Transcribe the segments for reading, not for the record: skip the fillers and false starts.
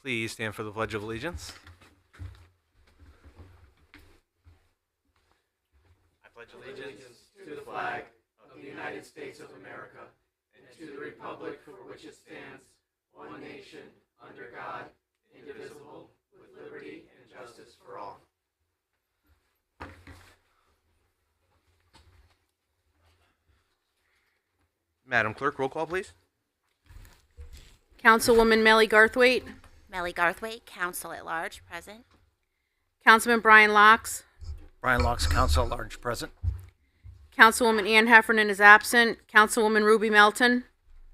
Please stand for the Pledge of Allegiance. I pledge allegiance to the flag of the United States of America and to the republic for which it stands, one nation, under God, indivisible, with liberty and justice for all. Madam Clerk, roll call, please. Councilwoman Melly Garthwaite, Melly Garthwaite, Council at Large, present. Councilman Brian Locks, Brian Locks, Council at Large, present. Councilwoman Ann Heffernan is absent. Councilwoman Ruby Melton,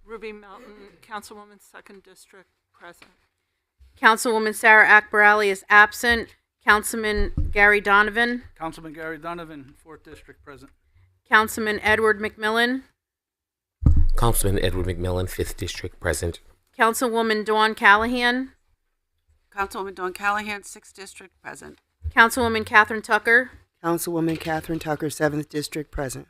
Ruby Melton, Councilwoman, 2nd District, present. Councilwoman Sarah Akbarali is absent. Councilman Gary Donovan, Councilman Gary Donovan, 4th District, present. Councilman Edward McMillan, Councilman Edward McMillan, 5th District, present. Councilwoman Dawn Callahan, Councilwoman Dawn Callahan, 6th District, present. Councilwoman Catherine Tucker, Councilwoman Catherine Tucker, 7th District, present.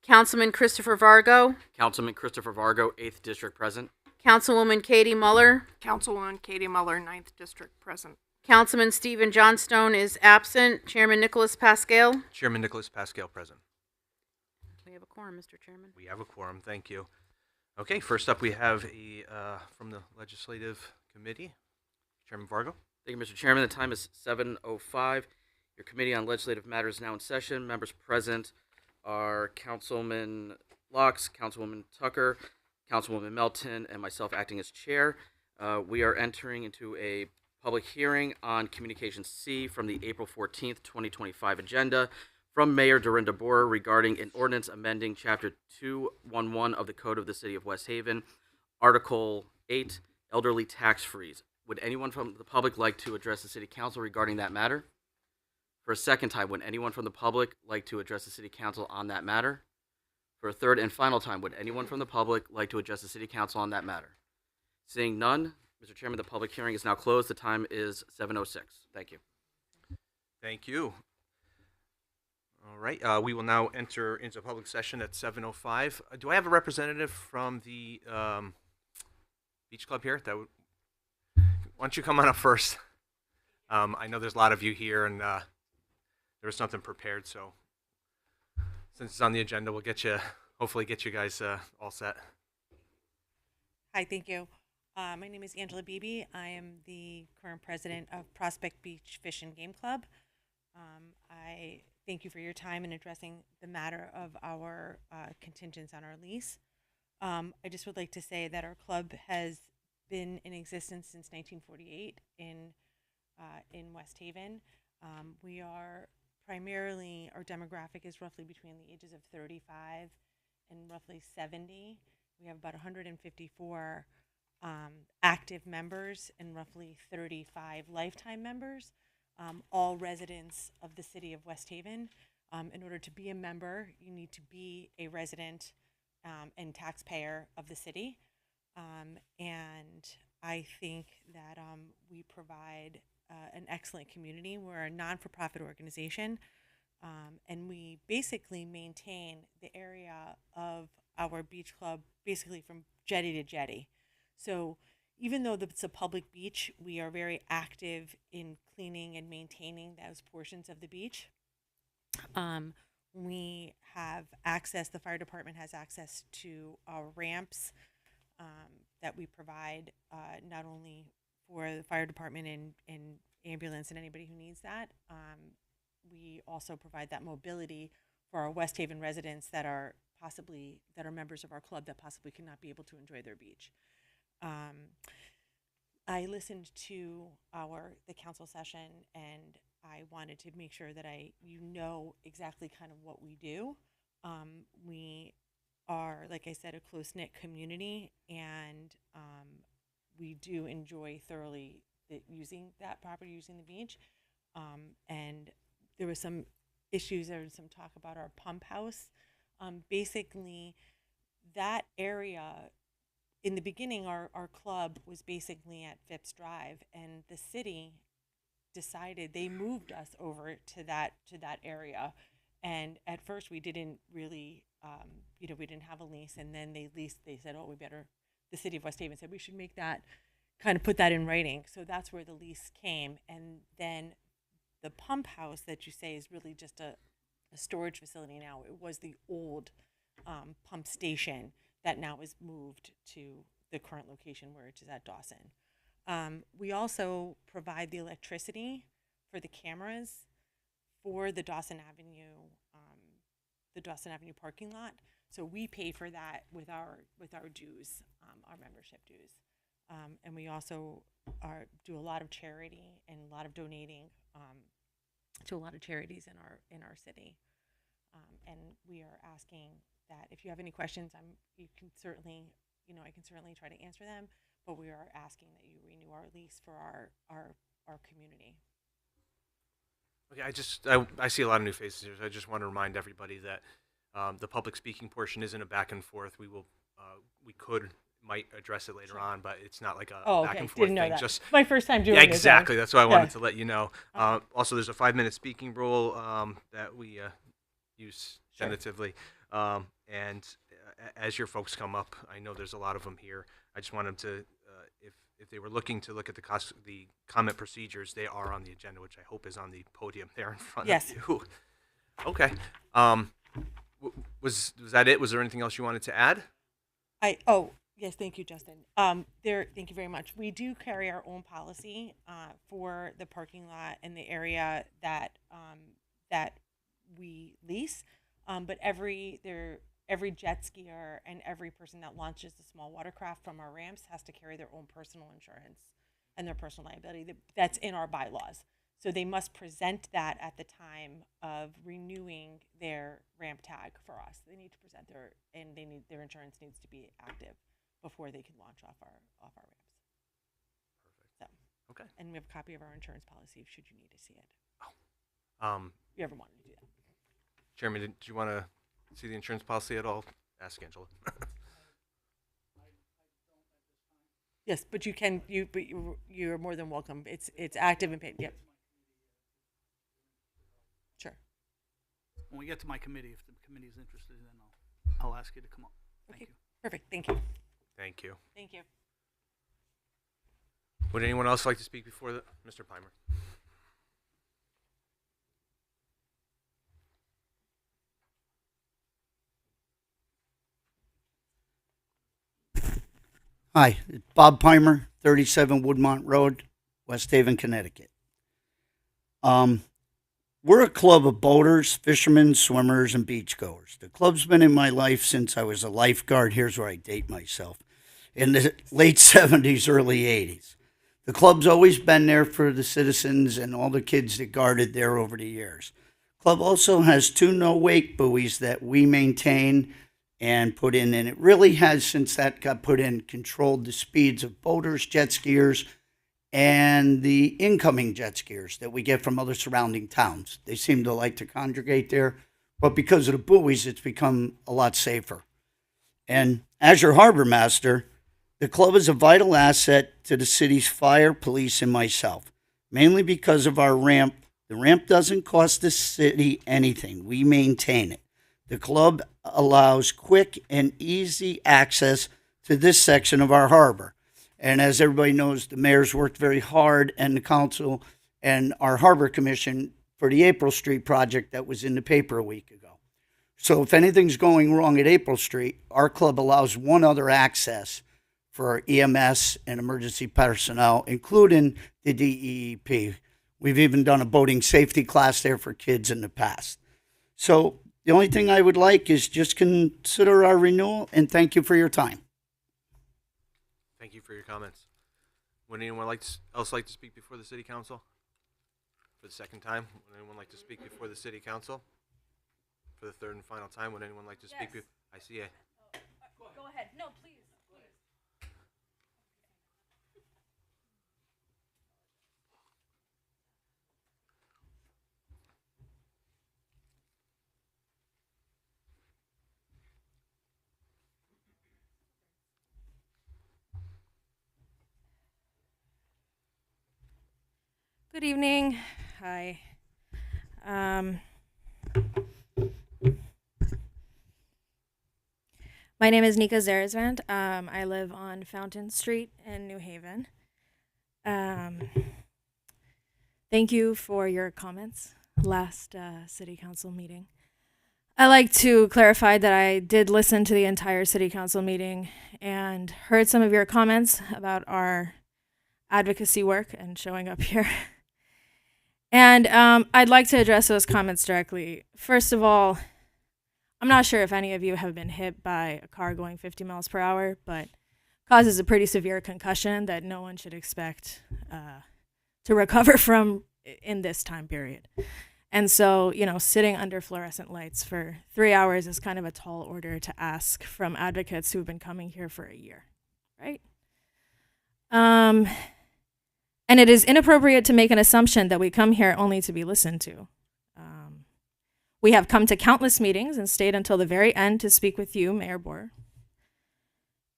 Councilman Christopher Vargo, Councilman Christopher Vargo, 8th District, present. Councilwoman Katie Muller, Councilwoman Katie Muller, 9th District, present. Councilman Stephen Johnstone is absent. Chairman Nicholas Pascal. Chairman Nicholas Pascal present. We have a quorum, Mr. Chairman. We have a quorum. Thank you. Okay, first up we have from the Legislative Committee, Chairman Vargo. Thank you, Mr. Chairman. The time is 7:05. Your Committee on Legislative Matters is now in session. Members present are Councilman Locks, Councilwoman Tucker, Councilwoman Melton, and myself acting as chair. We are entering into a public hearing on Communication C from the April 14th, 2025 agenda from Mayor Dorinda Borer regarding an ordinance amending Chapter 211 of the Code of the City of West Haven, Article 8, Elderly Tax Freeze. Would anyone from the public like to address the City Council regarding that matter? For a second time, would anyone from the public like to address the City Council on that matter? For a third and final time, would anyone from the public like to address the City Council on that matter? Seeing none, Mr. Chairman, the public hearing is now closed. The time is 7:06. Thank you. Thank you. All right, we will now enter into public session at 7:05. Do I have a representative from the Beach Club here? Why don't you come on up first? I know there's a lot of you here, and there was something prepared, so since it's on the agenda, we'll hopefully get you guys all set. Hi, thank you. My name is Angela Beebe. I am the current president of Prospect Beach Fish and Game Club. I thank you for your time in addressing the matter of our contingents on our lease. I just would like to say that our club has been in existence since 1948 in West Haven. We are primarily, our demographic is roughly between the ages of 35 and roughly 70. We have about 154 active members and roughly 35 lifetime members, all residents of the city of West Haven. In order to be a member, you need to be a resident and taxpayer of the city. And I think that we provide an excellent community. We're a non-for-profit organization, and we basically maintain the area of our beach club basically from jetty to jetty. So even though it's a public beach, we are very active in cleaning and maintaining those portions of the beach. We have access, the fire department has access to our ramps that we provide not only for the fire department and ambulance and anybody who needs that. We also provide that mobility for our West Haven residents that are members of our club that possibly cannot be able to enjoy their beach. I listened to the council session, and I wanted to make sure that you know exactly kind of what we do. We are, like I said, a close-knit community, and we do enjoy thoroughly using that property, using the beach. And there was some issues, there was some talk about our pump house. Basically, that area, in the beginning, our club was basically at Phipps Drive, and the city decided they moved us over to that area. And at first, we didn't really, we didn't have a lease, and then they said, the city of West Haven said we should make that kind of put that in writing. So that's where the lease came. And then the pump house that you say is really just a storage facility now. It was the old pump station that now is moved to the current location where it is at Dawson. We also provide the electricity for the cameras for the Dawson Avenue parking lot. So we pay for that with our dues, our membership dues, and we also do a lot of charity and a lot of donating to a lot of charities in our city. And we are asking that if you have any questions, I can certainly try to answer them. But we are asking that you renew our lease for our community. Okay, I see a lot of new faces here. So I just want to remind everybody that the public speaking portion isn't a back and forth. We might address it later on, but it's not like a back and forth Didn't know thing. that. Just My first time doing yeah, it. so- exactly. That's why I wanted Yeah. to let you know. Also, there's a 5-minute speaking rule that we use Sure. tentatively. And as your folks come up, I know there's a lot of them here. I just want them to, if they were looking to look at the comment procedures, they are on the agenda, which I hope is on the podium there in front Yes. of you. Okay. Was that it? Was there anything else you wanted to add? Yes, thank you, Justin. Thank you very much. We do carry our own policy for the parking lot and the area that we lease. But every jet skier and every person that launches the small watercraft from our ramps has to carry their own personal insurance and their personal liability. That's in our bylaws. So they must present that at the time of renewing their ramp tag for us. They need to present their insurance needs to be active before they can launch off our ramps. Perfect. So, Okay. and we have a copy of our insurance policy should you need to see it. If you ever wanted to do that. Chairman, did you want to see the insurance policy at all? Ask Angela. Yes, but you can. You're more than welcome. It's active and paid. Yep. Sure. When we get to my committee, if the committee is interested, then I'll ask you to come up. Thank Okay. you. Perfect. Thank you. Thank you. Thank you. Would anyone else like to speak before Mr. Pimer? Hi, Bob Pimer, 37 Woodmont Road, West Haven, Connecticut. We're a club of boaters, fishermen, swimmers, and beachgoers. The club's been in my life since I was a lifeguard. Here's where I date myself. In the late 70s, early 80s. The club's always been there for the citizens and all the kids that guarded there over the years. Club also has 2 no-wake buoys that we maintain and put in, and it really has, since that got put in, controlled the speeds of boaters, jet skiers, and the incoming jet skiers that we get from other surrounding towns. They seem to like to congregate there, but because of the buoys, it's become a lot safer. And as your harbor master, the club is a vital asset to the city's fire, police, and myself, mainly because of our ramp. The ramp doesn't cost the city anything. We maintain it. The club allows quick and easy access to this section of our harbor. And as everybody knows, the mayor's worked very hard, and the council and our harbor commission for the April Street project that was in the paper a week ago. So if anything's going wrong at April Street, our club allows one other access for EMS and emergency personnel, including the DEEP. We've even done a boating safety class there for kids in the past. So the only thing I would like is just consider our renewal, and thank you for your time. Thank you for your comments. Would anyone else like to speak before the city council? For the second time, would anyone like to speak before the city council? For the third and final time, would anyone like to speak? I see a Go ahead. No, please. Good evening. Hi. My name is Nika Zarazvand. I live on Fountain Street in New Haven. Thank you for your comments last city council meeting. I like to clarify that I did listen to the entire city council meeting and heard some of your comments about our advocacy work and showing up here. And I'd like to address those comments directly. First of all, I'm not sure if any of you have been hit by a car going 50 miles per hour, but causes a pretty severe concussion that no one should expect to recover from in this time period. And so, sitting under fluorescent lights for 3 hours is kind of a tall order to ask from advocates who've been coming here for a year, right? And it is inappropriate to make an assumption that we come here only to be listened to. We have come to countless meetings and stayed until the very end to speak with you, Mayor Boer,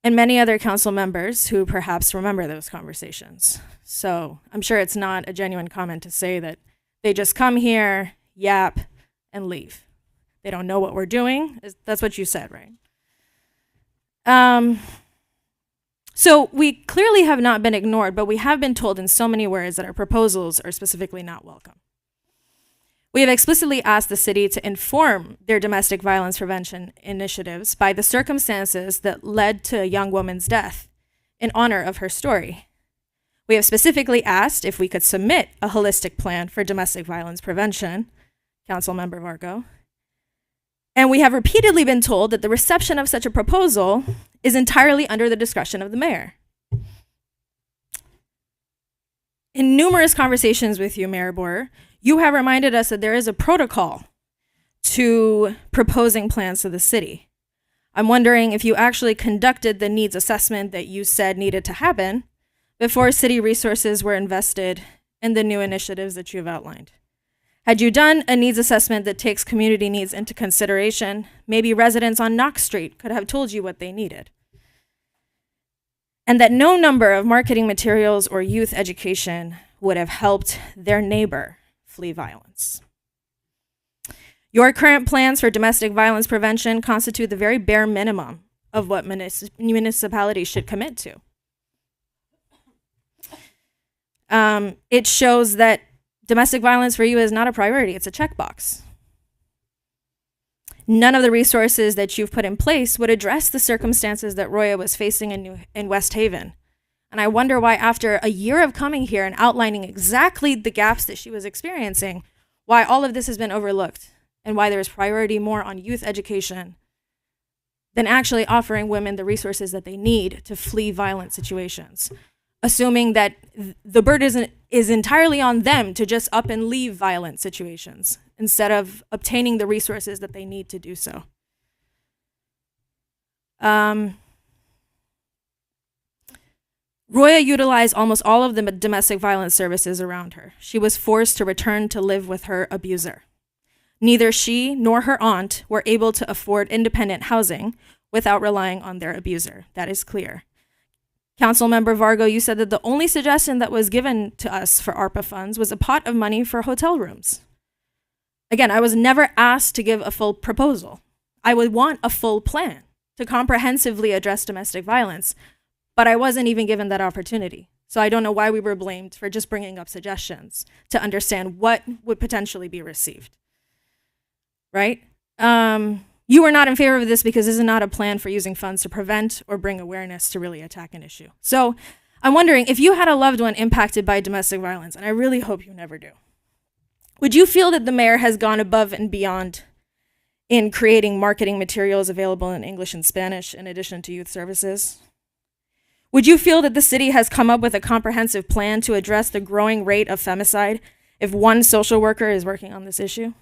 and many other council members who perhaps remember those conversations. So I'm sure it's not a genuine comment to say that they just come here, yap, and leave. They don't know what we're doing. That's what you said, right? So we clearly have not been ignored, but we have been told in so many words that our proposals are specifically not welcome. We have explicitly asked the city to inform their domestic violence prevention initiatives by the circumstances that led to a young woman's death in honor of her story. We have specifically asked if we could submit a holistic plan for domestic violence prevention, Councilmember Vargo. And we have repeatedly been told that the reception of such a proposal is entirely under the discretion of the mayor. In numerous conversations with you, Mayor Boer, you have reminded us that there is a protocol to proposing plans to the city. I'm wondering if you actually conducted the needs assessment that you said needed to happen before city resources were invested in the new initiatives that you've outlined. Had you done a needs assessment that takes community needs into consideration, maybe residents on Knox Street could have told you what they needed. And that no number of marketing materials or youth education would have helped their neighbor flee violence. Your current plans for domestic violence prevention constitute the very bare minimum of what municipalities should commit to. It shows that domestic violence for you is not a priority, it's a checkbox. None of the resources that you've put in place would address the circumstances that Roya was facing in West Haven. And I wonder why, after a year of coming here and outlining exactly the gaps that she was experiencing, why all of this has been overlooked and why there's priority more on youth education than actually offering women the resources that they need to flee violent situations, assuming that the burden is entirely on them to just up and leave violent situations instead of obtaining the resources that they need to do so. Roya utilized almost all of the domestic violence services around her. She was forced to return to live with her abuser. Neither she nor her aunt were able to afford independent housing without relying on their abuser. That is clear. Councilmember Vargo, you said that the only suggestion that was given to us for ARPA funds was a pot of money for hotel rooms. Again, I was never asked to give a full proposal. I would want a full plan to comprehensively address domestic violence, but I wasn't even given that opportunity. So I don't know why we were blamed for just bringing up suggestions to understand what would potentially be received, right? You were not in favor of this because this is not a plan for using funds to prevent or bring awareness to really attack an issue. So I'm wondering, if you had a loved one impacted by domestic violence, and I really hope you never do, would you feel that the mayor has gone above and beyond in creating marketing materials available in English and Spanish in addition to youth services? Would you feel that the city has come up with a comprehensive plan to address the growing rate of femicide if one social worker is working on this issue?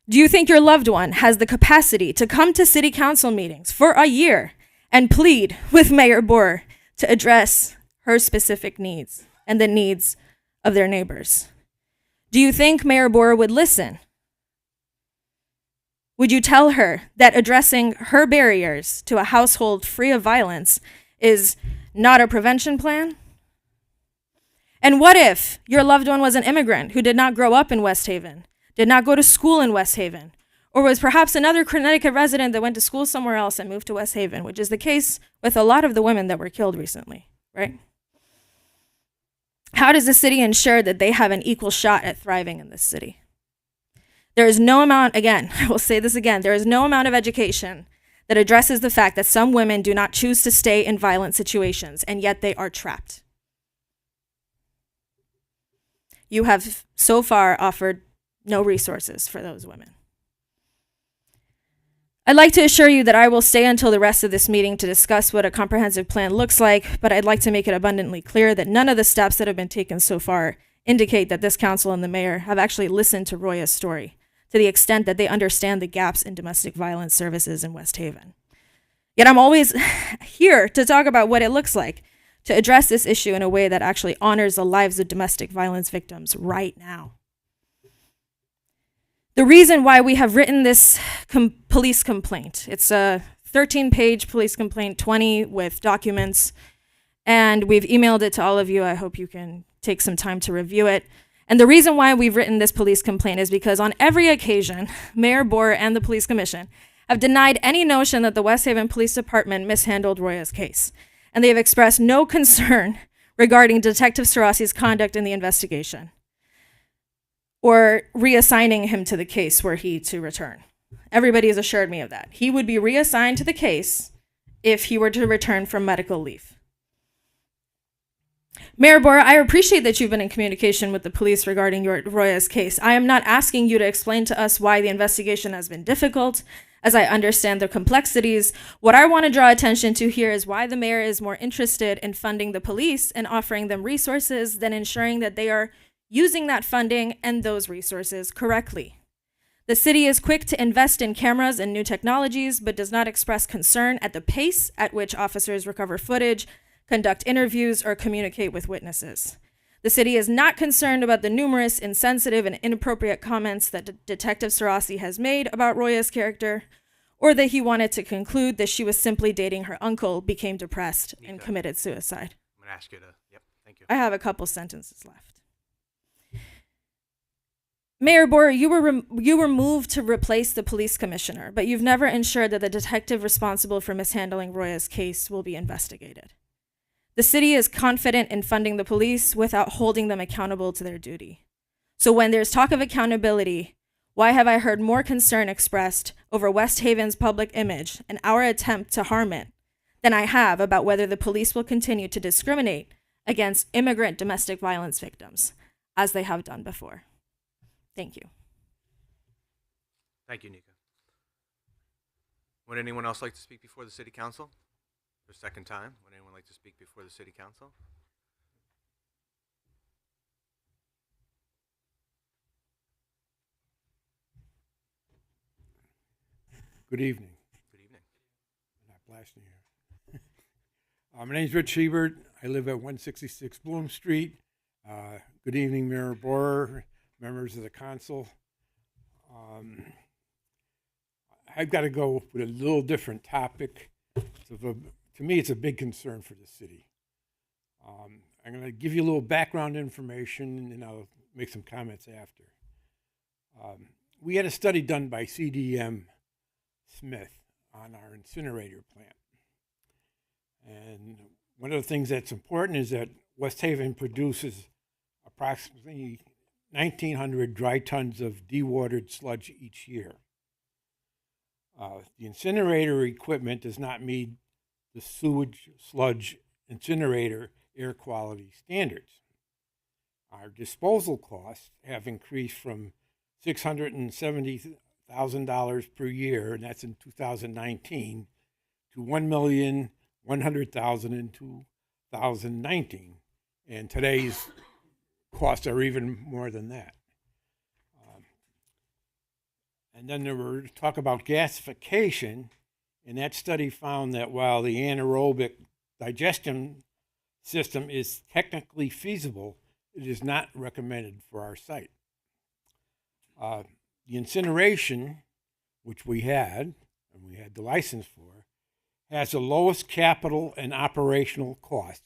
Do you think your loved one has the capacity to come to city council meetings for a year and plead with Mayor Boer to address her specific needs and the needs of their neighbors? Do you think Mayor Boer would listen? Would you tell her that addressing her barriers to a household free of violence is not a prevention plan? And what if your loved one was an immigrant who did not grow up in West Haven, did not go to school in West Haven, or was perhaps another Connecticut resident that went to school somewhere else and moved to West Haven, which is the case with a lot of the women that were killed recently, right? How does the city ensure that they have an equal shot at thriving in this city? There is no amount, again, I will say this again, there is no amount of education that addresses the fact that some women do not choose to stay in violent situations, and yet they are trapped. You have so far offered no resources for those women. I'd like to assure you that I will stay until the rest of this meeting to discuss what a comprehensive plan looks like, but I'd like to make it abundantly clear that none of the steps that have been taken so far indicate that this council and the mayor have actually listened to Roya's story to the extent that they understand the gaps in domestic violence services in West Haven. Yet I'm always here to talk about what it looks like to address this issue in a way that actually honors the lives of domestic violence victims right now. The reason why we have written this police complaint, it's a 13-page police complaint, 20 with documents, and we've emailed it to all of you. I hope you can take some time to review it. And the reason why we've written this police complaint is because on every occasion, Mayor Boer and the Police Commission have denied any notion that the West Haven Police Department mishandled Roya's case. And they have expressed no concern regarding Detective Sarasi's conduct in the investigation or reassigning him to the case were he to return. Everybody has assured me of that. He would be reassigned to the case if he were to return from medical leave. Mayor Boer, I appreciate that you've been in communication with the police regarding Roya's case. I am not asking you to explain to us why the investigation has been difficult, as I understand the complexities. What I want to draw attention to here is why the mayor is more interested in funding the police and offering them resources than ensuring that they are using that funding and those resources correctly. The city is quick to invest in cameras and new technologies, but does not express concern at the pace at which officers recover footage, conduct interviews, or communicate with witnesses. The city is not concerned about the numerous insensitive and inappropriate comments that Detective Sarasi has made about Roya's character, or that he wanted to conclude that she was simply dating her uncle, became depressed, and committed suicide. I'm going to ask you to, yep, thank you. I have a couple sentences left. Mayor Boer, you were moved to replace the police commissioner, but you've never ensured that the detective responsible for mishandling Roya's case will be investigated. The city is confident in funding the police without holding them accountable to their duty. So when there's talk of accountability, why have I heard more concern expressed over West Haven's public image and our attempt to harm it than I have about whether the police will continue to discriminate against immigrant domestic violence victims, as they have done before? Thank you. Thank you, Nika. Would anyone else like to speak before the city council? For a second time, would anyone like to speak before the city council? Good evening. Good evening. Not blasting you. My name's Rich Hebert. I live at 166 Bloom Street. Good evening, Mayor Boer, members of the council. I've got to go with a little different topic. To me, it's a big concern for the city. I'm going to give you a little background information, and then I'll make some comments after. We had a study done by CDM Smith on our incinerator plant. And one of the things that's important is that West Haven produces approximately 1,900 dry tons of dewatered sludge each year. The incinerator equipment does not meet the sewage sludge incinerator air quality standards. Our disposal costs have increased from $670,000 per year, and that's in 2019, to $1,100,000 in 2019. And today's costs are even more than that. And then there were talk about gasification, and that study found that while the anaerobic digestion system is technically feasible, it is not recommended for our site. The incineration, which we had, and we had the license for, has the lowest capital and operational cost,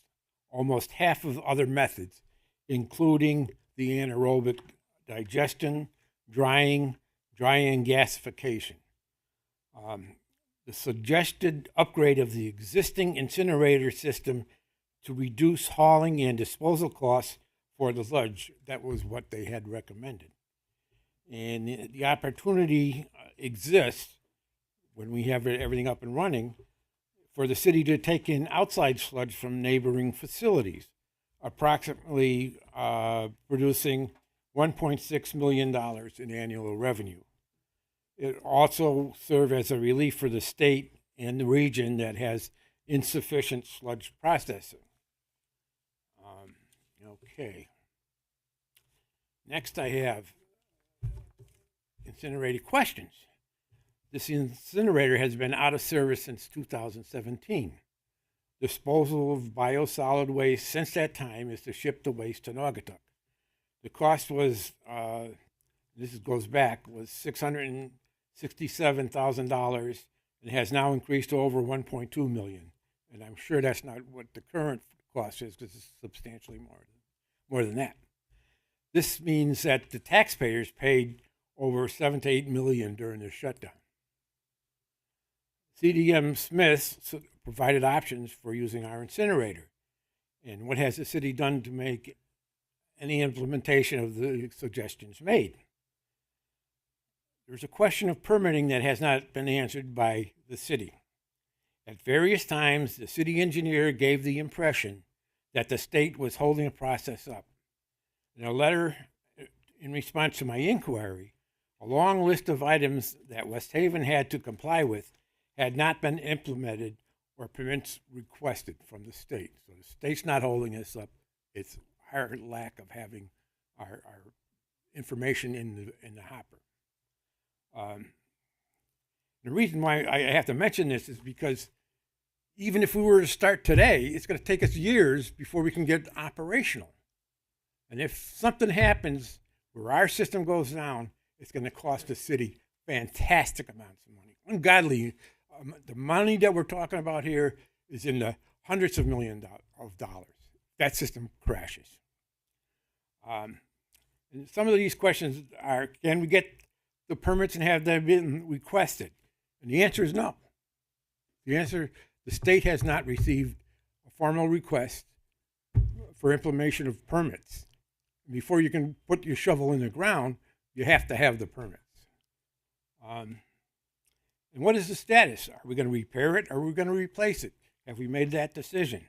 almost half of other methods, including the anaerobic digestion, drying and gasification. The suggested upgrade of the existing incinerator system to reduce hauling and disposal costs for the sludge. That was what they had recommended. And the opportunity exists when we have everything up and running for the city to take in outside sludge from neighboring facilities, approximately producing $1.6 million in annual revenue. It also serve as a relief for the state and the region that has insufficient sludge processing. Okay. Next I have incinerator questions. This incinerator has been out of service since 2017. Disposal of biosolid waste since that time is to ship the waste to Naugatuck. The cost was, goes back, was $667,000 and has now increased to over $1.2 million. And I'm sure that's not what the current cost is, because it's substantially more than that. This means that the taxpayers paid over $7 to $8 million during the shutdown. CDM Smith provided options for using our incinerator. And what has the city done to make any implementation of the suggestions made? There's a question of permitting that has not been answered by the city. At various times, the city engineer gave the impression that the state was holding the process up. In a letter in response to my inquiry, a long list of items that West Haven had to comply with had not been implemented or permits requested from the state. So the state's not holding us up. It's our lack of having our information in the hopper. The reason why I have to mention this is because even if we were to start today, it's going to take us years before we can get operational. And if something happens where our system goes down, it's going to cost the city fantastic amounts of money. Ungodly. The money that we're talking about here is in the hundreds of millions of dollars. That system crashes. And some of these questions are, can we get the permits and have them been requested? And the answer is no. The state has not received a formal request for implementation of permits. Before you can put your shovel in the ground, you have to have the permits. And what is the status? Are we going to repair it or are we going to replace it? Have we made that decision?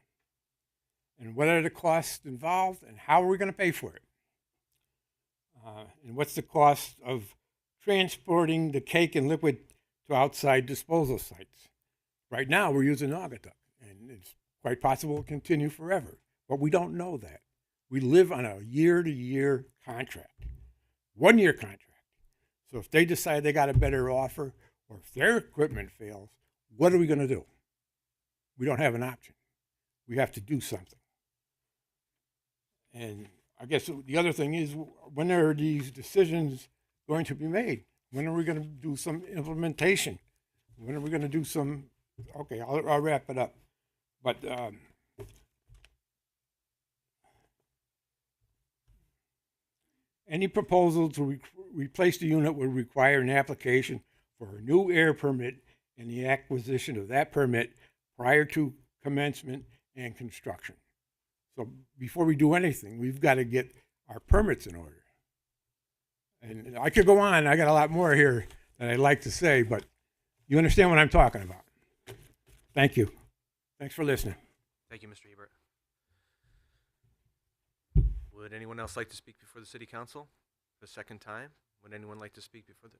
And what are the costs involved and how are we going to pay for it? And what's the cost of transporting the cake and liquid to outside disposal sites? Right now, we're using Naugatuck, and it's quite possible to continue forever. But we don't know that. We live on a year-to-year contract, 1-year contract. So if they decide they got a better offer, or if their equipment fails, what are we going to do? We don't have an option. We have to do something. And I guess the other thing is, when are these decisions going to be made? When are we going to do some implementation? When are we going to do some? Okay, I'll wrap it up. But any proposal to replace the unit would require an application for a new air permit and the acquisition of that permit prior to commencement and construction. So before we do anything, we've got to get our permits in order. And I could go on. I got a lot more here that I'd like to say, but you understand what I'm talking about. Thank you. Thanks for listening. Thank you, Mr. Ebert. Would anyone else like to speak before the city council for the second time? Would anyone like to speak before the...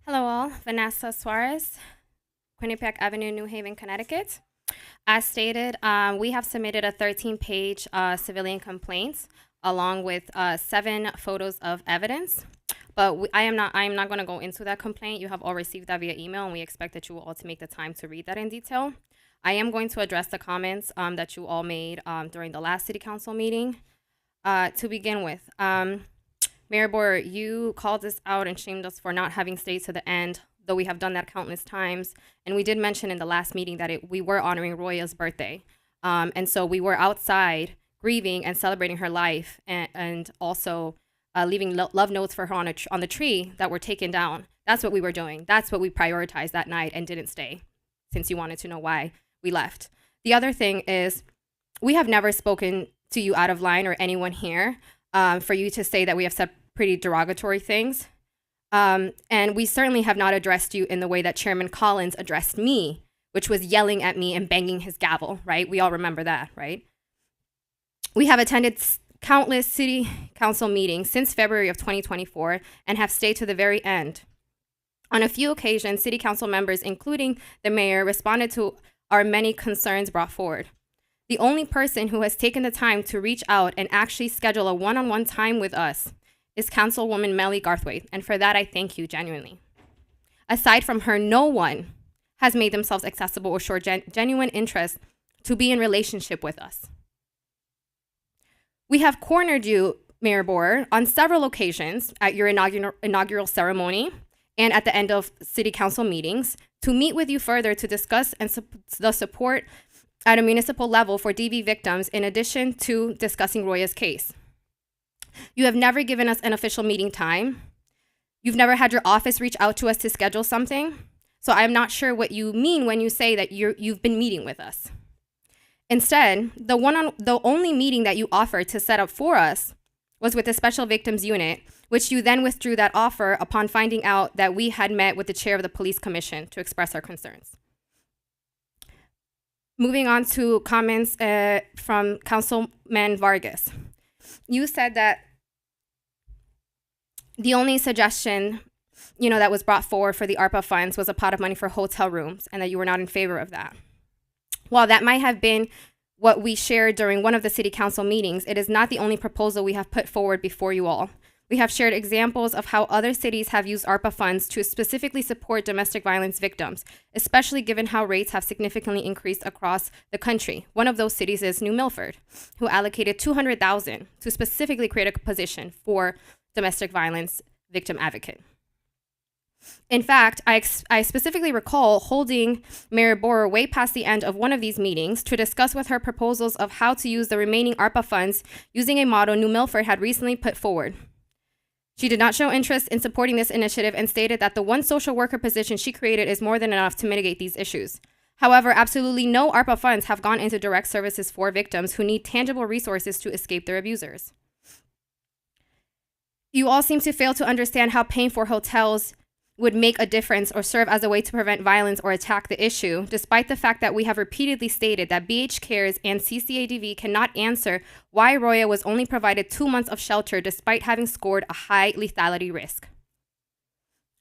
Hello all, Vanessa Suarez, Quinnipiac Avenue, New Haven, Connecticut. As stated, we have submitted a 13-page civilian complaint along with 7 photos of evidence. But I am not going to go into that complaint. You have all received that via email, and we expect that you will all to make the time to read that in detail. I am going to address the comments that you all made during the last city council meeting. To begin with, Mayor Boyer, you called us out and shamed us for not having stayed to the end though we have done that countless times. And we did mention in the last meeting that we were honoring Roya's birthday. And so we were outside grieving and celebrating her life, and also leaving love notes for her on the tree that were taken down. That's what we were doing. That's what we prioritized that night and didn't stay, since you wanted to know why we left. The other thing is, we have never spoken to you out of line, or anyone here, for you to say that we have said pretty derogatory things. And we certainly have not addressed you in the way that Chairman Collins addressed me, which was yelling at me and banging his gavel, right? We all remember that, right? We have attended countless city council meetings since February of 2024 and have stayed to the very end. On a few occasions, city council members, including the mayor, responded to our many concerns brought forward. The only person who has taken the time to reach out and actually schedule a one-on-one time with us is Councilwoman Melly Garthwaite, and for that I thank you genuinely. Aside from her, no one has made themselves accessible or showed genuine interest to be in relationship with us. We have cornered you, Mayor Borer, on several occasions at your inaugural ceremony and at the end of city council meetings to meet with you further to discuss the support at a municipal level for DV victims, in addition to discussing Roya's case. You have never given us an official meeting time. You've never had your office reach out to us to schedule something. So I'm not sure what you mean when you say that you've been meeting with us. Instead, the only meeting that you offered to set up for us was with the Special Victims Unit, which you then withdrew that offer upon finding out that we had met with the chair of the police commission to express our concerns. Moving on to comments from Councilman Vargas. You said that the only suggestion, that was brought forward for the ARPA funds was a pot of money for hotel rooms, and that you were not in favor of that. While that might have been what we shared during one of the city council meetings, it is not the only proposal we have put forward before you all. We have shared examples of how other cities have used ARPA funds to specifically support domestic violence victims, especially given how rates have significantly increased across the country. One of those cities is New Milford, who allocated $200,000 to specifically create a position for domestic violence victim advocate. In fact, I specifically recall holding Mayor Borer way past the end of one of these meetings to discuss with her proposals of how to use the remaining ARPA funds using a model New Milford had recently put forward. She did not show interest in supporting this initiative and stated that the one social worker position she created is more than enough to mitigate these issues. However, absolutely no ARPA funds have gone into direct services for victims who need tangible resources to escape their abusers. You all seem to fail to understand how paying for hotels would make a difference or serve as a way to prevent violence or attack the issue, despite the fact that we have repeatedly stated that BH Cares and CCADV cannot answer why Roya was only provided 2 months of shelter despite having scored a high lethality risk.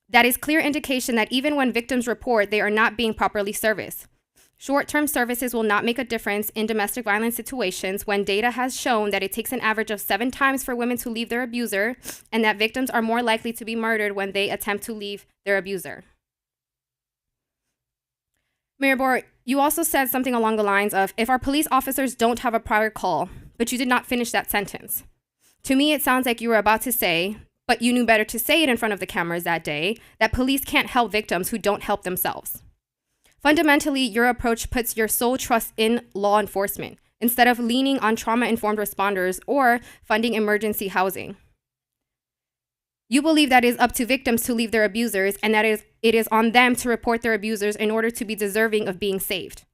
That is clear indication that even when victims report, they are not being properly serviced. Short-term services will not make a difference in domestic violence situations when data has shown that it takes an average of 7 times for women to leave their abuser, and that victims are more likely to be murdered when they attempt to leave their abuser. Mayor Borer, you also said something along the lines of, if our police officers don't have a prior call, but you did not finish that sentence. To me, it sounds like you were about to say, but you knew better to say it in front of the cameras that day, that police can't help victims who don't help themselves. Fundamentally, your approach puts your sole trust in law enforcement instead of leaning on trauma-informed responders or funding emergency housing. You believe that it is up to victims to leave their abusers and that it is on them to report their abusers in order to be deserving of being saved.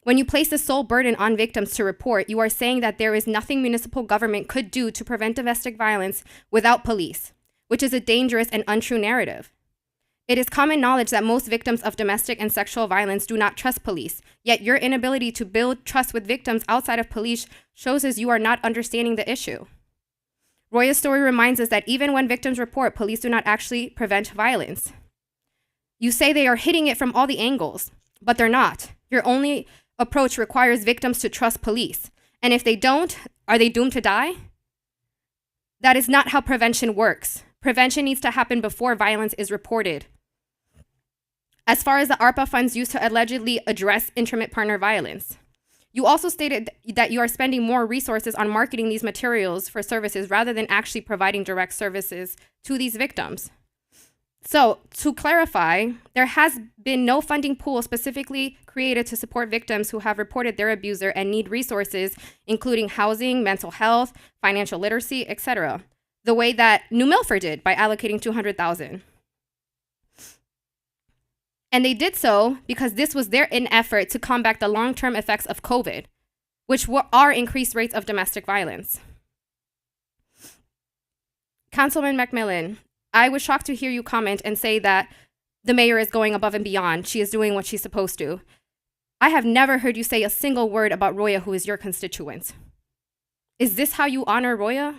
When you place the sole burden on victims to report, you are saying that there is nothing municipal government could do to prevent domestic violence without police, which is a dangerous and untrue narrative. It is common knowledge that most victims of domestic and sexual violence do not trust police, yet your inability to build trust with victims outside of police shows us you are not understanding the issue. Roya's story reminds us that even when victims report, police do not actually prevent violence. You say they are hitting it from all the angles, but they're not. Your only approach requires victims to trust police. And if they don't, are they doomed to die? That is not how prevention works. Prevention needs to happen before violence is reported. As far as the ARPA funds used to allegedly address intimate partner violence, you also stated that you are spending more resources on marketing these materials for services rather than actually providing direct services to these victims. So, to clarify, there has been no funding pool specifically created to support victims who have reported their abuser and need resources, including housing, mental health, financial literacy, etc., the way that New Milford did by allocating $200,000. And they did so because this was their effort to combat the long-term effects of COVID, which are increased rates of domestic violence. Councilman McMillan, I was shocked to hear you comment and say that the mayor is going above and beyond. She is doing what she's supposed to. I have never heard you say a single word about Roya, who is your constituent. Is this how you honor Roya?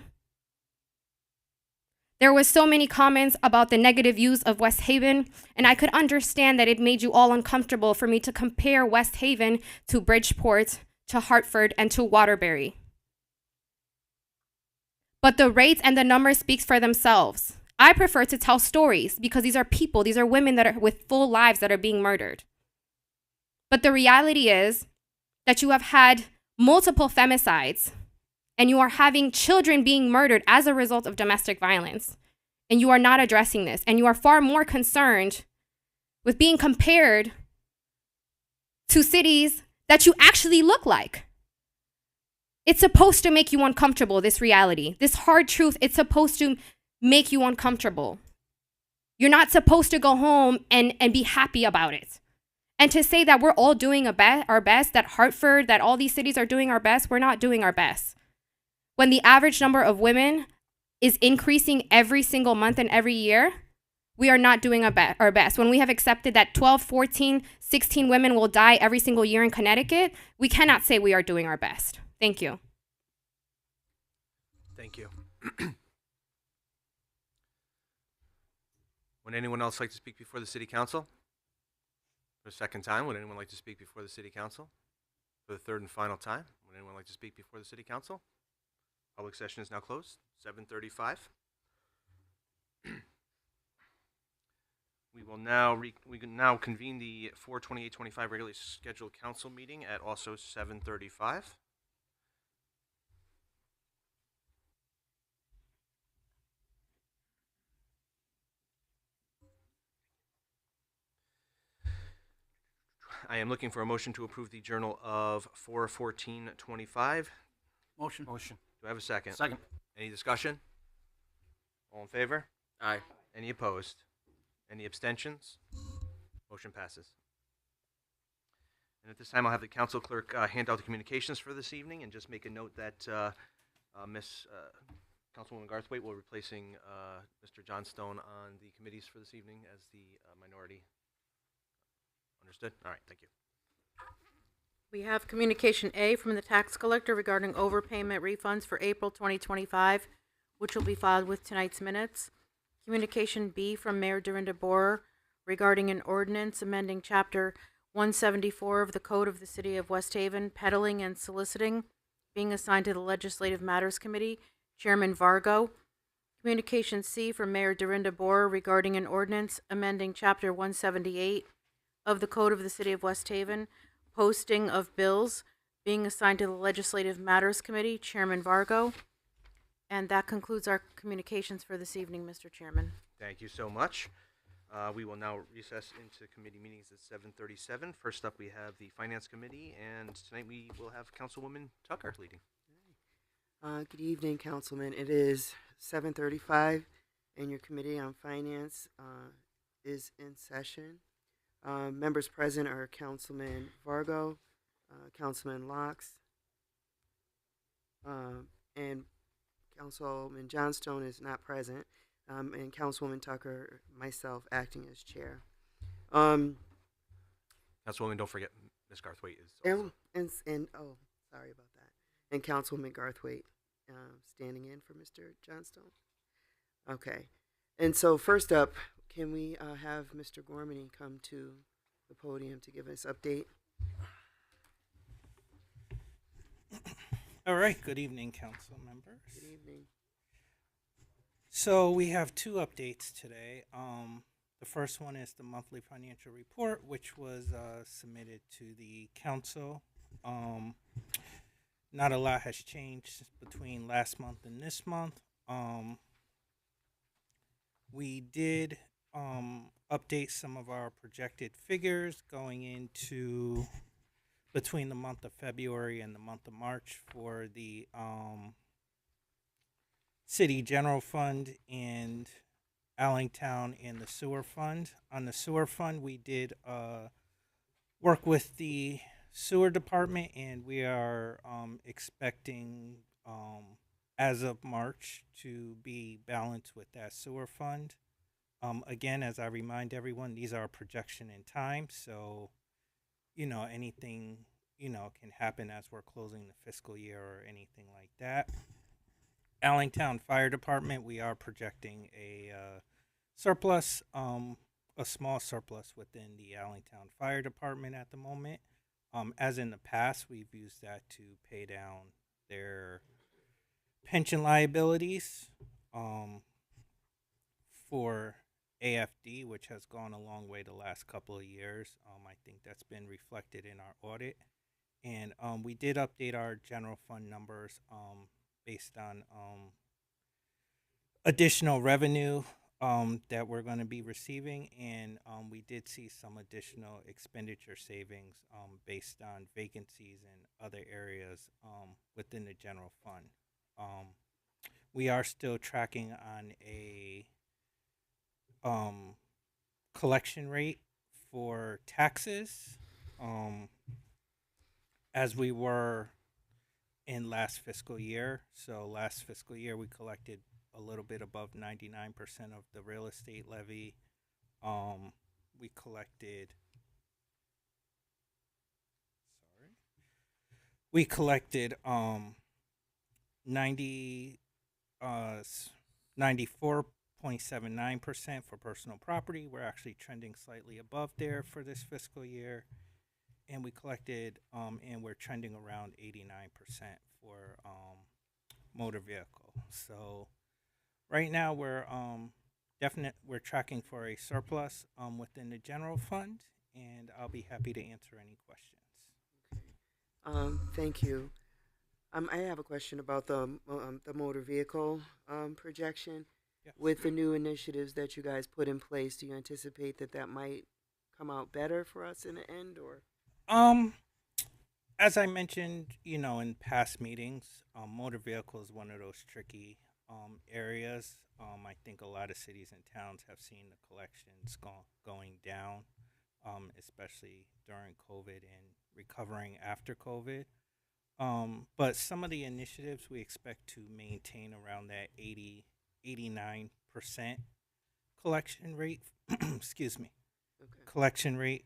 There was so many comments about the negative views of West Haven, and I could understand that it made you all uncomfortable for me to compare West Haven to Bridgeport, to Hartford, and to Waterbury. But the rates and the numbers speaks for themselves. I prefer to tell stories because these are people, these are women that are with full lives that are being murdered. But the reality is that you have had multiple femicides and you are having children being murdered as a result of domestic violence. And you are not addressing this. And you are far more concerned with being compared to cities that you actually look like. It's supposed to make you uncomfortable, this reality. This hard truth, it's supposed to make you uncomfortable. You're not supposed to go home and be happy about it. And to say that we're all doing our best, that Hartford, that all these cities are doing our best, we're not doing our best. When the average number of women is increasing every single month and every year, we are not doing our best. When we have accepted that 12, 14, 16 women will die every single year in Connecticut, we cannot say we are doing our best. Thank you. Thank you. Would anyone else like to speak before the City Council? For the second time, would anyone like to speak before the City Council? For the third and final time, would anyone like to speak before the City Council? Public session is now closed, 7:35. We can now convene the 4/28/25 regularly scheduled council meeting at also 7:35. I am looking for a motion to approve the Journal of 4/14/25. Motion. Do I have a second? Second. Any discussion? All in favor? Aye. Any opposed? Any abstentions? Motion passes. And at this time, I'll have the council clerk hand out the communications for this evening and just make a note that Miss Councilwoman Garthwaite will be replacing Mr. Johnstone on the committees for this evening as the minority. Understood? All right, thank you. We have Communication A from the tax collector regarding overpayment refunds for April 2025, which will be filed with tonight's minutes. Communication B from Mayor Dorinda Borer regarding an ordinance amending Chapter 174 of the Code of the City of West Haven, peddling and soliciting, being assigned to the Legislative Matters Committee, Chairman Vargo. Communication C from Mayor Dorinda Borer regarding an ordinance amending Chapter 178 of the Code of the City of West Haven, posting of bills, being assigned to the Legislative Matters Committee, Chairman Vargo. And that concludes our communications for this evening, Mr. Chairman. Thank you so much. We will now recess into committee meetings at 7:37. First up, we have the Finance Committee, and tonight we will have Councilwoman Tucker leading. Good evening, Councilman. It is 7:35, and your Committee on Finance is in session. Members present are Councilman Vargo, Councilman Locks, and Councilman Johnstone is not present, and Councilwoman Tucker, myself, acting as chair. Councilwoman, don't forget Ms. Garthwaite is And, also. oh, sorry about that. And Councilwoman Garthwaite standing in for Mr. Johnstone. Okay. And so first up, can we have Mr. Gormany come to the podium to give us update? All right, good evening, council members. Good evening. So we have two updates today. The first one is the monthly financial report, which was submitted to the council. Not a lot has changed between last month and this month. We did update some of our projected figures going into between the month of February and the month of March for the city general fund and Allentown and the sewer fund. On the sewer fund, we did work with the sewer department, and we are expecting as of March to be balanced with that sewer fund. Again, as I remind everyone, these are a projection in time, so anything can happen as we're closing the fiscal year or anything like that. Allentown Fire Department, we are projecting a surplus, a small surplus within the Allentown Fire Department at the moment. As in the past, we've used that to pay down their pension liabilities for AFD, which has gone a long way the last couple of years. I think that's been reflected in our audit. And we did update our general fund numbers based on additional revenue that we're going to be receiving, and we did see some additional expenditure savings based on vacancies in other areas within the general fund. We are still tracking on a collection rate for taxes as we were in last fiscal year. So last fiscal year we collected a little bit above 99% of the real estate levy. We collected 94.79% for personal property. We're actually trending slightly above there for this fiscal year. And we collected, and we're trending around 89% for motor vehicle. So right now we're we're tracking for a surplus within the general fund, and I'll be happy to answer any questions. Thank you. I have a question about the motor vehicle projection. Yes. With the new initiatives that you guys put in place, do you anticipate that might come out better for us in the end, or? As I mentioned, in past meetings, motor vehicle is one of those tricky areas. I think a lot of cities and towns have seen the collections going down, especially during COVID and recovering after COVID. But some of the initiatives we expect to maintain around that 89% collection rate. Excuse me. Okay. Collection rate.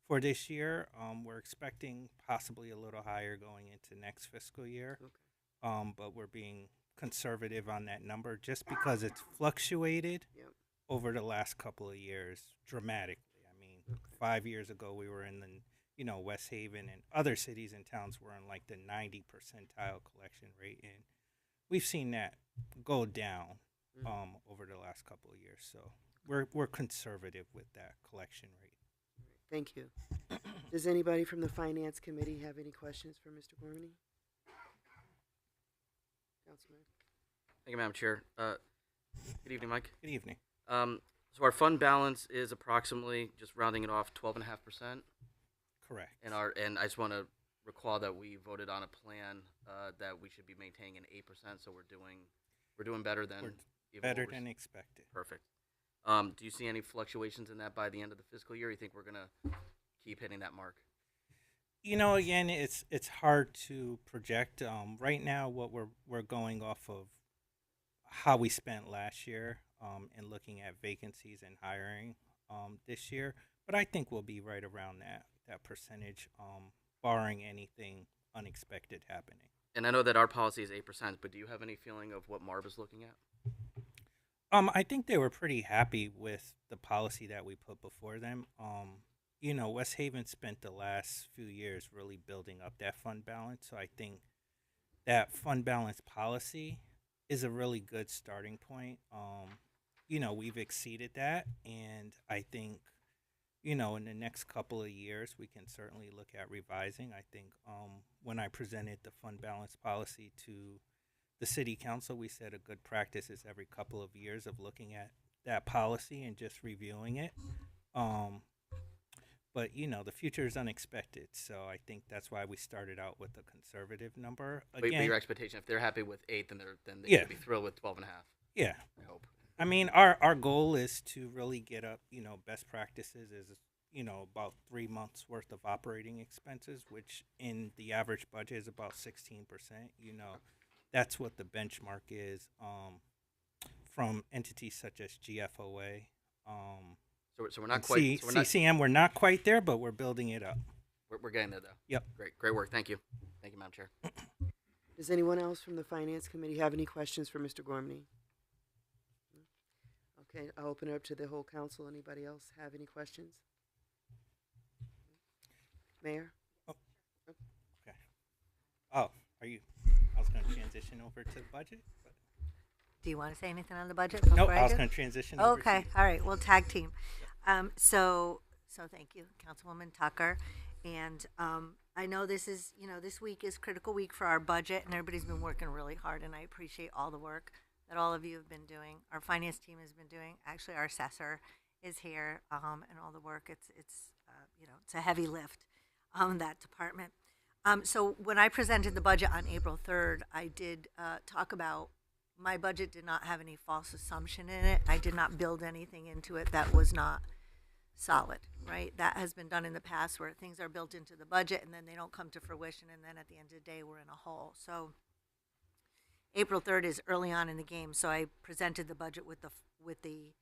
For this year, we're expecting possibly a little higher going into next fiscal year. Okay. But we're being conservative on that number just because it's fluctuated over the last couple of years dramatically. I mean, 5 years ago we were in the West Haven and other cities and towns were in like the 90 percentile collection rate, and we've seen that go down over the last couple of years. So we're conservative with that collection rate. Thank you. Does anybody from the Finance Committee have any questions for Mr. Gormany? Councilman? Thank you, Madam Chair. Good evening, Mike. Good evening. So our fund balance is approximately, just rounding it off, 12.5%. Correct. And I just want to recall that we voted on a plan that we should be maintaining an 8%. So we're doing better than better than expected. Perfect. Do you see any fluctuations in that by the end of the fiscal year? You think we're gonna keep hitting that mark? Again, it's hard to project. Right now, what we're going off of how we spent last year, and looking at vacancies and hiring this year. But I think we'll be right around that percentage, barring anything unexpected happening. And I know that our policy is 8%, but do you have any feeling of what MARB is looking at? I think they were pretty happy with the policy that we put before them. West Haven spent the last few years really building up that fund balance. So I think that fund balance policy is a really good starting point. We've exceeded that. And I think, in the next couple of years, we can certainly look at revising. I think when I presented the fund balance policy to the city council, we said a good practice is every couple of years of looking at that policy and just reviewing it. But you know, the future is unexpected, so I think that's why we started out with a conservative number. But Again, your expectation, if they're happy with 8, then they Yeah. should be thrilled with 12 and a half. yeah. I hope. I mean, our goal is to really get up, you know, best practices is, you know, about 3 months worth of operating expenses, which in the average budget is about 16%. You know, that's what the benchmark is from entities such as GFOA. So we're not and quite. So we're not. CCM, we're not quite there, but we're building it up. We're getting there though. Yep. Great work. Thank you, Madam Chair. Does anyone else from the Finance Committee have any questions for Mr. Gormley? Okay, I'll open it up to the whole council. Anybody else have any questions? Mayor? Okay. Oh, are you? I was going to transition over to the budget. But Do you want to say anything on the budget? nope, before I was do? going to transition over to Okay, all right, we'll tag team. So thank you, Councilwoman Tucker. And I know this is, this week is critical week for our budget, and everybody's been working really hard, and I appreciate all the work that all of you have been doing. Our finance team has been doing. Actually, our assessor is here, and all the work. It's a heavy lift, that department. So when I presented the budget on April 3rd, I did talk about my budget did not have any false assumption in it. I did not build anything into it that was not solid, right? That has been done in the past where things are built into the budget and then they don't come to fruition, and then at the end of the day we're in a hole. So April 3rd is early on in the game, so I presented the budget with the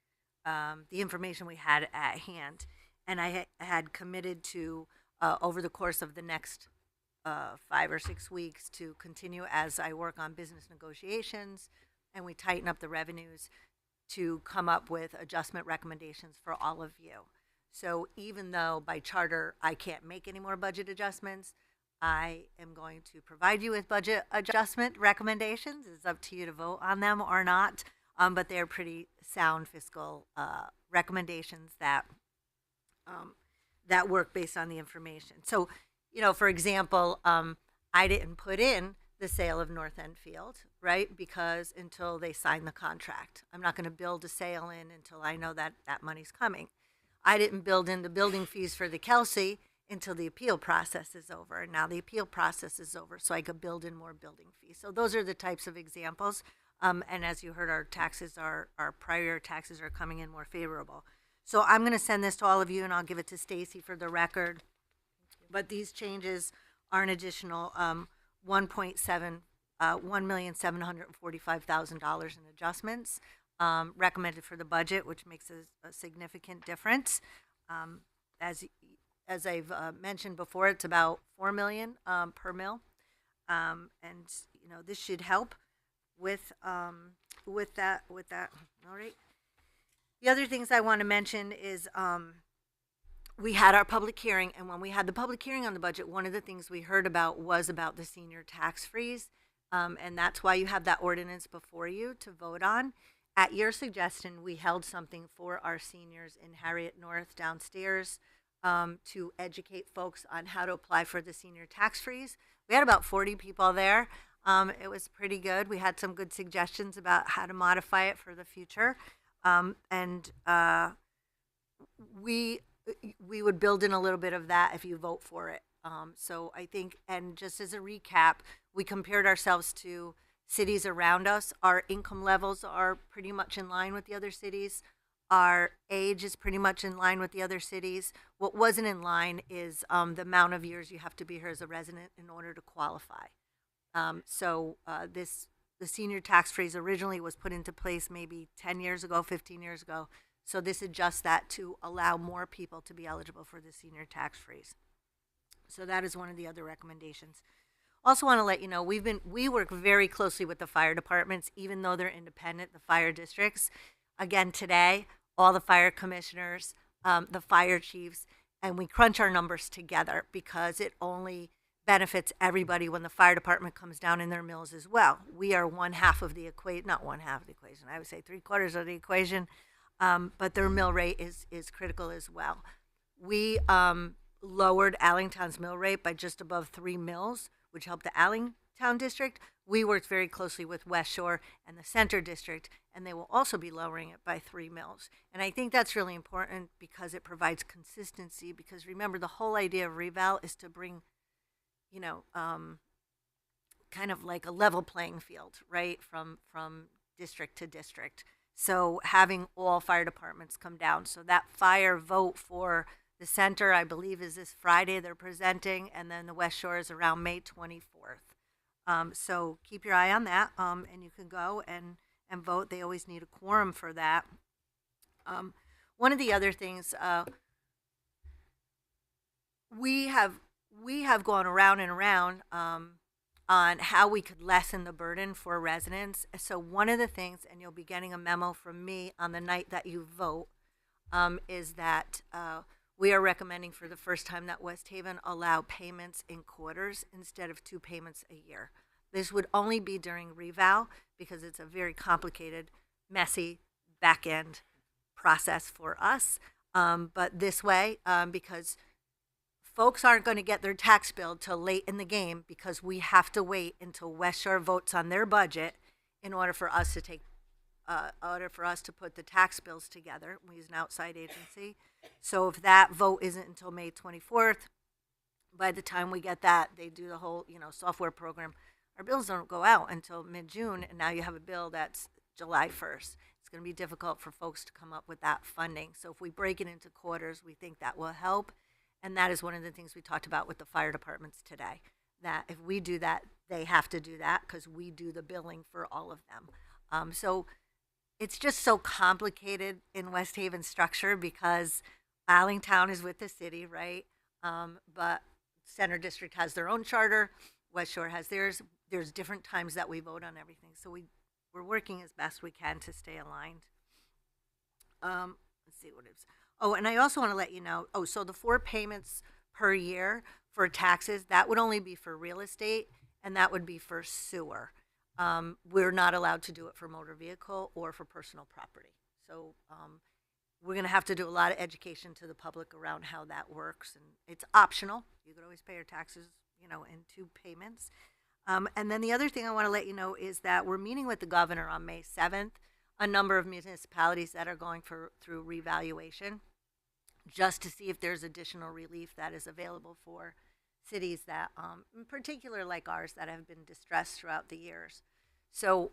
information we had at hand, and I had committed to over the course of the next 5 or 6 weeks to continue as I work on business negotiations and we tighten up the revenues to come up with adjustment recommendations for all of you. So even though by charter I can't make any more budget adjustments, I am going to provide you with budget adjustment recommendations. It's up to you to vote on them or not, but they're pretty sound fiscal recommendations that that work based on the information. So, for example, I didn't put in the sale of North End Field, right? Because until they sign the contract, I'm not going to build a sale in until I know that that money's coming. I didn't build in the building fees for the Kelsey until the appeal process is over. And now the appeal process is over, so I could build in more building fees. So those are the types of examples. And as you heard, our prior year taxes are coming in more favorable. So I'm going to send this to all of you, and I'll give it to Stacy for the record. But these changes are an additional $1,745,000 in adjustments recommended for the budget, which makes a significant difference. As I've mentioned before, it's about $4 million per mill, and this should help with that. All right. The other things I want to mention is we had our public hearing, and when we had the public hearing on the budget, one of the things we heard about was about the senior tax freeze, and that's why you have that ordinance before you to vote on. At your suggestion, we held something for our seniors in Harriet North downstairs to educate folks on how to apply for the senior tax freeze. We had about 40 people there. It was pretty good. We had some good suggestions about how to modify it for the future. We would build in a little bit of that if you vote for it. So I think, and just as a recap, we compared ourselves to cities around us. Our income levels are pretty much in line with the other cities. Our age is pretty much in line with the other cities. What wasn't in line is the amount of years you have to be here as a resident in order to qualify. The senior tax freeze originally was put into place maybe 10 years ago, 15 years ago. So this adjusts that to allow more people to be eligible for the senior tax freeze. So that is one of the other recommendations. Also want to let you know, we work very closely with the fire departments, even though they're independent, the fire districts. Again, today, all the fire commissioners, the fire chiefs, and we crunch our numbers together because it only benefits everybody when the fire department comes down in their mills as well. We are one half of the equation, not one half of the equation, I would say 3/4 of the equation, but their mill rate is critical as well. We lowered Allingtown's mill rate by just above 3 mills, which helped the Allingtown Town District. We worked very closely with West Shore and the Center District, and they will also be lowering it by 3 mils. And I think that's really important because it provides consistency. Because remember, the whole idea of reval is to bring, you know, kind of like a level playing field, right, from district to district. So having all fire departments come down. So that fire vote for the center, I believe, is this Friday they're presenting, and then the West Shore is around May 24th. So keep your eye on that, and you can go and vote. They always need a quorum for that. One of the other things, we have gone around and around on how we could lessen the burden for residents. So one of the things, and you'll be getting a memo from me on the night that you vote, is that we are recommending for the first time that West Haven allow payments in quarters instead of 2 payments a year. This would only be during reval because it's a very complicated, messy back end process for us. But this way, because folks aren't going to get their tax bill till late in the game because we have to wait until West Shore votes on their budget in order for us to put the tax bills together. We use an outside agency. So if that vote isn't until May 24th, by the time we get that, they do the whole, software program. Our bills don't go out until mid-June, and now you have a bill that's July 1st. It's going to be difficult for folks to come up with that funding. So if we break it into quarters, we think that will help. And that is one of the things we talked about with the fire departments today, that if we do that, they have to do that because we do the billing for all of them. So it's just so complicated in West Haven structure because Allentown is with the city, right? But Center District has their own charter. West Shore has theirs. There's different times that we vote on everything. So we're working as best we can to stay aligned. Let's see what it is. Oh, and I also want to let you know, so the 4 payments per year for taxes, that would only be for real estate, and that would be for sewer. We're not allowed to do it for motor vehicle or for personal property. So we're going to have to do a lot of education to the public around how that works. And it's optional. You could always pay your taxes, in 2 payments. And then the other thing I want to let you know is that we're meeting with the governor on May 7th, a number of municipalities that are going through revaluation, just to see if there's additional relief that is available for cities that, in particular like ours, that have been distressed throughout the years. So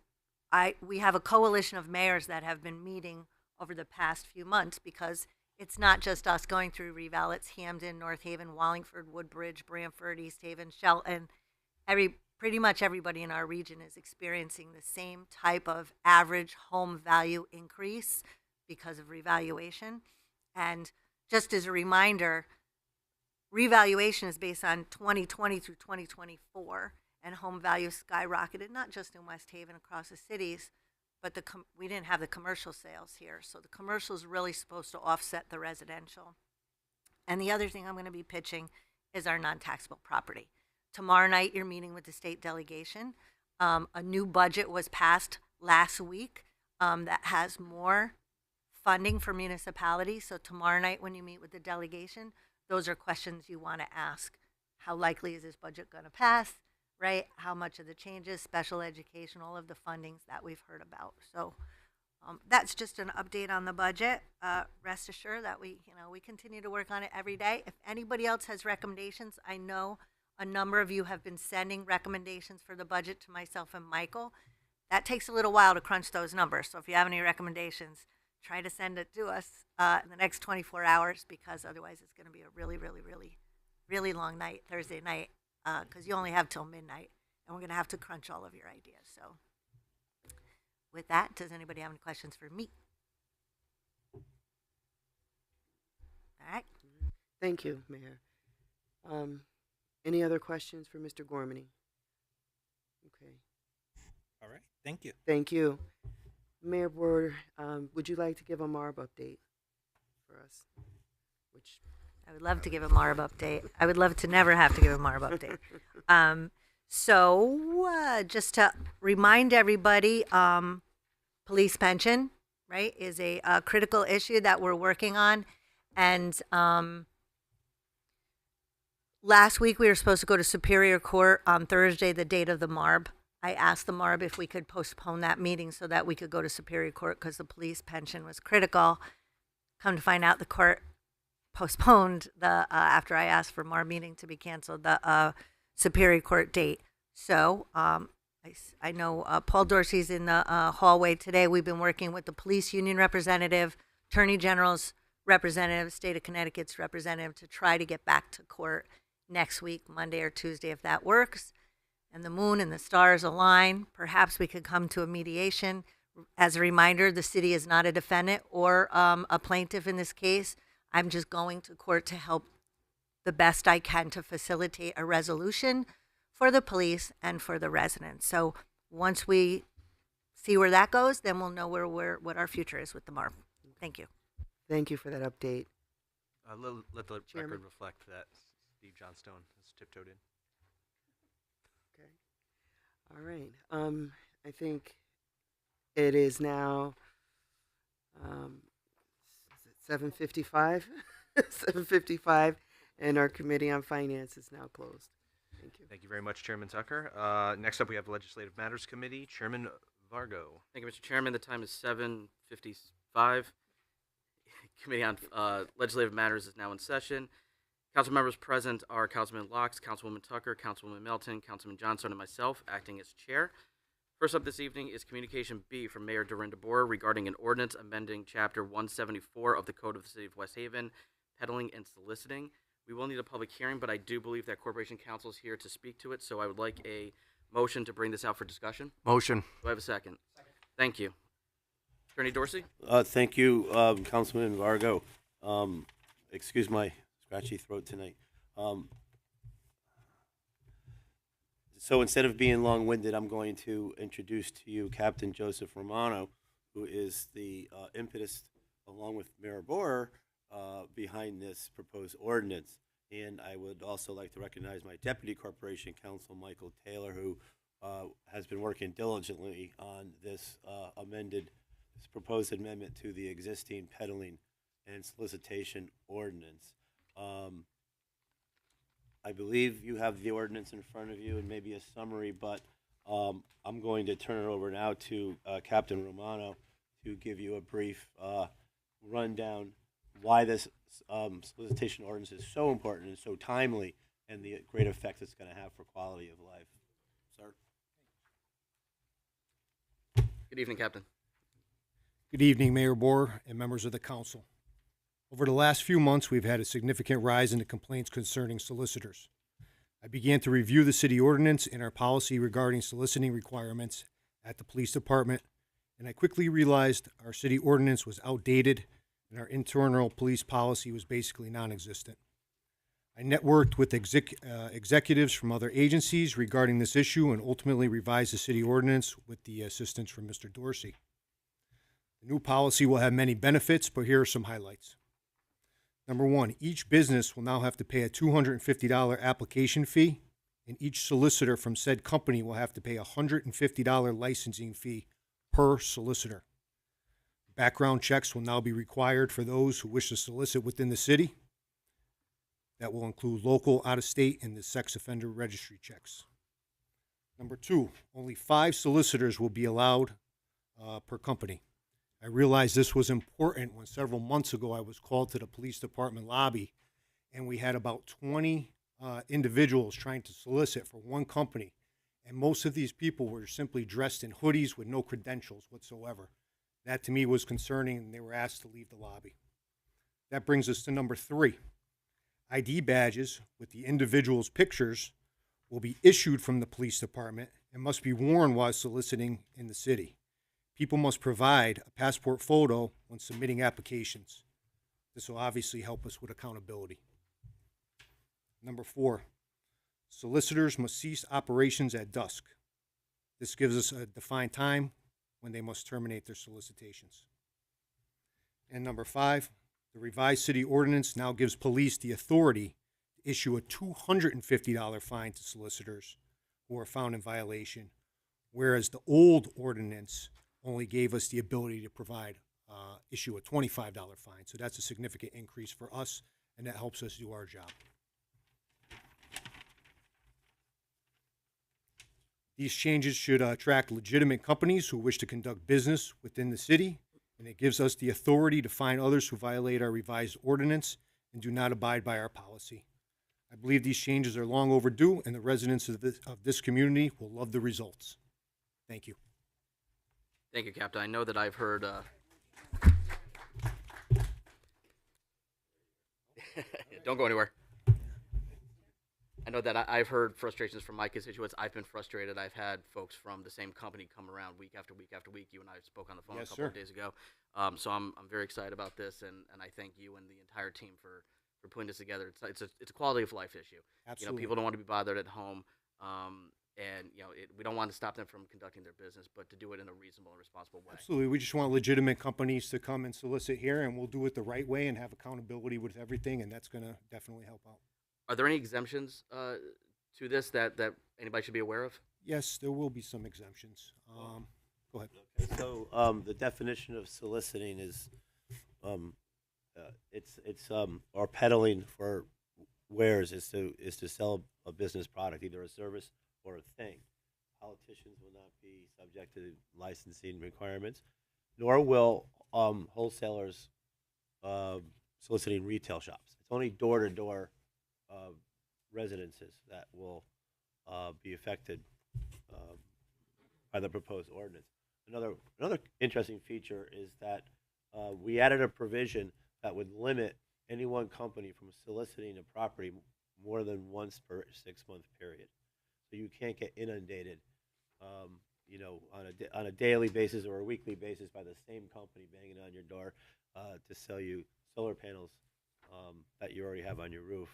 we have a coalition of mayors that have been meeting over the past few months because it's not just us going through reval, it's Hamden, North Haven, Wallingford, Woodbridge, Brantford, East Haven, Shelton. Pretty much everybody in our region is experiencing the same type of average home value increase because of revaluation. And just as a reminder, revaluation is based on 2020 through 2024, and home values skyrocketed, not just in West Haven, across the cities, but we didn't have the commercial sales here. So the commercial is really supposed to offset the residential. And the other thing I'm going to be pitching is our non-taxable property. Tomorrow night, you're meeting with the state delegation. A new budget was passed last week that has more funding for municipalities. So tomorrow night, when you meet with the delegation, those are questions you want to ask. How likely is this budget going to pass, right? How much of the changes, special education, all of the fundings that we've heard about. So that's just an update on the budget. Rest assured that we continue to work on it every day. If anybody else has recommendations, I know a number of you have been sending recommendations for the budget to myself and Michael. That takes a little while to crunch those numbers. So if you have any recommendations, try to send it to us in the next 24 hours because otherwise it's going to be a really, really, really, really long night, Thursday night, because you only have till midnight, and we're going to have to crunch all of your ideas. So with that, does anybody have any questions for me? All right. Thank you, Mayor. Any other questions for Mr. Gormany? Okay. All right. Thank you. Thank you. Mayor Board, would you like to give a MARB update for us? I would love to give a MARB update. I would love to never have to give a MARB update. So just to remind everybody, police pension, right, is a critical issue that we're working on. And last week we were supposed to go to Superior Court on Thursday, the date of the MARB. I asked the MARB if we could postpone that meeting so that we could go to Superior Court because the police pension was critical. Come to find out, the court postponed the after I asked for MARB meeting to be canceled, the Superior Court date. So I know Paul Dorsey's in the hallway today. We've been working with the police union representative, Attorney General's representative, State of Connecticut's representative to try to get back to court next week, Monday or Tuesday, if that works. And the moon and the stars align. Perhaps we could come to a mediation. As a reminder, the city is not a defendant or a plaintiff in this case. I'm just going to court to help the best I can to facilitate a resolution for the police and for the residents. So once we see where that goes, then we'll know what our future is with the MARP. Thank you. Thank you for that update. Let the Chairman. record reflect that Steve Johnstone has tiptoed in. Okay. All right. I think it is now 7:55. 7:55, and our Committee on Finance is now closed. Thank you. Thank you very much, Chairman Tucker. Next up, we have the Legislative Matters Committee. Chairman Vargo. Thank you, Mr. Chairman. The time is 7:55. Committee on Legislative Matters is now in session. Council members present are Councilman Locks, Councilwoman Tucker, Councilwoman Melton, Councilman Johnstone, and myself, acting as chair. First up this evening is Communication B from Mayor Dorinda Boer regarding an ordinance amending Chapter 174 of the Code of the City of West Haven, peddling and soliciting. We will need a public hearing, but I do believe that Corporation Counsel is here to speak to it, so I would like a motion to bring this out for discussion. Motion. Do I have a second? Thank you. Attorney Dorsey? Thank you, Councilman Vargo. Excuse my scratchy throat tonight. So instead of being long-winded, I'm going to introduce to you Captain Joseph Romano, who is the impetus, along with Mayor Boer, behind this proposed ordinance. And I would also like to recognize my Deputy Corporation Counsel, Michael Taylor, who has been working diligently on this proposed amendment to the existing peddling and solicitation ordinance. I believe you have the ordinance in front of you and maybe a summary, but I'm going to turn it over now to Captain Romano to give you a brief rundown why this solicitation ordinance is so important and so timely and the great effect it's going to have for quality of life. Sir? Good evening, Captain. Good evening, Mayor Boer and members of the council. Over the last few months, we've had a significant rise in the complaints concerning solicitors. I began to review the city ordinance and our policy regarding soliciting requirements at the police department, and I quickly realized our city ordinance was outdated and our internal police policy was basically non-existent. I networked with executives from other agencies regarding this issue and ultimately revised the city ordinance with the assistance from Mr. Dorsey. The new policy will have many benefits, but here are some highlights. Number one, each business will now have to pay a $250 application fee, and each solicitor from said company will have to pay a $150 licensing fee per solicitor. Background checks will now be required for those who wish to solicit within the city. That will include local, out-of-state, and the sex offender registry checks. Number two, only 5 solicitors will be allowed per company. I realized this was important when several months ago I was called to the police department lobby and we had about 20 individuals trying to solicit for one company. And most of these people were simply dressed in hoodies with no credentials whatsoever. That to me was concerning and they were asked to leave the lobby. That brings us to number 3. ID badges with the individual's pictures will be issued from the police department and must be worn while soliciting in the city. People must provide a passport photo when submitting applications. This will obviously help us with accountability. Number 4, solicitors must cease operations at dusk. This gives us a defined time when they must terminate their solicitations. And number 5, the revised city ordinance now gives police the authority to issue a $250 fine to solicitors who are found in violation, whereas the old ordinance only gave us the ability to issue a $25 fine. So that's a significant increase for us, and that helps us do our job. These changes should attract legitimate companies who wish to conduct business within the city, and it gives us the authority to fine others who violate our revised ordinance and do not abide by our policy. I believe these changes are long overdue, and the residents of this community will love the results. Thank you. Thank you, Captain. I know that I've heard. Don't go anywhere. I know that I've heard frustrations from my constituents. I've been frustrated. I've had folks from the same company come around week after week after week. You and I spoke on the phone Yes, a couple of sir. days ago. So I'm very excited about this, and I thank you and the entire team for putting this together. It's a quality of life issue. Absolutely. You know, people don't want to be bothered at home, and you know, we don't want to stop them from conducting their business, but to do it in a reasonable and responsible way. Absolutely. We just want legitimate companies to come and solicit here, and we'll do it the right way and have accountability with everything, and that's going to definitely help out. Are there any exemptions to this that anybody should be aware of? Yes, there will be some exemptions. Go ahead. So the definition of soliciting is it's or peddling for wares is to sell a business product, either a service or a thing. Politicians will not be subject to licensing requirements, nor will wholesalers soliciting retail shops. It's only door-to-door residences that will be affected by the proposed ordinance. Another interesting feature is that we added a provision that would limit any one company from soliciting a property more than once per 6-month period. So you can't get inundated, you know, on a daily basis or a weekly basis by the same company banging on your door to sell you solar panels that you already have on your roof.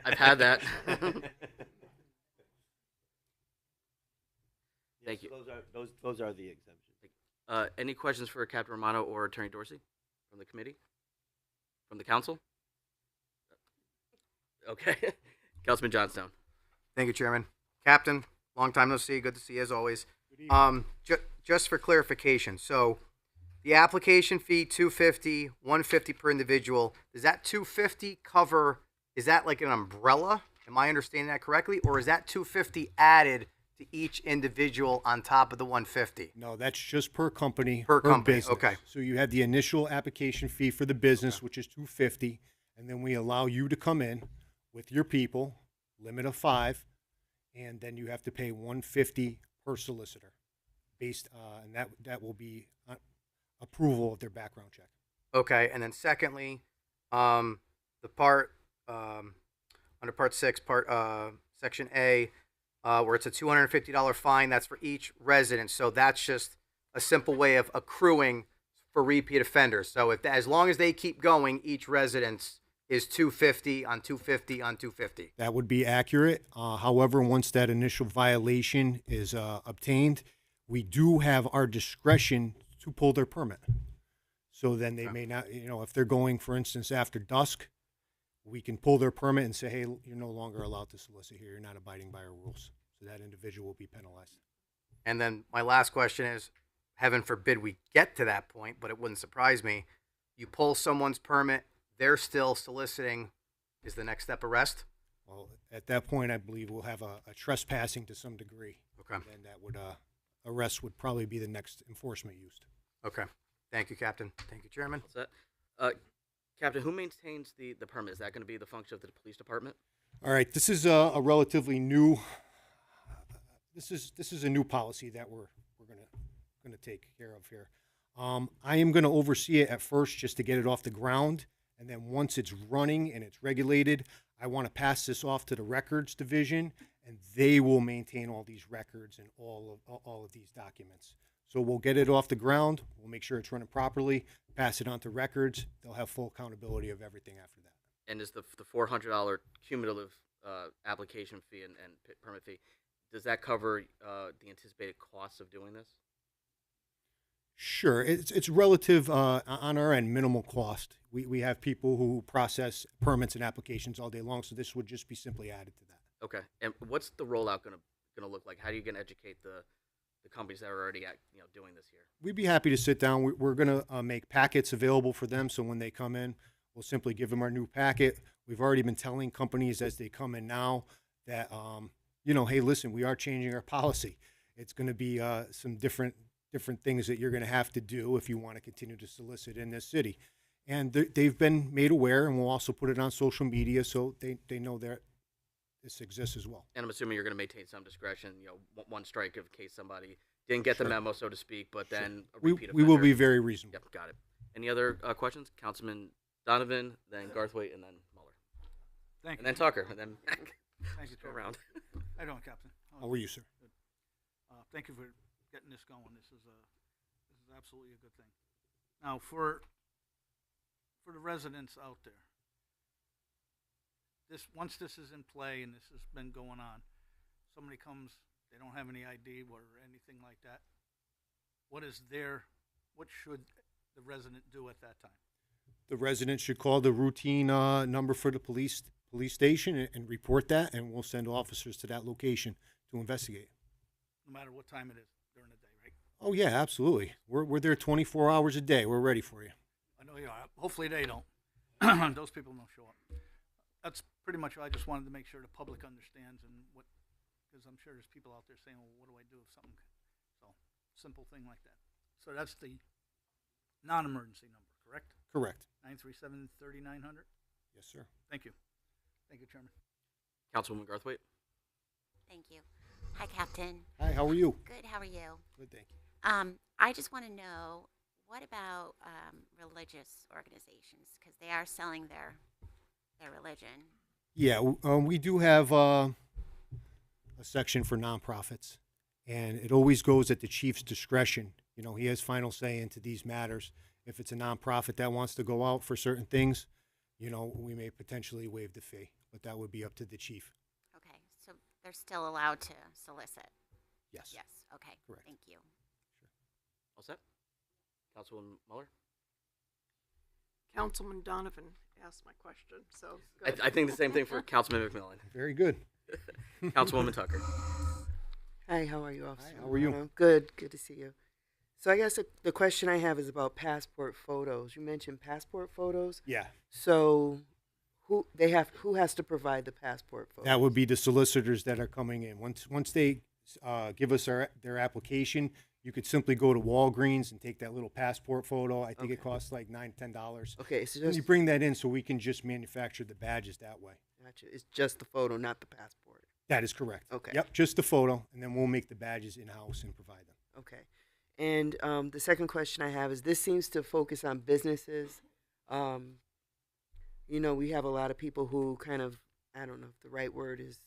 I've had that. Thank you. Those are the exemptions. Any questions for Captain Romano or Attorney Dorsey from the committee? From the council? Okay. Councilman Johnstone. Thank you, Chairman. Captain, long time no see. Good to see you as always. Just for clarification, so the application fee $250, $150 per individual. Does that $250 cover? Is that like an umbrella? Am I understanding that correctly, or is that $250 added to each individual on top of the $150? No, that's just per company. Per company, business. okay. So you have the initial application fee for the business, which is $250, and then we allow you to come in with your people, limit of 5, and then you have to pay $150 per solicitor, based and that will be approval of their background check. Okay, and then secondly, the part under Part 6, Section A, where it's a $250 fine. That's for each resident. So that's just a simple way of accruing for repeat offenders. So if as long as they keep going, each residence is $250 on $250 on $250. That would be accurate. However, once that initial violation is obtained, we do have our discretion to pull their permit. So then they may not, you know, if they're going, for instance, after dusk, we can pull their permit and say, hey, you're no longer allowed to solicit here. You're not abiding by our rules. So that individual will be penalized. And then my last question is, heaven forbid we get to that point, but it wouldn't surprise me. You pull someone's permit, they're still soliciting. Is the next step arrest? Well, at that point, I believe we'll have a trespassing to some degree. Okay. And that would, arrest would probably be the next enforcement used. Okay. Thank you, Captain. Thank you, Chairman. What's that? Captain, who maintains the permit? Is that going to be the function of the police department? All right, this is a relatively new. This is a new policy that we're gonna take care of here. I am gonna oversee it at first just to get it off the ground, and then once it's running and it's regulated, I want to pass this off to the records division, and they will maintain all these records and all of these documents. So we'll get it off the ground. We'll make sure it's running properly. Pass it on to records. They'll have full accountability of everything after that. And is the $400 cumulative application fee and permit fee, does that cover the anticipated costs of doing this? Sure, it's relative on our end, minimal cost. We have people who process permits and applications all day long, so this would just be simply added to that. Okay, and what's the rollout gonna look like? How are you gonna educate the companies that are already doing this here? We'd be happy to sit down. We're going to make packets available for them, so when they come in, we'll simply give them our new packet. We've already been telling companies as they come in now that hey, listen, we are changing our policy. It's going to be some different things that you're going to have to do if you want to continue to solicit in this city. And they've been made aware, and we'll also put it on social media so they know that this exists as well. And I'm assuming you're going to maintain some discretion, one strike in case somebody didn't get the memo, so to speak, but then a repeat We will offender. be very reasonable. Yep, got it. Any other questions? Councilman Donovan, then Garthwaite, and then Mueller. Thank And you. then Tucker, and then Thank you, go Chair. around. How you doing, Captain? How are you, sir? Good. Thank you for getting this going. This is absolutely a good thing. Now, for the residents out there, once this is in play and this has been going on, somebody comes, they don't have any ID or anything like that. What should the resident do at that time? The resident should call the routine number for the police station and report that, and we'll send officers to that location to investigate. No matter what time it is during the day, right? Oh yeah, absolutely. We're there 24 hours a day. We're ready for you. I know you are. Hopefully they don't. Those people don't show up. That's pretty much. I just wanted to make sure the public understands because I'm sure there's people out there saying, "Well, what do I do if something?" So simple thing like that. So that's the non-emergency number, correct? Correct. 937-3900. Yes, sir. Thank you. Thank you, Chairman. Councilwoman Garthwaite. Thank you. Hi, Captain. Hi, how are you? Good, how are you? Good, thank you. I just want to know, what about religious organizations? Because they are selling their religion. Yeah, we do have a section for nonprofits, and it always goes at the chief's discretion. He has final say into these matters. If it's a nonprofit that wants to go out for certain things, we may potentially waive the fee, but that would be up to the chief. Okay, so they're still allowed to solicit? Yes. Yes, okay. Correct. Thank you. All set? Councilwoman Mueller. Councilman Donovan asked my question, so. I think the same thing for Councilman McMillan. Very good. Councilwoman Tucker. Hi, how are you, Officer? Hi, how are you? Romano? Good to see you. So I guess the question I have is about passport photos. You mentioned passport photos. Yeah. So who has to provide the passport photos? That would be the solicitors that are coming in. Once they give us their application, you could simply go to Walgreens and take that little passport photo. I think it costs like $9-10. Okay, so you bring that in so we can just manufacture the badges that way. Gotcha. It's just the photo, not the passport. That is correct. Okay. Yep, just the photo, and then we'll make the badges in-house and provide them. Okay. And the second question I have is, this seems to focus on businesses. We have a lot of people who kind of, I don't know if the right word is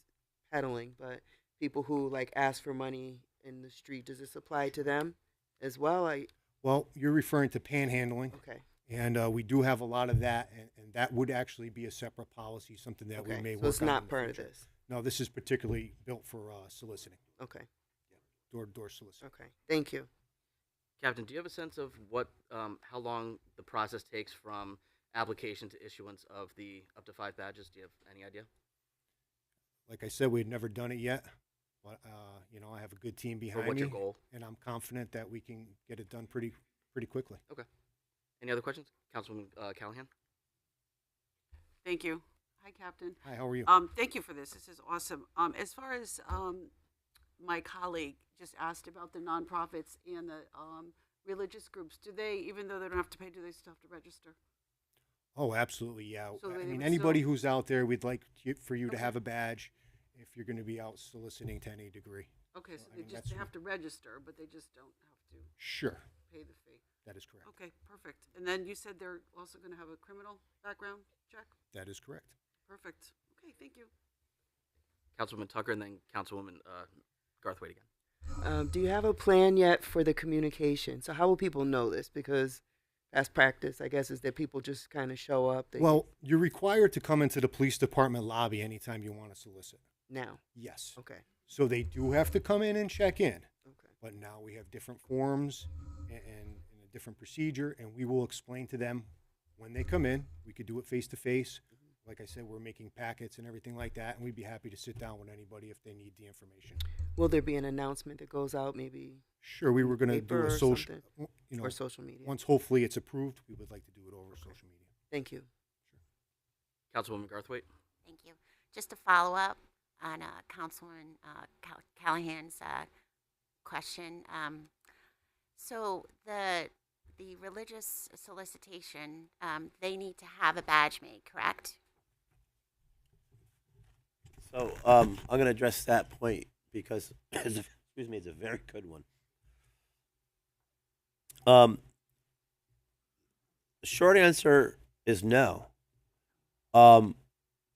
peddling, but people who like ask for money in the street. Does this apply to them as well? Well, you're referring to panhandling. Okay. And we do have a lot of that, and that would actually be a separate policy, something that we may work on. So it's not in the part of future. this? No, this is particularly built for soliciting. Okay. Yeah, door-to-door soliciting. Okay, thank you. Captain, do you have a sense of how long the process takes from application to issuance of the up to 5 badges? Do you have any idea? Like I said, we've never done it yet, but I have a good team behind what's me, your goal? And I'm confident that we can get it done pretty quickly. Okay. Any other questions? Councilwoman Callahan? Thank you. Hi, Captain. Hi, how are you? Thank you for this. This is awesome. As far as my colleague just asked about the nonprofits and the religious groups, do they, even though they don't have to pay, do they still have to register? Oh, absolutely, yeah. So I they mean, would anybody still- who's out there, we'd like for you to have a badge if you're going to be out soliciting to any degree. Okay, so I they mean, just that's- have to register, but they just don't have to Sure. pay the fee. That is correct. Okay, perfect. And then you said they're also going to have a criminal background check? That is correct. Perfect. Okay, thank you. Councilwoman Tucker, and then Councilwoman Garthwaite again. Do you have a plan yet for the communication? So how will people know this? Because best practice, I guess, is that people just kind of show up. Well, you're required to come into the police department lobby anytime you want to solicit. Now? Yes. Okay. So they do have to come in and check in. Okay. But now we have different forms and a different procedure, and we will explain to them when they come in. We could do it face to face. Like I said, we're making packets and everything like that, and we'd be happy to sit down with anybody if they need the information. Will there be an announcement that goes out, maybe? Sure, we were going to do paper a or social, something? Or social media? Once hopefully it's approved, we would like to do it over social media. Thank you. Councilwoman Garthwaite? Thank you. Just to follow up, on Councilwoman Callahan's question. So the religious solicitation, they need to have a badge made, correct? So I'm going to address that point because, excuse me, it's a very good one. The short answer is no.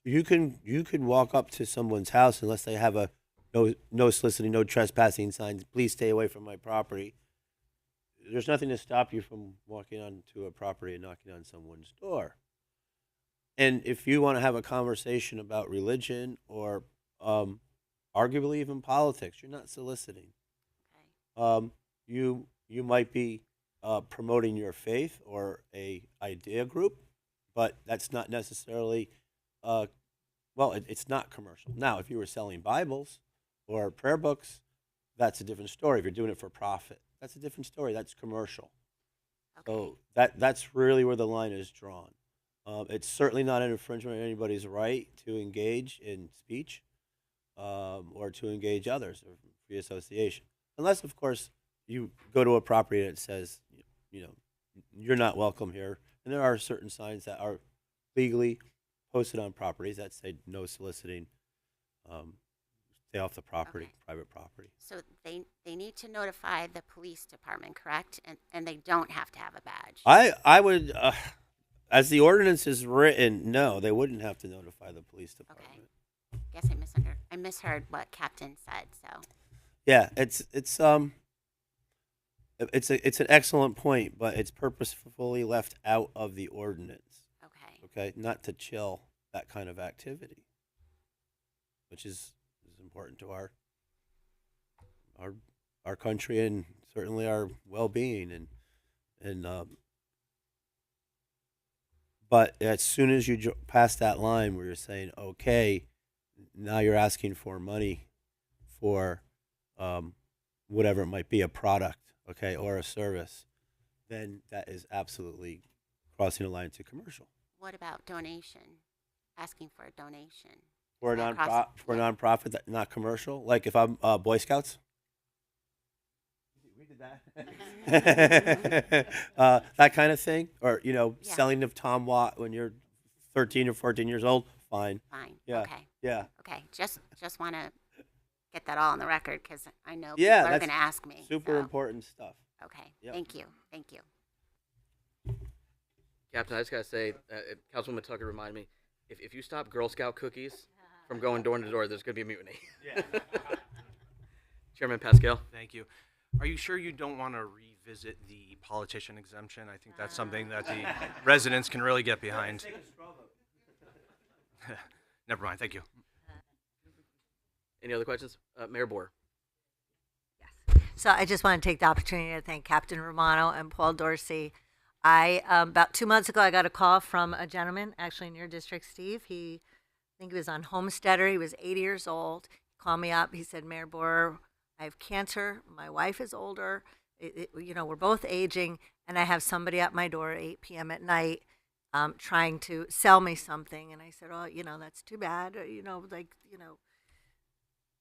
You could walk up to someone's house unless they have a no soliciting, no trespassing signs. Please stay away from my property. There's nothing to stop you from walking onto a property and knocking on someone's door. And if you want to have a conversation about religion or arguably even politics, you're not soliciting. Okay. You might be promoting your faith or a idea group, but that's not necessarily it's not commercial. Now, if you were selling Bibles or prayer books, that's a different story. If you're doing it for profit, that's a different story. That's commercial. Okay. So that's really where the line is drawn. It's certainly not an infringement of anybody's right to engage in speech or to engage others or free association. Unless, of course, you go to a property that says, you're not welcome here. And there are certain signs that are legally posted on properties that say no soliciting, stay off the property, Okay. private property. So they need to notify the police department, correct? And they don't have to have a badge. I would, as the ordinance is written, no, they wouldn't have to notify the police department. Guess I misheard what Captain said. So Yeah, it's an excellent point, but it's purposefully left out of the ordinance. okay. Okay, not to chill that kind of activity, which is important to our country and certainly our well-being and but as soon as you pass that line where you're saying, okay, now you're asking for money for whatever it might be, a product, okay, or a service, then that is absolutely crossing the line to commercial. What about donation? Asking for a donation. For a Is that for a nonprofit, that not commercial. Like if I'm Boy Scouts. We did that. That kind of thing, or Yeah. selling of Tom Watt when you're 13 or 14 years old. Fine. Fine. Yeah. Okay. Yeah. Okay. Just want to get that all on the record because I know Yeah, people are that's going to ask me. Super so. important stuff. Okay. Yep. Thank you. Thank you. Captain, I just gotta say, Councilwoman Tucker reminded me, if you stop Girl Scout cookies from going door to door, there's gonna be a mutiny. Yeah. Chairman Pascal. Thank you. Are you sure you don't want to revisit the politician exemption? I think that's something that the residents can really get behind. Never mind. Thank you. Any other questions? Mayor Bohr. So I just want to take the opportunity to thank Captain Romano and Paul Dorsey. About 2 months ago, I got a call from a gentleman, actually in your district, Steve. I think he was on Homesteader. He was 80 years old. He called me up. He said, Mayor Bohr, I have cancer. My wife is older. We're both aging, and I have somebody at my door at 8 p.m. at night trying to sell me something. And I said, oh, that's too bad.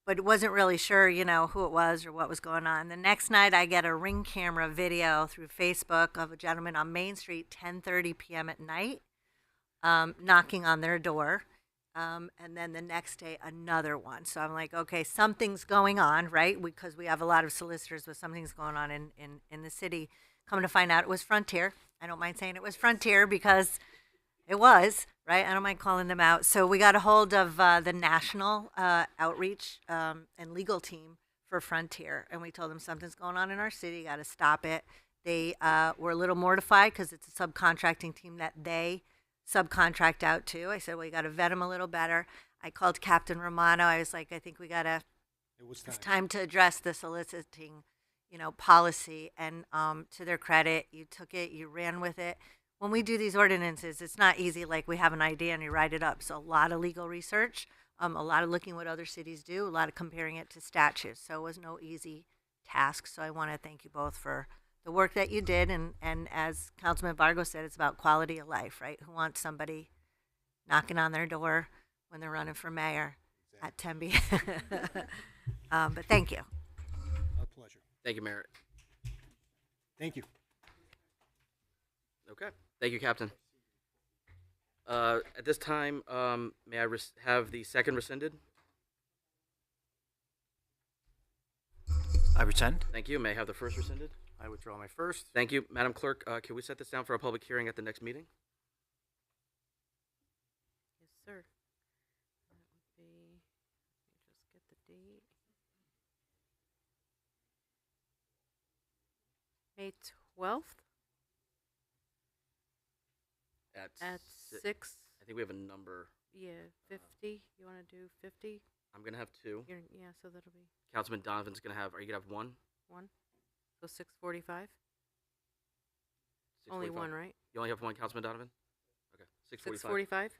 But it wasn't really sure, who it was or what was going on. The next night, I get a Ring camera video through Facebook of a gentleman on Main Street, 10:30 p.m. at night, knocking on their door. And then the next day, another one. So I'm like, okay, something's going on, right? Because we have a lot of solicitors with something's going on in the city. Coming to find out, it was Frontier. I don't mind saying it was Frontier because it was, right? I don't mind calling them out. So we got a hold of the national outreach and legal team for Frontier, and we told them something's going on in our city, got to stop it. They were a little mortified because it's a subcontracting team that they subcontract out to. I said, well, you got to vet them a little better. I called Captain Romano. I was like, I think we got to, it's time to address the soliciting, policy. And to their credit, you took it, you ran with it. When we do these ordinances, it's not easy like we have an idea and you write it up. So a lot of legal research, a lot of looking what other cities do, a lot of comparing it to statutes. So it was no easy task. So I want to thank you both for the work that you did. And as Councilman Vargo said, it's about quality of life, right? Who wants somebody knocking on their door when they're running for mayor? at Tempe. But thank you. Our pleasure. Thank you, Merritt. Thank you. Okay. Thank you, Captain. At this time, may I have the second rescinded? I rescind. Thank you. May I have the first rescinded? I withdraw my first. Thank you. Madam Clerk, can we set this down for a public hearing at the next meeting? Yes, sir. That would be, let me just get the date. May 12th at si- 6. I think we have a number. Yeah, 50. You want to do 50? I'm going to have two. Yeah, so that'll be Councilman Donovan's going to have, are you going to have one? 1. So 6:45. Only 6:45? one, right? You only have one, Councilman Donovan? Okay. 6:45. 6:45.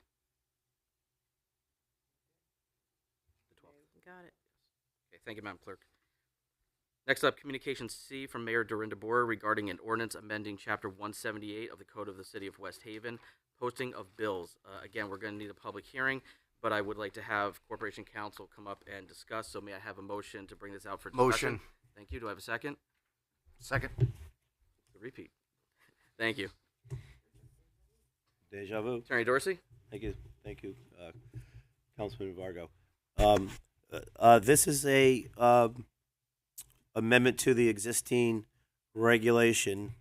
The 12th. Got it. Okay, thank you, Madam Clerk. Next up, Communication C from Mayor Dorinda Boer regarding an ordinance amending Chapter 178 of the Code of the City of West Haven, posting of bills. Again, we're going to need a public hearing, but I would like to have Corporation Counsel come up and discuss. So may I have a motion to bring this out for discussion? Motion. Thank you. Do I have a second? Second. The repeat. Thank you. Deja vu. Attorney Dorsey? Thank you, Councilman Vargo. This is a amendment to the existing regulation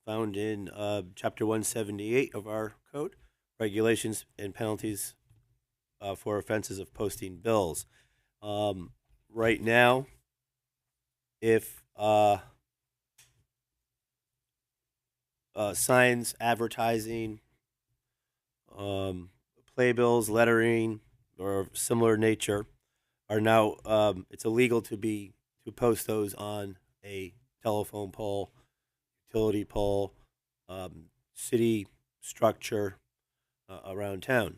found in Chapter 178 of our code, regulations and penalties for offenses of posting bills. Right now, if signs, advertising, playbills, lettering, or similar nature are now it's illegal to post those on a telephone pole, utility pole, city structure around town.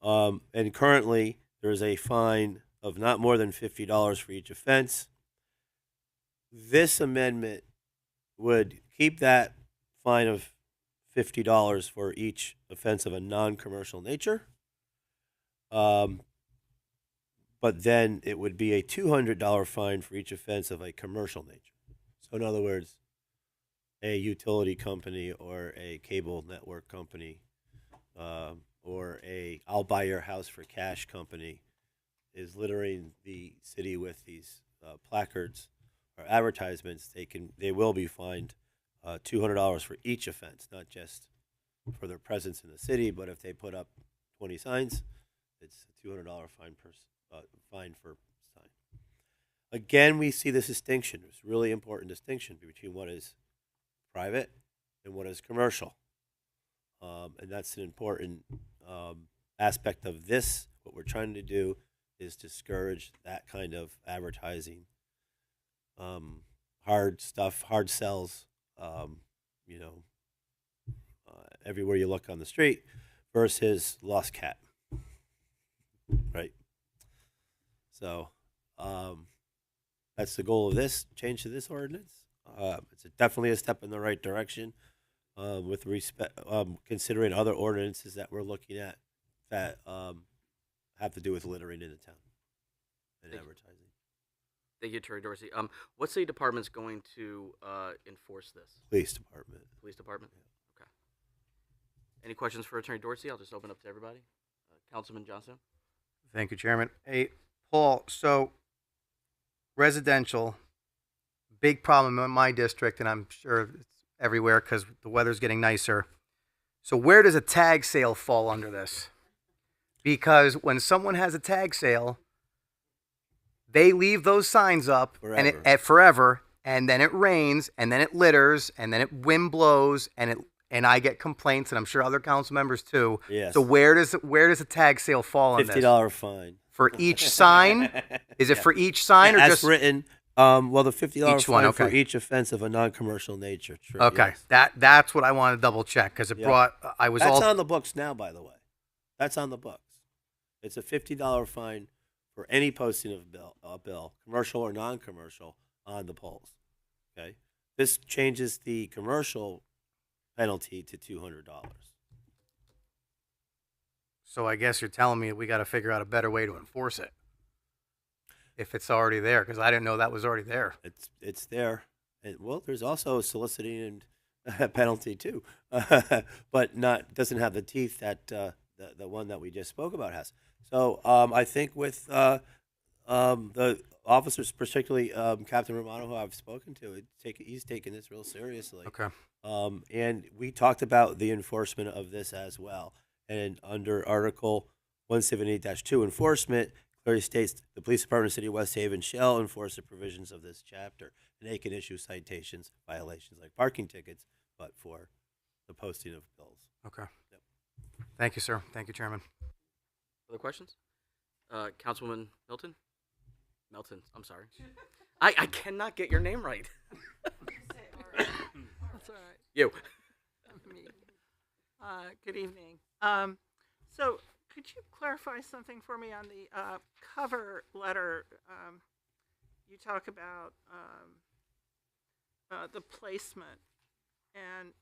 And currently, there's a fine of not more than $50 for each offense. This amendment would keep that fine of $50 for each offense of a non-commercial nature. But then it would be a $200 fine for each offense of a commercial nature. So in other words, a utility company or a cable network company or a I'll buy your house for cash company is littering the city with these placards or advertisements, they will be fined $200 for each offense, not just for their presence in the city, but if they put up 20 signs, it's a $200 fine per sign. Again, we see this distinction. It's a really important distinction between what is private and what is commercial. And that's an important aspect of this. What we're trying to do is discourage that kind of advertising. Hard stuff, hard sells, everywhere you look on the street versus lost cat. Right? So that's the goal of this change to this ordinance. It's definitely a step in the right direction with respect, considering other ordinances that we're looking at that have to do with littering in the town and advertising. Thank you, Attorney Dorsey. What city department's going to enforce this? Police department. Police department? Okay. Any questions for Attorney Dorsey? I'll just open up to everybody. Councilman Johnson? Thank you, Chairman. Hey, Paul, so residential, big problem in my district, and I'm sure it's everywhere because the weather's getting nicer. So where does a tag sale fall under this? Because when someone has a tag sale, they leave those signs up forever, and then it rains, and then it litters, and then it wind blows, and I get complaints, and I'm sure other council members too. Yes. So where does a tag sale fall on this? $50 fine For each sign? Is it for each sign or as just written? Well, the $50 each fine one, for okay. each offense of a non-commercial nature. True, Okay, yes. that's what I want to double check because it brought. I was That's all on the books now, by the way. That's on the books. It's a $50 fine for any posting of a bill, commercial or non-commercial, on the polls. Okay, this changes the commercial penalty to $200. So I guess you're telling me we got to figure out a better way to enforce it. if it's already there, because I didn't know that was already there. It's there. And well, there's also a soliciting and penalty too, but not doesn't have the teeth that the one that we just spoke about has. So I think with the officers, particularly Captain Romano, who I've spoken to, he's taking this real seriously. Okay. And we talked about the enforcement of this as well. And under Article 178-2, enforcement clearly states the police department of the city of West Haven shall enforce the provisions of this chapter. And they can issue citations, violations like parking tickets, but for the posting of bills. Okay. Thank you, sir. Thank you, Chairman. Other questions? Councilwoman Milton? Melton, I'm sorry. I cannot get your name right. That's all right. You. Me. Good evening. So could you clarify something for me on the cover letter? You talk about the placement, and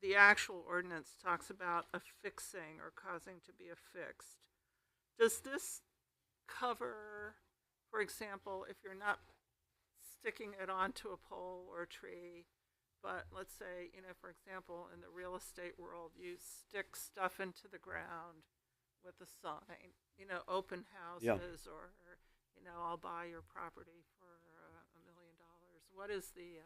the actual ordinance talks about affixing or causing to be affixed. Does this cover, for example, if you're not sticking it onto a pole or a tree, but let's say, for example, in the real estate world, you stick stuff into the ground with a sign, open houses, or, I'll buy your property for $1 million. What is the,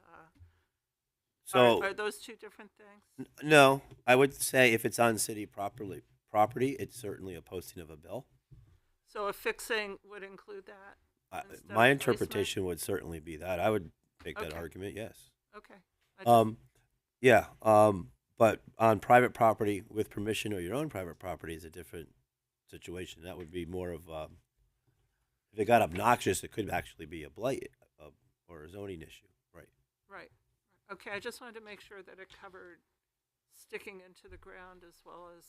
So are those two different things? No, I would say if it's on city property, it's certainly a posting of a bill. So affixing would include that? My interpretation would certainly be that. I would make that Okay. argument, yes. Okay. Yeah, but on private property with permission or your own private property is a different situation. That would be more of, if it got obnoxious, it could actually be a blight or a zoning issue, right? Right. Okay, I just wanted to make sure that it covered sticking into the ground as well as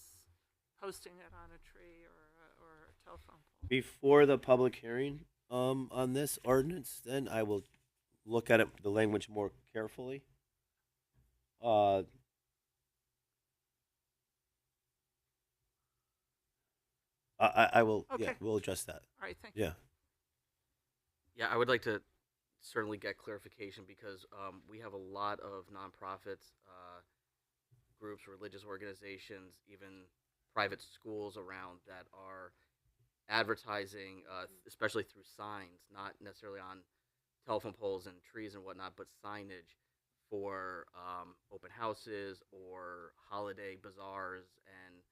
posting it on a tree or a telephone pole. Before the public hearing on this ordinance, then I will look at the language more carefully. I will, yeah, Okay. we'll address that. All right, thank you. Yeah. Yeah, I would like to certainly get clarification because we have a lot of nonprofits, groups, religious organizations, even private schools around that are advertising, especially through signs, not necessarily on telephone poles and trees and whatnot, but signage for open houses or holiday bazaars and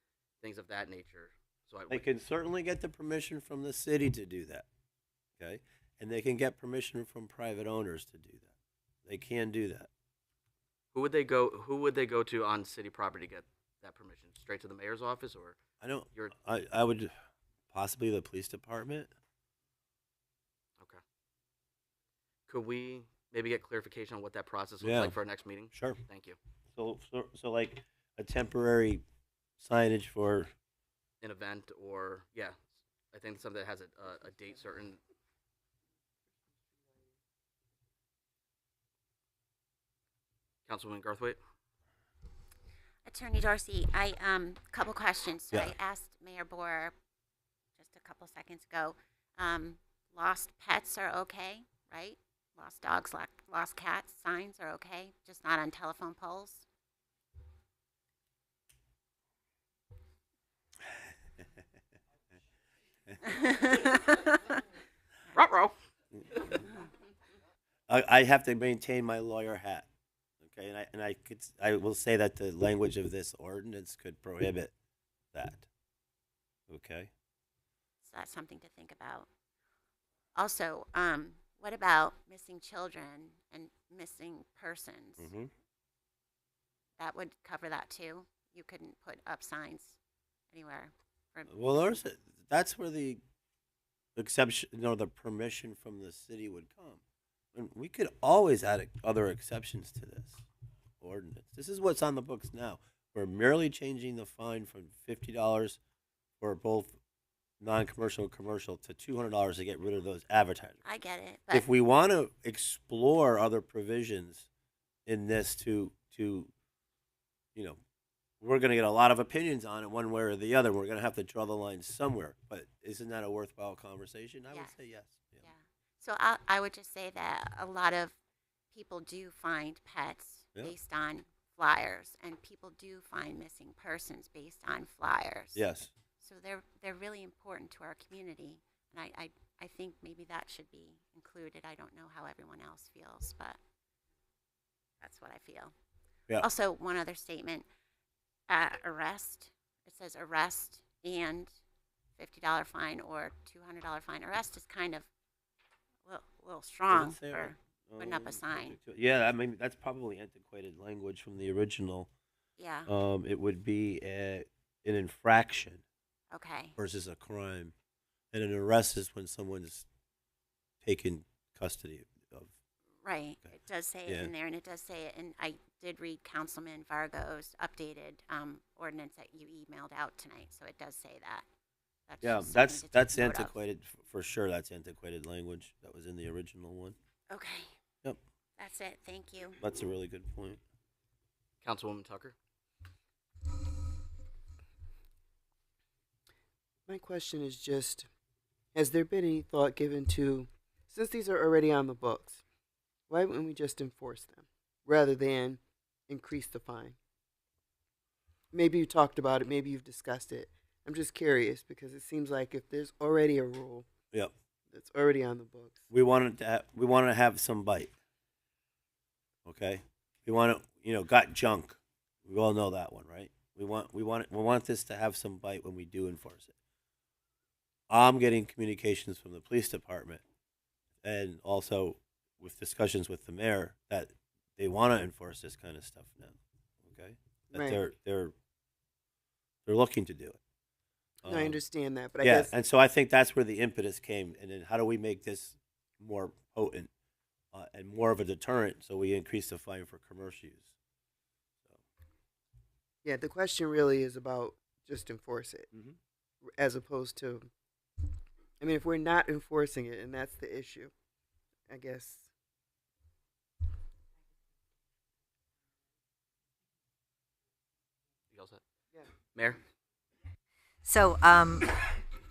things of that nature. So They can certainly get the permission from the city to do that, okay? And they can get permission from private owners to do that. They can do that. Who would they go to on city property to get that permission? Straight to the mayor's office, or I would possibly the police department. Okay. Could we maybe get clarification on what that process looks Yeah. like for our next meeting? Sure. Thank you. So like a temporary signage for An event, or I think something that has a date certain. Councilwoman Garthwaite. Attorney Dorsey, I couple questions. So Yeah. I asked Mayor Boer just a couple seconds ago. Lost pets are okay, right? Lost dogs, lost cats, signs are okay, just not on telephone poles. Ruh-roh. I have to maintain my lawyer hat, okay? And I will say that the language of this ordinance could prohibit that, okay? So that's something to think about. Also, what about missing children and missing persons? Mm-hmm. That would cover that too. You couldn't put up signs anywhere. Well, that's where the exception, the permission from the city would come. And we could always add other exceptions to this ordinance. This is what's on the books now. We're merely changing the fine from $50 for both non-commercial and commercial to $200 to get rid of those advertisers. I get it. But If we want to explore other provisions in this we're going to get a lot of opinions on it one way or the other. We're going to have to draw the line somewhere. But isn't that a worthwhile conversation? I would say yes. Yeah. So I would just say that a lot of people do find pets Yeah. based on flyers, and people do find missing persons based on flyers. Yes. So they're really important to our community, and I think maybe that should be included. I don't know how everyone else feels, but that's what I feel. Yeah. Also, one other statement: arrest. It says arrest and $50 fine or $200 fine. Arrest is kind of a little strong Does it say for putting up a sign. Yeah, I mean that's probably antiquated language from the original. Yeah. It would be an infraction Okay. versus a crime, and an arrest is when someone's taken custody of. Right. It does say Yeah. it in there, and it does say it. And I did read Councilman Vargo's updated ordinance that you emailed out tonight, so it does say that. That's Yeah, just something to take that's note of. antiquated for sure. That's antiquated language that was in the original one. Okay. Yep, That's it. Thank you. that's a really good point. Councilwoman Tucker. My question is just, has there been any thought given to, since these are already on the books, why wouldn't we just enforce them rather than increase the fine? Maybe you talked about it, maybe you've discussed it. I'm just curious because it seems like if there's already a rule Yep, that's already on the books. we wanted to have some bite. Okay, we want to got junk. We all know that one, right? We want this to have some bite when we do enforce it. I'm getting communications from the police department, and also with discussions with the mayor that they want to enforce this kind of stuff now. Okay, that Right. they're looking to do it. No, I understand that, but I yeah, guess and so I think that's where the impetus came, and then how do we make this more potent and more of a deterrent? So we increase the fine for commercial use. yeah, the question really is about just enforce it, as opposed to. I mean, if we're not enforcing it, and that's the issue, I guess. You all set? Yeah. Mayor. So,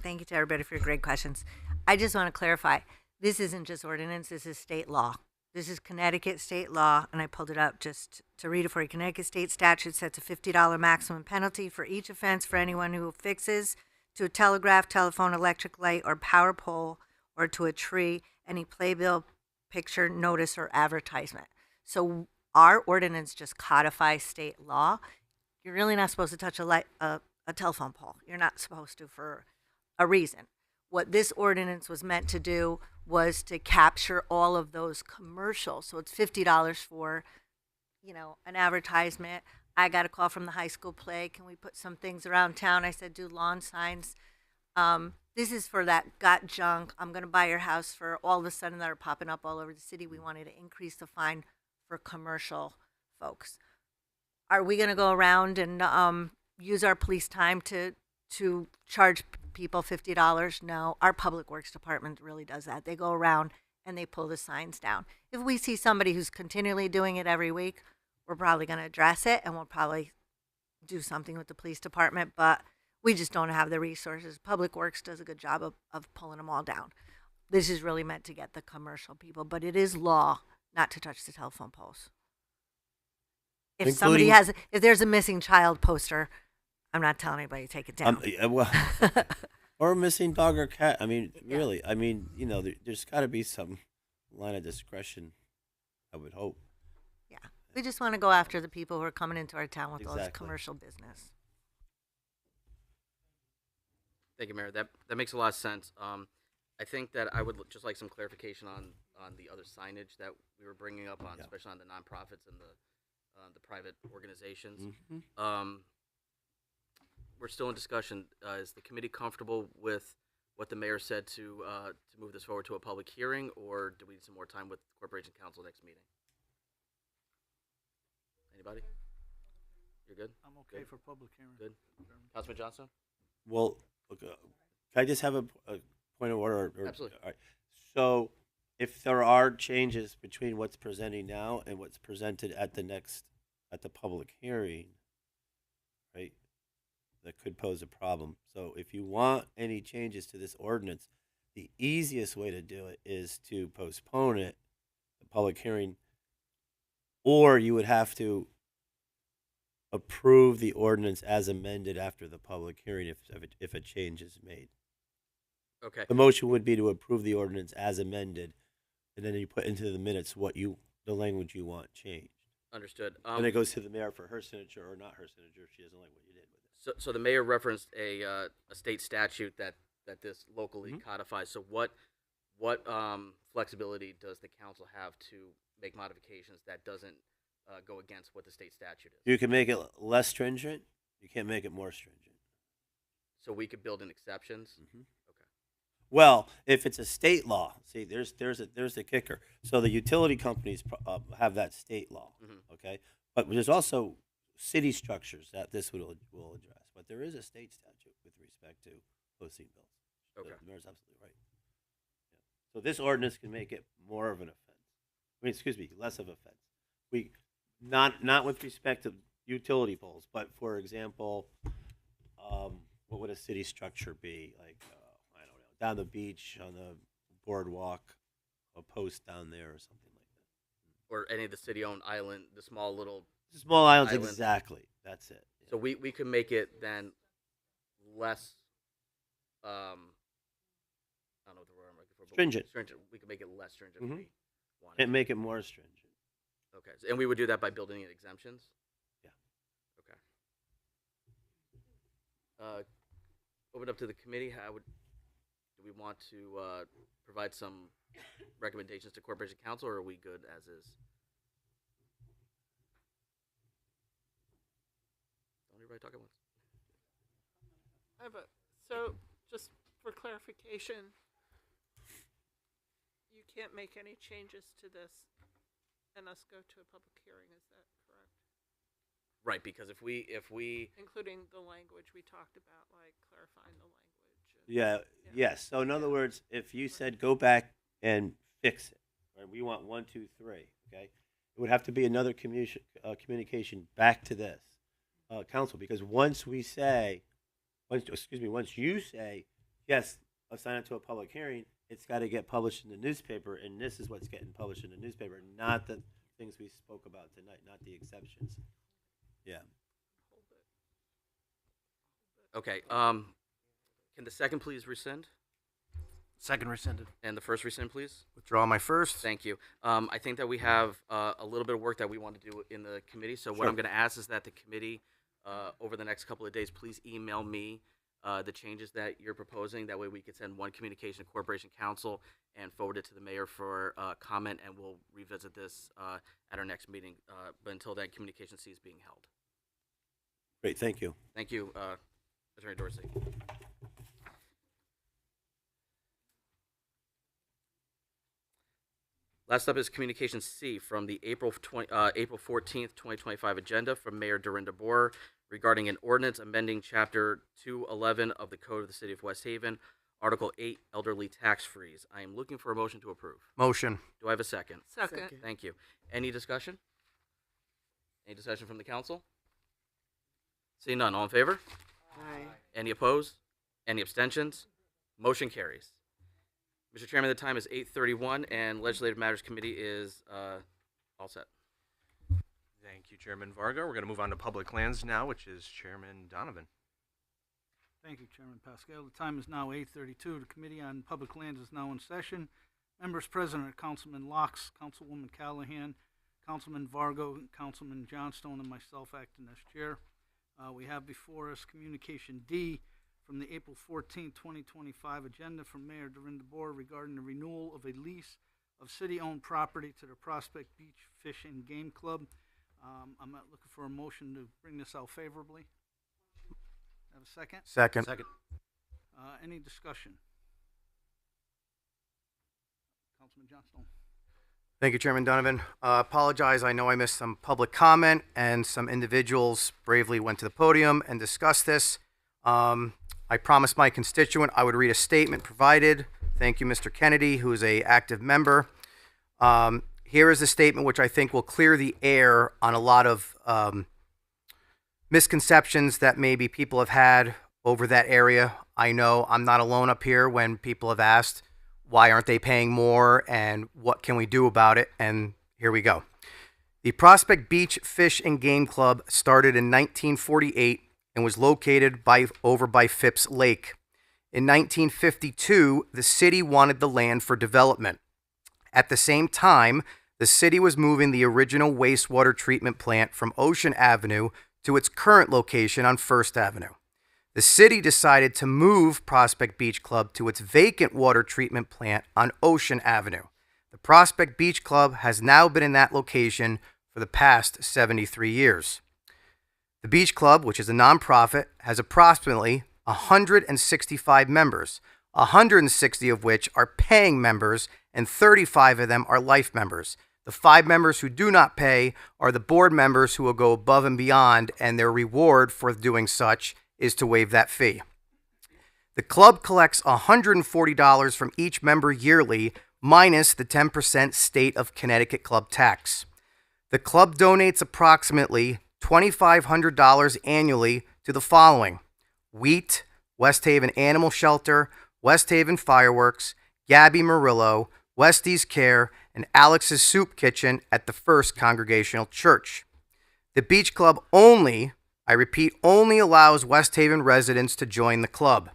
thank you to everybody for your great questions. I just want to clarify, this isn't just ordinance, this is state law. This is Connecticut state law, and I pulled it up just to read it for you. Connecticut state statute sets a $50 maximum penalty for each offense for anyone who affixes to a telegraph, telephone, electric light, or power pole, or to a tree, any playbill, picture, notice, or advertisement. So our ordinance just codifies state law. You're really not supposed to touch a telephone pole. You're not supposed to for a reason. What this ordinance was meant to do was to capture all of those commercials. So it's $50 for, an advertisement. I got a call from the high school play. Can we put some things around town? I said, do lawn signs. This is for that got junk. I'm going to buy your house for all of a sudden that are popping up all over the city. We wanted to increase the fine for commercial folks. Are we going to go around and use our police time to charge people $50? No, our public works department really does that. They go around and they pull the signs down. If we see somebody who's continually doing it every week, we're probably going to address it and we'll probably do something with the police department, but we just don't have the resources. Public Works does a good job of pulling them all down. This is really meant to get the commercial people, but it is law not to touch the telephone poles. If somebody if there's a missing child poster, I'm not telling anybody to take it down. Or a missing dog or cat. I mean, really. I mean, there's got to be some line of discretion, I would hope. Yeah. We just want to go after the people who are coming into our town with all this Exactly. commercial business. Thank you, Mayor. That makes a lot of sense. I think that I would just like some clarification on the other signage that we were bringing up on, especially on the nonprofits and the private organizations. We're still in discussion. Is the committee comfortable with what the mayor said to move this forward to a public hearing, or do we need some more time with Corporation Council next meeting? Anybody? You're good? I'm okay Good. for public hearing. Good. Councilman Johnson? Well, look, can I just have a point of order? Absolutely. All right. So, if there are changes between what's presenting now and what's presented at the public hearing, right, that could pose a problem. So, if you want any changes to this ordinance, The easiest way to do it is to postpone it, the public hearing, or you would have to approve the ordinance as amended after the public hearing if a change is made. Okay. The motion would be to approve the ordinance as amended, and then you put into the minutes the language you want changed. Understood. And it goes to the mayor for her signature or not her signature if she doesn't like what you did with it. So the mayor referenced a state statute that this locally codifies. So what flexibility does the council have to make modifications that doesn't go against what the state statute is? You can make it less stringent. You can't make it more stringent. So we could build in exceptions. Okay. Well, if it's a state law, see, there's the kicker. So the utility companies have that state law, okay? But there's also city structures that this will address. But there is a state statute with respect to posting bills. Okay. The mayor's absolutely right. Yeah. So this ordinance can make it more of an offense. Less of an offense. We not with respect to utility poles, but for example, what would a city structure be like? Down the beach, on the boardwalk, a post down there or something like that. Or any of the city-owned island, the small islands, island. exactly. That's it. Yeah. So we could make it then less, I don't know what the word I'm looking for. But Stringent. We could make it less stringent if we wanted. Can't make it more stringent. Okay. And we would do that by building in exemptions? Yeah. Okay. Open up to the committee. Do we want to provide some recommendations to Corporation Council, or are we good as is? Don't everybody talk at once. So just for clarification, you can't make any changes to this and us go to a public hearing, is that correct? Right, because if we Including the language we talked about, like clarifying the language. Yes. So in other words, if you said go back and fix it, right? We want 1, 2, 3. Okay. It would have to be another communication back to this council, because once you say yes, assign it to a public hearing, it's got to get published in the newspaper, and this is what's getting published in the newspaper, not the things we spoke about tonight, not the exceptions. Yeah. Okay. Can the second please rescind? Second rescinded. And the first rescind, please? Withdraw my first. Thank you. I think that we have a little bit of work that we want to do in the committee. So what I'm going to ask is that the committee, over the next couple of days, please email me the changes that you're proposing. That way we can send one communication to Corporation Council and forward it to the mayor for comment, and we'll revisit this at our next meeting. But until then, communication C is being held. Great. Thank you. Thank you, Attorney Dorsey. Last up is Communication C from the April 14th, 2025 agenda from Mayor Dorinda Boer regarding an ordinance amending Chapter 211 of the Code of the City of West Haven, Article 8, Elderly Tax Freeze. I am looking for a motion to approve. Motion. Do I have a second? Second. Thank you. Any discussion? Any discussion from the council? Seeing none, all in favor? Aye. Any opposed? Any abstentions? Motion carries. Mr. Chairman, the time is 8:31, and Legislative Matters Committee is all set. Thank you, Chairman Varga. We're going to move on to Public Lands now, which is Chairman Donovan. Thank you, Chairman Pascal. The time is now 8:32. The Committee on Public Lands is now in session. Members present are Councilman Locks, Councilwoman Callahan, Councilman Vargo, Councilman Johnstone, and myself acting as chair. We have before us Communication D from the April 14, 2025 agenda from Mayor Dorinda Boer regarding the renewal of a lease of city-owned property to the Prospect Beach Fish and Game Club. I'm not looking for a motion to bring this out favorably. Have a second? Second. Any discussion? Councilman Johnstone. Thank you, Chairman Donovan. Apologize, I know I missed some public comment, and some individuals bravely went to the podium and discussed this. I promised my constituent I would read a statement provided. Thank you, Mr. Kennedy, who is an active member. Here is a statement which I think will clear the air on a lot of misconceptions that maybe people have had over that area. I know I'm not alone up here when people have asked, why aren't they paying more and what can we do about it? And here we go. The Prospect Beach Fish and Game Club started in 1948 and was located over by Phipps Lake. In 1952, the city wanted the land for development. At the same time, the city was moving the original wastewater treatment plant from Ocean Avenue to its current location on First Avenue. The city decided to move Prospect Beach Club to its vacant water treatment plant on Ocean Avenue. The Prospect Beach Club has now been in that location for the past 73 years. The Beach Club, which is a nonprofit, has approximately 165 members, 160 of which are paying members, and 35 of them are life members. The 5 members who do not pay are the board members who will go above and beyond, and their reward for doing such is to waive that fee. The club collects $140 from each member yearly, minus the 10% state of Connecticut club tax. The club donates approximately $2,500 annually to the following: Wheat, West Haven Animal Shelter, West Haven Fireworks, Gabby Murillo, Westie's Care, and Alex's Soup Kitchen at the First Congregational Church. The Beach Club only, I repeat, only allows West Haven residents to join the club.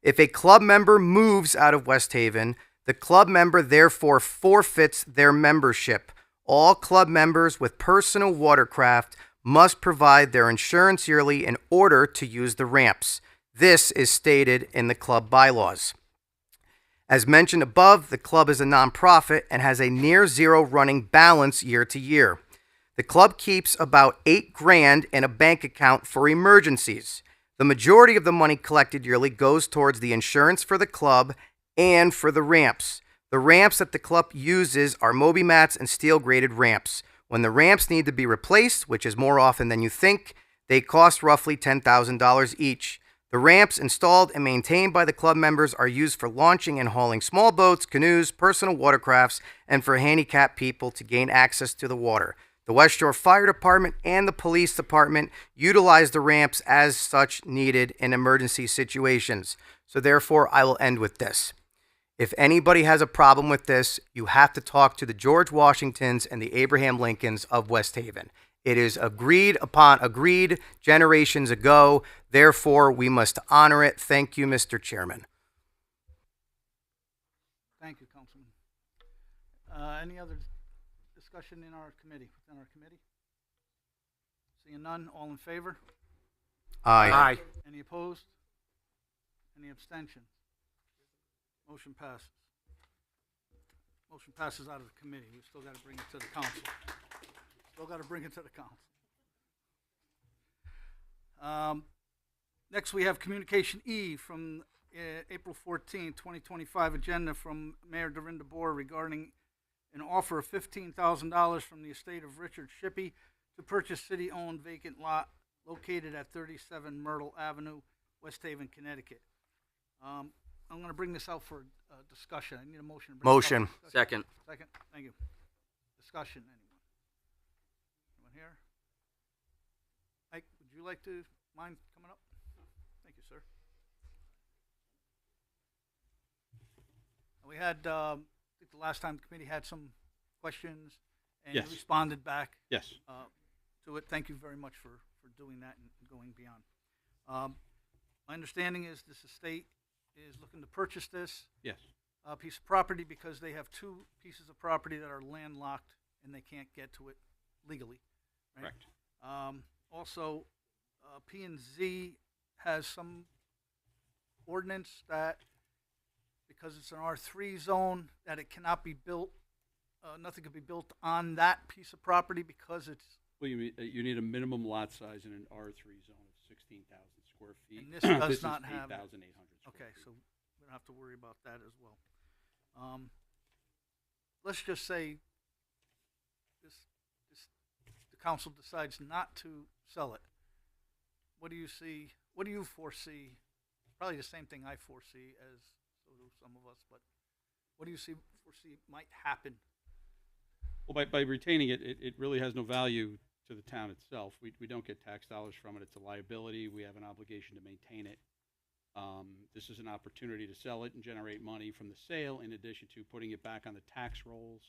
If a club member moves out of West Haven, the club member therefore forfeits their membership. All club members with personal watercraft must provide their insurance yearly in order to use the ramps. This is stated in the club bylaws. As mentioned above, the club is a nonprofit and has a near zero running balance year to year. The club keeps about $8,000 in a bank account for emergencies. The majority of the money collected yearly goes towards the insurance for the club and for the ramps. The ramps that the club uses are Moby mats and steel graded ramps. When the ramps need to be replaced, which is more often than you think, they cost roughly $10,000 each. The ramps installed and maintained by the club members are used for launching and hauling small boats, canoes, personal watercrafts, and for handicapped people to gain access to the water. The West Shore Fire Department and the Police Department utilize the ramps as such needed in emergency situations. So therefore, I will end with this. If anybody has a problem with this, you have to talk to the George Washingtons and the Abraham Lincolns of West Haven. It is agreed generations ago. Therefore, we must honor it. Thank you, Mr. Chairman. Thank you, Councilman. Any other discussion within our committee? Seeing none, all in favor? Aye. Any opposed? Any abstentions? Motion passes. Motion passes out of the committee. We still got to bring it to the council. Next, we have Communication E from April 14, 2025 agenda from Mayor Dorinda Boer regarding an offer of $15,000 from the estate of Richard Shippey to purchase city-owned vacant lot located at 37 Myrtle Avenue, West Haven, Connecticut. I'm going to bring this out for discussion. I need a motion. To bring Motion. This out for discussion. Second. Second. Thank you. Discussion. Anyone here? Mike, would you like to mind coming up? Thank you, sir. We had, I think the last time the committee had some questions and Yes. you responded back Yes. to it. Thank you very much for doing that and going beyond. My understanding is this estate is looking to purchase this Yes. piece of property because they have 2 pieces of property that are landlocked and they can't get to it legally. Right? Correct. Also, P&Z has some ordinance that because it's an R3 zone that it cannot be built, nothing can be built on that piece of property because it's. Well, you need a minimum lot size in an R3 zone of 16,000 square feet. And this does This not is have. 8,800 square Okay, feet. so we don't have to worry about that as well. Let's just say the council decides not to sell it. What do you see? What do you foresee? Probably the same thing I foresee as so do some of us. But what do you foresee might happen? Well, by retaining it, it really has no value to the town itself. We don't get tax dollars from it. It's a liability. We have an obligation to maintain it. This is an opportunity to sell it and generate money from the sale in addition to putting it back on the tax rolls.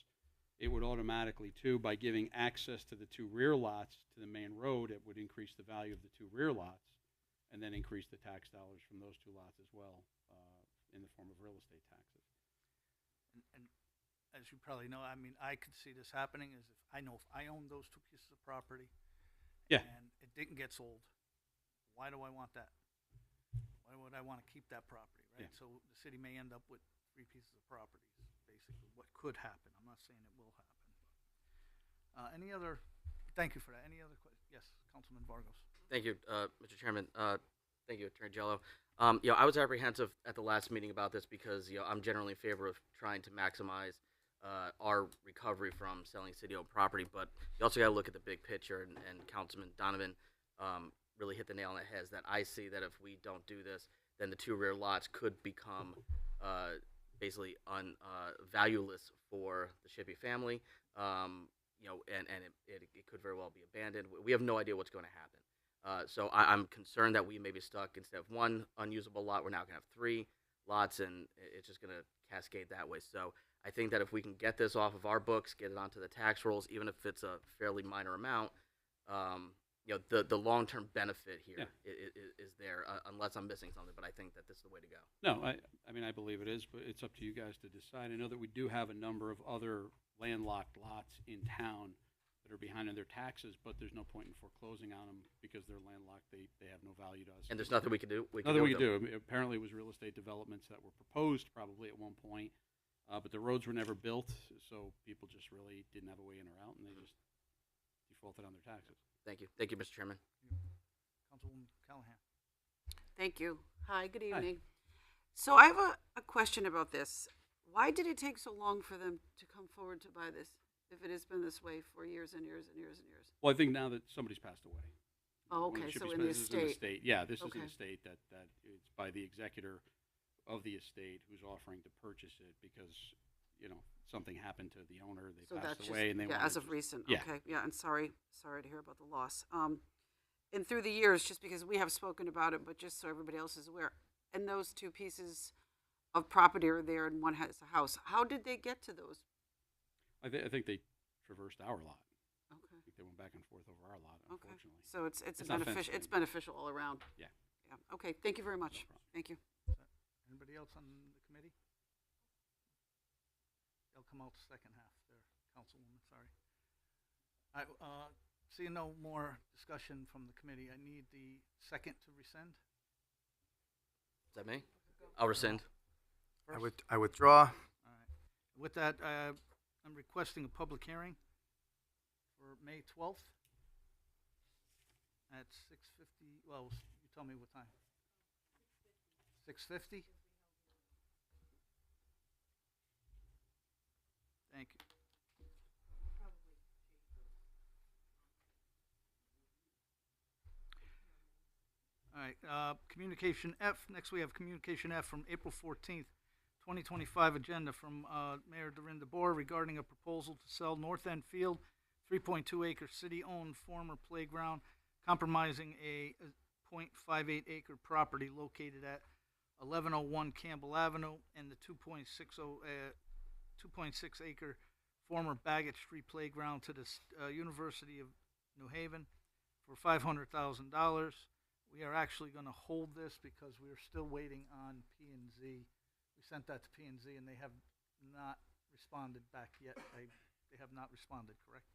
It would automatically, too, by giving access to the 2 rear lots to the main road, it would increase the value of the 2 rear lots and then increase the tax dollars from those 2 lots as well in the form of real estate taxes. And as you probably know, I mean, I could see this happening is if I own those 2 pieces of property, Yeah. and it didn't get sold, why do I want that? Why would I want to keep that property, right? Yeah. So the city may end up with 3 pieces of properties, basically, what could happen. I'm not saying it will happen. Any other, thank you for that. Any other questions? Yes, Councilman Vargos. Thank you, Mr. Chairman. Thank you, Attorney Jello. I was apprehensive at the last meeting about this because I'm generally in favor of trying to maximize our recovery from selling city-owned property, but you also got to look at the big picture. And Councilman Donovan really hit the nail on the head. That I see that if we don't do this, then the 2 rear lots could become basically valueless for the Shippey family. And it could very well be abandoned. We have no idea what's going to happen. So I'm concerned that we may be stuck, instead of 1 unusable lot, we're now going to have 3 lots, and it's just going to cascade that way. So I think that if we can get this off of our books, get it onto the tax rolls, even if it's a fairly minor amount, the long-term benefit here is there, unless I'm missing something. But I think that this is the way to go. No, I mean, I believe it is, but it's up to you guys to decide. I know that we do have a number of other landlocked lots in town that are behind on their taxes, but there's no point in foreclosing on them because they're landlocked. They have no value to us. And there's nothing we can do. Nothing we can do. I mean, apparently, it was real estate developments that were proposed probably at one point, but the roads were never built, so people just really didn't have a way in or out, and they just defaulted on their taxes. Thank you. Thank you, Mr. Chairman. Councilwoman Callahan. Thank you. Hi, good evening. So I have a question about this. Why did it take so long for them to come forward to buy this, if it has been this way for years and years and years and years? Well, I think now that somebody's passed away. Oh, okay, so in the estate. Yeah, this is Okay. an estate that it's by the executor of the estate who's offering to purchase it because, something happened to the owner, they So passed that's away, and they wanted as of to- recent. Yeah. Okay, yeah, and sorry to hear about the loss. And through the years, just because we have spoken about it, but just so everybody else is aware, and those 2 pieces of property are there, and one has a house. How did they get to those? I think they traversed our lot. Okay. I think they went back and forth over our lot, Okay. unfortunately. So it's not fenced beneficial. It's in. beneficial all around. Yeah. Yeah. Okay. Thank you very much. Thank you. Anybody else on the committee? They'll come out the second half there, Councilwoman, sorry. Seeing no more discussion from the committee, I need the second to rescind. Is that me? I'll rescind. I withdraw. All right. With that, I'm requesting a public hearing for May 12th at 6:50, well, you tell me what time. 6:50? Thank you. All right, Communication F. Next, we have Communication F from April 14th, 2025 agenda from Mayor Dorinda Boer regarding a proposal to sell North End Field, 3.2-acre city-owned former playground, compromising a 0.58 acre property located at 1101 Campbell Avenue and the 2.6 acre former Baggett Street playground to the University of New Haven for $500,000. We are actually going to hold this because we are still waiting on P&Z. We sent that to P&Z and they have not responded back yet. They have not responded, correct?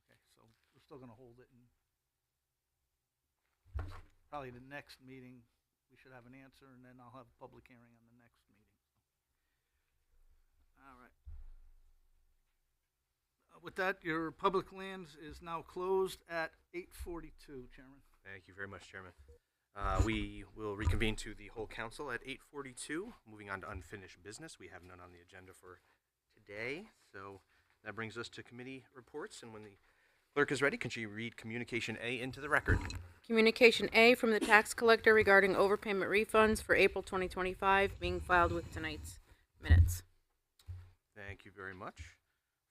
Okay, so we're still going to hold it, and probably the next meeting we should have an answer, and then I'll have a public hearing on the next meeting. All right. With that, your public lands is now closed at 8:42, Chairman. Thank you very much, Chairman. We will reconvene to the whole council at 8:42. Moving on to unfinished business. We have none on the agenda for today. So that brings us to committee reports. And when the clerk is ready, can she read Communication A into the record? Communication A from the tax collector regarding overpayment refunds for April 2025 being filed with tonight's minutes. Thank you very much.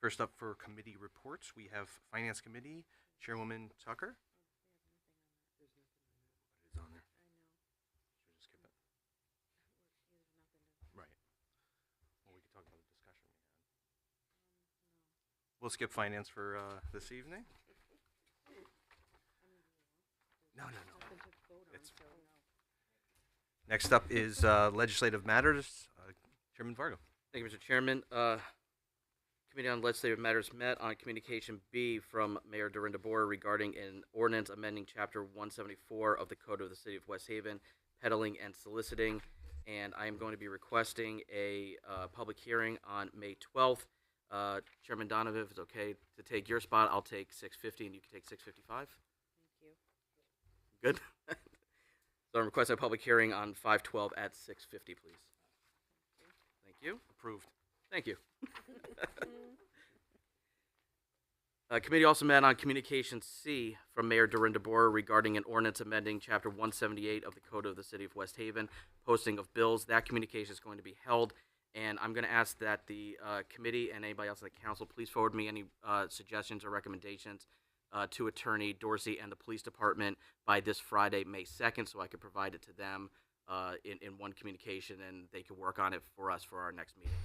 First up for committee reports, we have Finance Committee Chairwoman Tucker. It is on there. Should I just skip it? We'll skip finance for this evening. No. It's next up is legislative matters. Chairman Vargo. Thank you, Mr. Chairman. Committee on Legislative Matters met on Communication B from Mayor Dorinda Boer regarding an ordinance amending Chapter 174 of the Code of the City of West Haven, peddling and soliciting, and I am going to be requesting a public hearing on May 12th. Chairman Donovan, if it's okay to take your spot, I'll take 6:50 and you can take 6:55. Thank you. Good. So I'm requesting a public hearing on 5/12 at 6:50, please. Thank you. Approved. Thank you. Committee also met on Communication C from Mayor Dorinda Boer regarding an ordinance amending Chapter 178 of the Code of the City of West Haven, posting of bills. That communication is going to be held, and I'm going to ask that the committee and anybody else in the council please forward me any suggestions or recommendations to Attorney Dorsey and the Police Department by this Friday, May 2nd, so I could provide it to them in one communication, and they could work on it for us for our next meeting.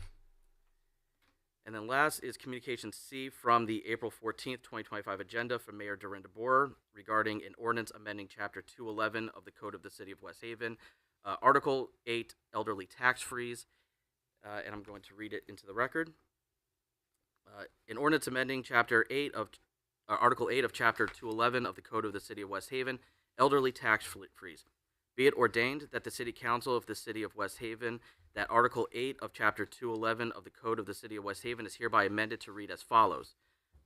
And then last is Communication C from the April 14th, 2025 agenda from Mayor Dorinda Boer regarding an ordinance amending Chapter 211 of the Code of the City of West Haven, Article 8, Elderly Tax Freeze, and I'm going to read it into the record. An ordinance amending Article 8 of Chapter 211 of the Code of the City of West Haven, Elderly Tax Freeze. Be it ordained that the City Council of the City of West Haven, that Article 8 of Chapter 211 of the Code of the City of West Haven is hereby amended to read as follows.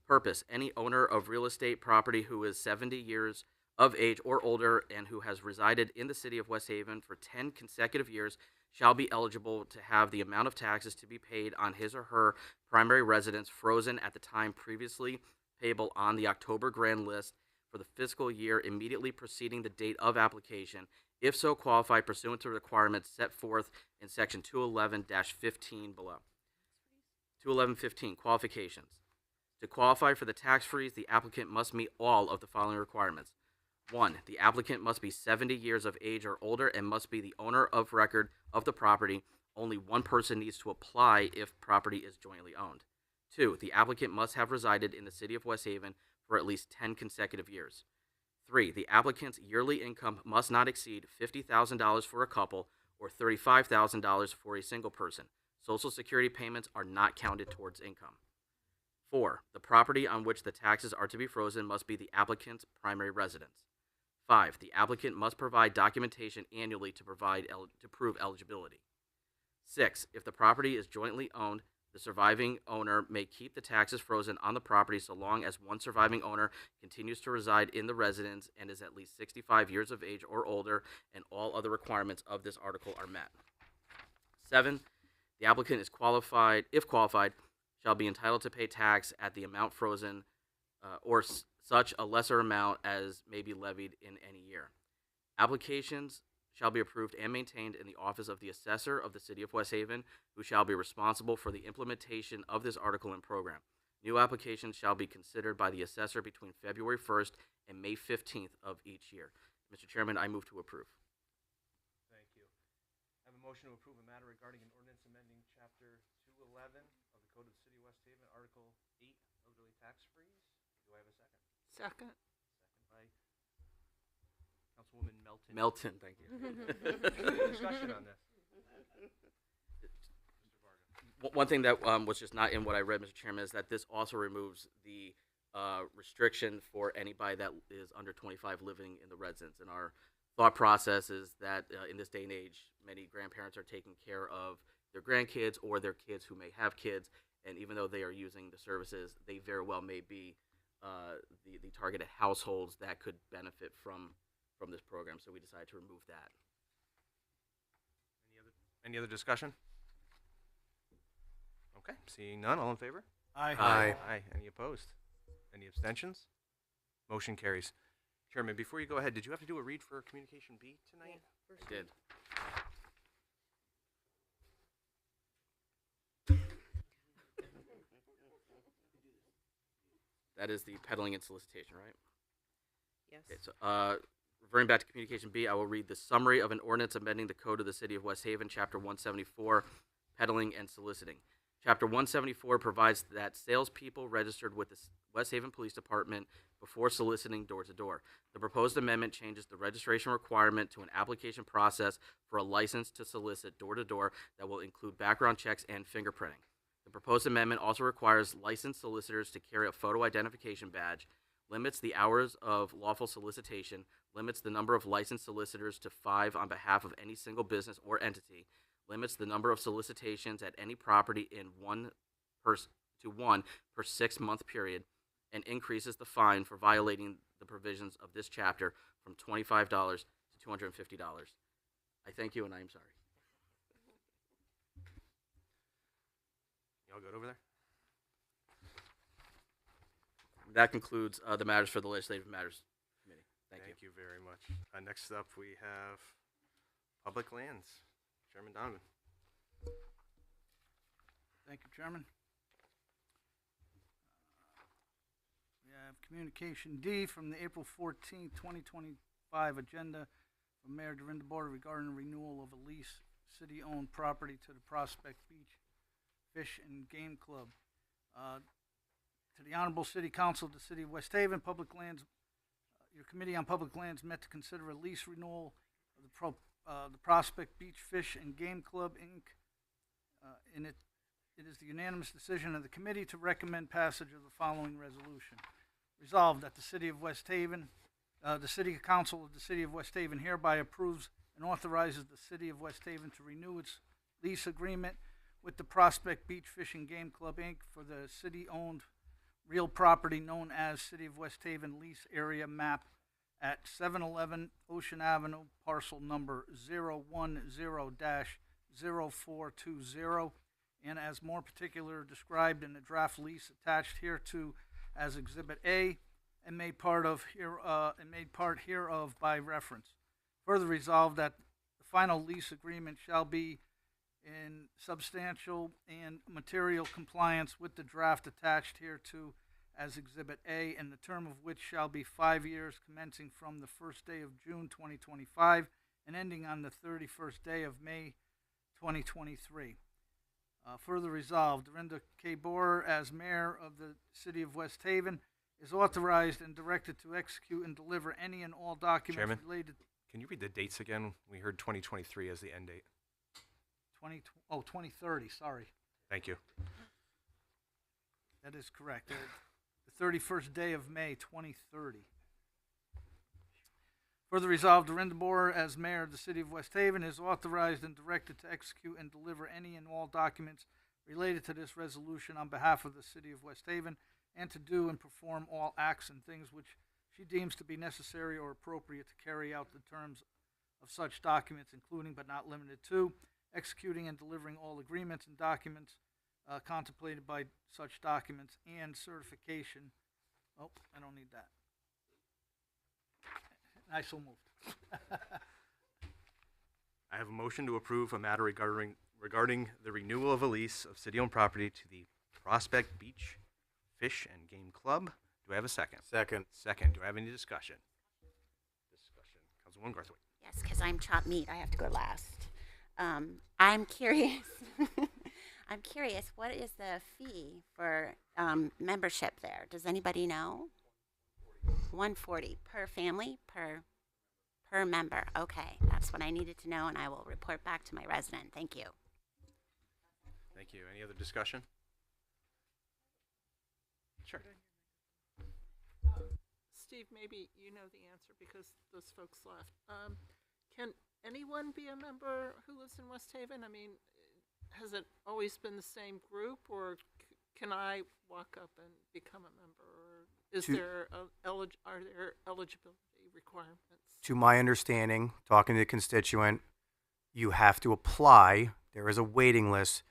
Purpose: any owner of real estate property who is 70 years of age or older and who has resided in the City of West Haven for 10 consecutive years shall be eligible to have the amount of taxes to be paid on his or her primary residence frozen at the time previously payable on the October grand list for the fiscal year immediately preceding the date of application, if so qualified pursuant to requirements set forth in Section 211-15 below. 211-15, qualifications. To qualify for the tax freeze, the applicant must meet all of the following requirements. 1. The applicant must be 70 years of age or older and must be the owner of record of the property. Only one person needs to apply if property is jointly owned. 2. The applicant must have resided in the City of West Haven for at least 10 consecutive years. 3. The applicant's yearly income must not exceed $50,000 for a couple or $35,000 for a single person. Social Security payments are not counted towards income. 4. The property on which the taxes are to be frozen must be the applicant's primary residence. 5. The applicant must provide documentation annually to prove eligibility. 6. If the property is jointly owned, the surviving owner may keep the taxes frozen on the property so long as one surviving owner continues to reside in the residence and is at least 65 years of age or older, and all other requirements of this article are met. 7. The applicant is qualified, if qualified, shall be entitled to pay tax at the amount frozen or such a lesser amount as may be levied in any year. Applications shall be approved and maintained in the office of the assessor of the City of West Haven, who shall be responsible for the implementation of this article and program. New applications shall be considered by the assessor between February 1st and May 15th of each year. Mr. Chairman, I move to approve. Thank you. I have a motion to approve a matter regarding an ordinance amending Chapter 211 of the Code of the City of West Haven, Article 8, Elderly Tax Freeze. Do I have a second? Second. Second by Councilwoman Melton. Melton, thank you. Discussion on this. One thing that was just not in what I read, Mr. Chairman, is that this also removes the restriction for anybody that is under 25 living in the residence. And our thought process is that in this day and age, many grandparents are taking care of their grandkids or their kids who may have kids. And even though they are using the services, they very well may be the targeted households that could benefit from this program. So we decided to remove that. Any other discussion? Okay, seeing none, all in favor? Aye. Aye. Aye. Any opposed? Any abstentions? Motion carries. Chairman, before you go ahead, did you have to do a read for Communication B tonight? I did. That is the peddling and solicitation, right? Yes. Okay, so referring back to Communication B, I will read the summary of an ordinance amending the Code of the City of West Haven, Chapter 174, peddling and soliciting. Chapter 174 provides that salespeople registered with the West Haven Police Department before soliciting door to door. The proposed amendment changes the registration requirement to an application process for a license to solicit door to door that will include background checks and fingerprinting. The proposed amendment also requires licensed solicitors to carry a photo identification badge, limits the hours of lawful solicitation, limits the number of licensed solicitors to 5 on behalf of any single business or entity, limits the number of solicitations at any property in one per 6-month period, and increases the fine for violating the provisions of this chapter from $25 to $250. I thank you, and I am sorry. Y'all good over there? That concludes the matters for the Legislative Matters Committee. Thank you. Thank you very much. Next up, we have Public Lands. Chairman Donovan. Thank you, Chairman. We have Communication D from the April 14th, 2025 agenda from Mayor Durandabora regarding renewal of a lease city-owned property to the Prospect Beach Fish and Game Club. To the Honorable City Council of the City of West Haven, Public Lands, your Committee on Public Lands met to consider a lease renewal of the Prospect Beach Fish and Game Club, Inc. It is the unanimous decision of the committee to recommend passage of the following resolution. Resolved that the City of West Haven, the City Council of the City of West Haven hereby approves and authorizes the City of West Haven to renew its lease agreement with the Prospect Beach Fish and Game Club, Inc. for the city-owned real property known as City of West Haven Lease Area Map at 711 Ocean Avenue, parcel number 010-0420, and as more particular described in the draft lease attached hereto as Exhibit A, and made part hereof by reference. Further resolved that the final lease agreement shall be in substantial and material compliance with the draft attached hereto as Exhibit A, and the term of which shall be 5 years, commencing from the first day of June 2025 and ending on the 31st day of May 2023. Further resolved, Dorinda K. Borer, as mayor of the City of West Haven, is authorized and directed to execute and deliver any and all documents Chairman, related. can you read the dates again? We heard 2023 as the end date. 2030, sorry. Thank you. That is correct. The 31st day of May, 2030. Further resolved, Dorinda Borer, as mayor of the City of West Haven, is authorized and directed to execute and deliver any and all documents related to this resolution on behalf of the City of West Haven, and to do and perform all acts and things which she deems to be necessary or appropriate to carry out the terms of such documents, including but not limited to executing and delivering all agreements and documents contemplated by such documents, and certification. Oh, I don't need that. I so moved. I have a motion to approve a matter regarding the renewal of a lease of city-owned property to the Prospect Beach Fish and Game Club. Do I have a second? Second. Second. Do I have any discussion? Councilwoman Garthwaite. Yes, because I'm chopped meat. I have to go last. I'm curious. I'm curious. What is the fee for membership there? Does anybody know? $140 per family, per member. Okay, that's what I needed to know, and I will report back to my resident. Thank you. Thank you. Any other discussion? Sure. Steve, maybe you know the answer because those folks left. Can anyone be a member who lives in West Haven? I mean, has it always been the same group, or can I walk up and become a member, or is there are there eligibility requirements? To my understanding, talking to the constituent, you have to apply. There is a waiting list,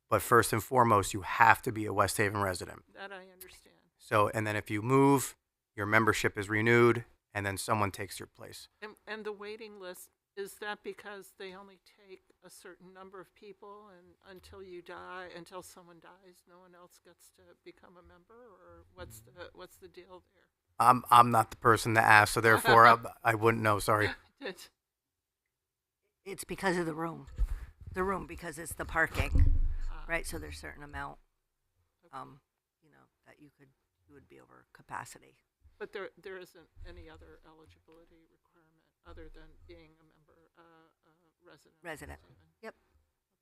but first and foremost, you have to be a West Haven resident. That I understand. So, and then if you move, your membership is renewed, and then someone takes your place. And the waiting list, is that because they only take a certain number of people, and until you die, until someone dies, no one else gets to become a member, or what's the deal there? I'm not the person to ask, so therefore I wouldn't know. Sorry. It's because of the room, because it's the parking. right? So there's a certain amount, you know, that you would be over capacity. But there isn't any other eligibility requirement other than being a member, resident. Resident. Yep.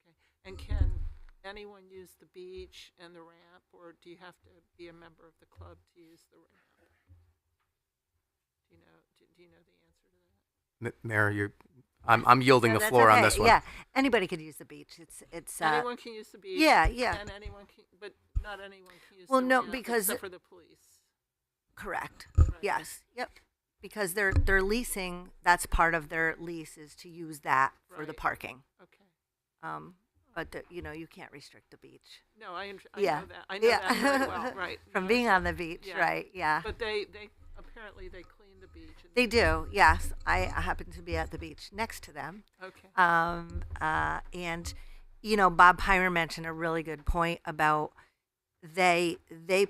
Okay. And can anyone use the beach and the ramp, or do you have to be a member of the club to use the ramp? Do you know? Do you know the answer to that? Mayor, I'm yielding No, the that's floor on okay. this one. Yeah, anybody could use the beach. It's Anyone can use the beach. Yeah, yeah. And anyone can, but not anyone can use Well, the no, ramp because except for the police. Correct. Yes. Yep. Because they're leasing. That's part of their lease is to use that for the Right. parking. Okay. But you know, you can't restrict the beach. No, I know Yeah. that. I know that very well. Right. From No, being so- on the beach, right? Yeah. But they apparently they clean the beach. And They do. Yes, I happen to be at the beach next to them. Okay. And you know, Bob Pymer mentioned a really good point about they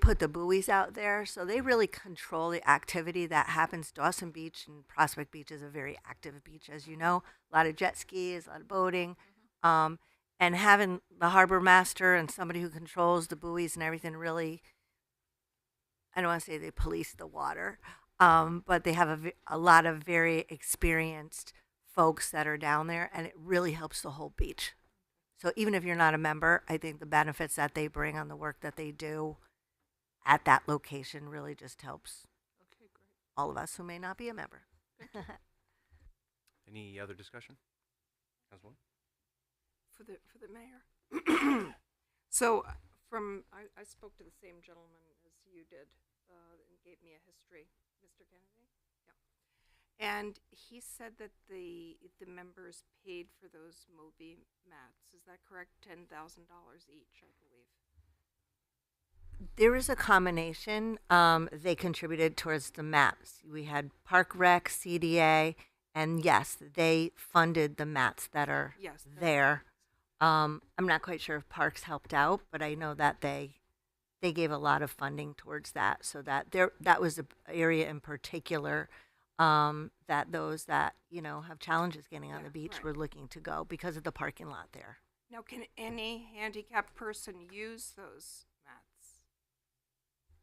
put the buoys out there, so they really control the activity that happens. Dawson Beach and Prospect Beach is a very active beach, as you know. A lot of jet skis, a lot of boating, and having the harbor master and somebody who controls the buoys and everything really. I don't want to say they police the water, but they have a lot of very experienced folks that are down there, and it really helps the whole beach. So even if you're not a member, I think the benefits that they bring on the work that they do at that location really just helps all of us who may not be a member. Any other discussion? Councilwoman? For the mayor. So I spoke to the same gentleman as you did and gave me a history, Mr. Kennedy. Yeah. And he said that the members paid for those Moby mats. Is that correct? $10,000 each, I believe. There is a combination. They contributed towards the maps. We had Park Rec, CDA, and yes, they funded the mats that are there. I'm not quite sure if Parks helped out, but I know that they gave a lot of funding towards that, so that that was an area in particular that those that have challenges getting on the beach were looking to go because of the parking lot there. Now, can any handicapped person use those mats?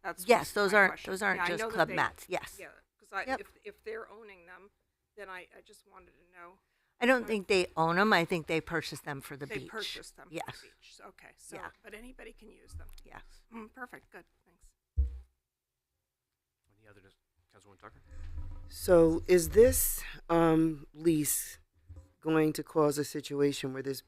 That's Yes, my those aren't question. just I know that club they- mats. Yes. Yeah, because Yep. if they're owning them, then I just wanted to know. I don't think they own them. I think they purchased them for the They beach. purchased them Yes. for the beach. Okay, so Yeah. but anybody can use them. Yes. Perfect. Good. Thanks. Any other Councilwoman Tucker? So is this lease going to cause a situation where this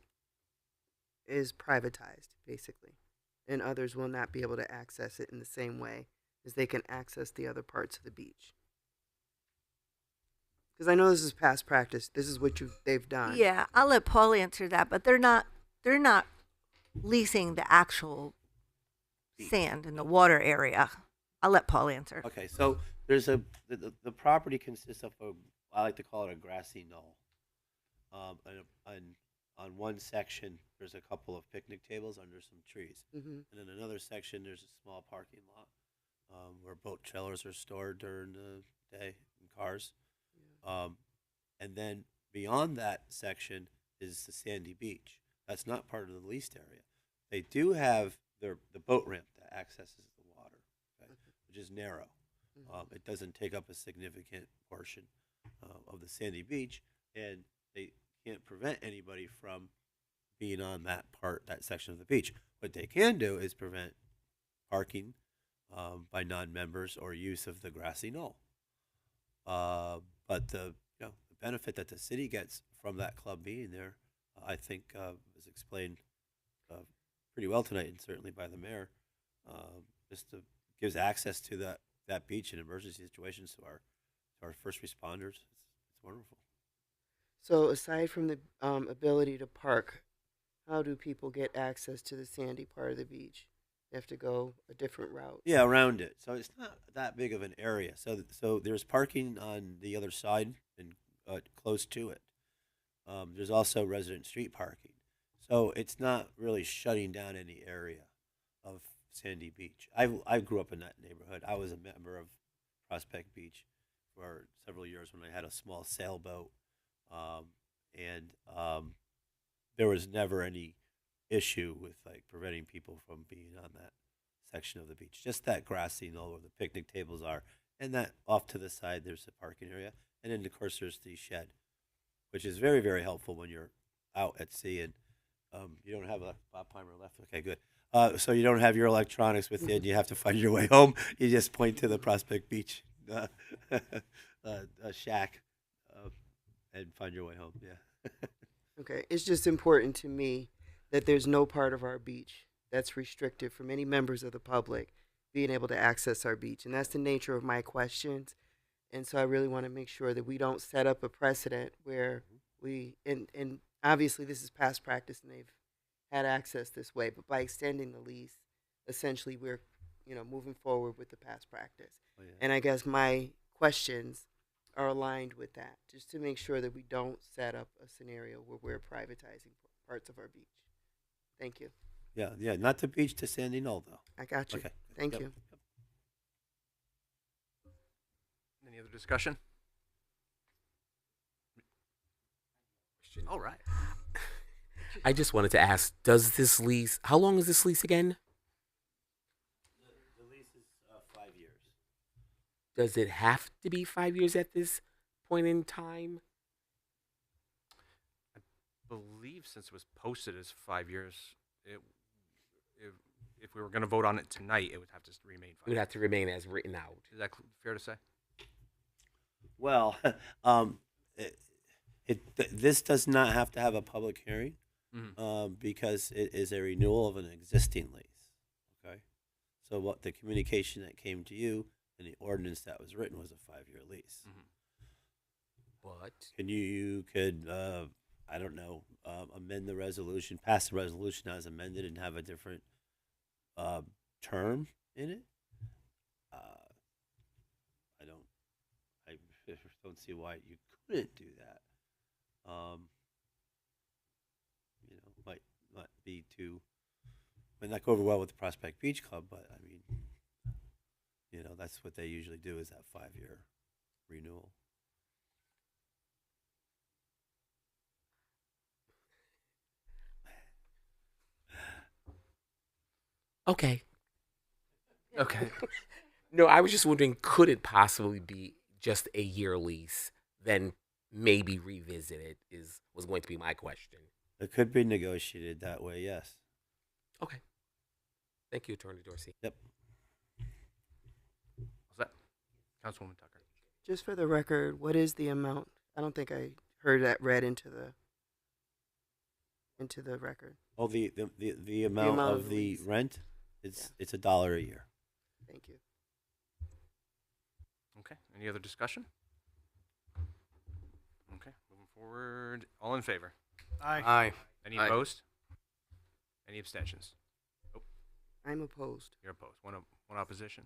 is privatized, basically, and others will not be able to access it in the same way as they can access the other parts of the beach? Because I know this is past practice. This is what they've done. Yeah, I'll let Paul answer that, but they're not leasing the actual sand in the water area. I'll let Paul answer. Okay, so there's the property consists of I like to call it a grassy knoll. On one section, there's a couple of picnic tables under some trees, Mhm. and in another section, there's a small parking lot where boat trailers are stored during the day and cars. And then beyond that section is the sandy beach. That's not part of the leased area. They do have the boat ramp that accesses the water, okay, which is narrow. It doesn't take up a significant portion of the sandy beach, and they can't prevent anybody from being on that section of the beach. What they can do is prevent parking by non-members or use of the grassy knoll. But the benefit that the city gets from that club being there, I think, was explained pretty well tonight, and certainly by the mayor. Gives access to that beach in emergency situations to our first responders. It's wonderful. So aside from the ability to park, how do people get access to the sandy part of the beach? They have to go a different route. Yeah, around it. So it's not that big of an area. So there's parking on the other side and close to it. There's also resident street parking. So it's not really shutting down any area of Sandy Beach. I grew up in that neighborhood. I was a member of Prospect Beach for several years when I had a small sailboat, and there was never any issue with like preventing people from being on that section of the beach. Just that grassy knoll where the picnic tables are, and that off to the side there's a parking area, and then of course there's the shed, which is very, very helpful when you're out at sea and you don't have a Bob Palmer left. Okay, good. So you don't have your electronics with you, and you have to find your way home. You just point to the Prospect Beach shack and find your way home. Yeah. Okay, it's just important to me that there's no part of our beach that's restricted from any members of the public being able to access our beach. And that's the nature of my questions. And so I really want to make sure that we don't set up a precedent where and obviously this is past practice and they've had access this way, but by extending the lease, essentially we're, moving forward with the past practice. Oh, yeah. And I guess my questions are aligned with that, just to make sure that we don't set up a scenario where we're privatizing parts of our beach. Thank you. Yeah. Not the beach to Sandy Knoll, though. I got you. Okay. Thank Yep. you. Any other discussion? All right. I just wanted to ask, does this lease, how long is this lease again? The lease is 5 years. Does it have to be 5 years at this point in time? I believe since it was posted as 5 years, if we were going to vote on it tonight, it would have to remain 5 It would have to remain as written out. Is that fair to say? Well, this does not have to have a public hearing because it is a renewal of an existing lease. Okay, so what the communication that came to you and the ordinance that was written was a 5-year lease. But You could I don't know amend the resolution, pass the resolution as amended, and have a different term in it. I don't see why you couldn't do that. Might not be too, might not go over well with the Prospect Beach Club, but I mean, that's what they usually do is that 5-year renewal. Okay. Okay. No, I was just wondering, could it possibly be just a year lease, then maybe revisit it was going to be my question. It could be negotiated that way, yes. Okay. Thank you, Attorney Dorsey. Yep. What's that? Councilwoman Tucker. Just for the record, what is the amount? I don't think I heard that read into the record. Oh, the amount amount of of the lease. rent, it's $1 a year. Thank you. Okay. Any other discussion? Okay. Moving forward. All in favor? Aye. Any Aye. opposed? Any abstentions? Oh, I'm opposed. you're opposed. One opposition.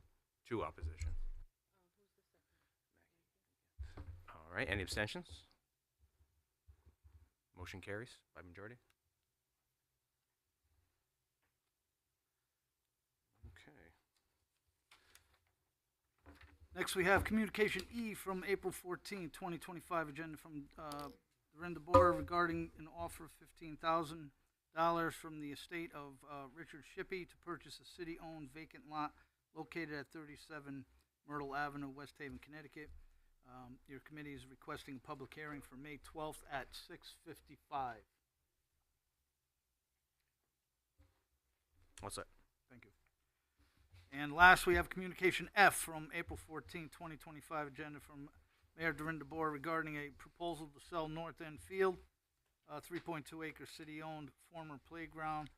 2 opposition. All right. Any abstentions? Motion carries by majority. Okay. Next, we have Communication E from April 14, 2025, agenda from Dorinda Boer regarding an offer of $15,000 from the estate of Richard Shippey to purchase a city-owned vacant lot located at 37 Myrtle Avenue, West Haven, Connecticut. Your committee is requesting a public hearing for May 12th at 6:55. What's that? Thank you. And last, we have Communication F from April 14, 2025, agenda from Mayor Dorinda Boer regarding a proposal to sell North End Field, 3.2-acre city-owned former playground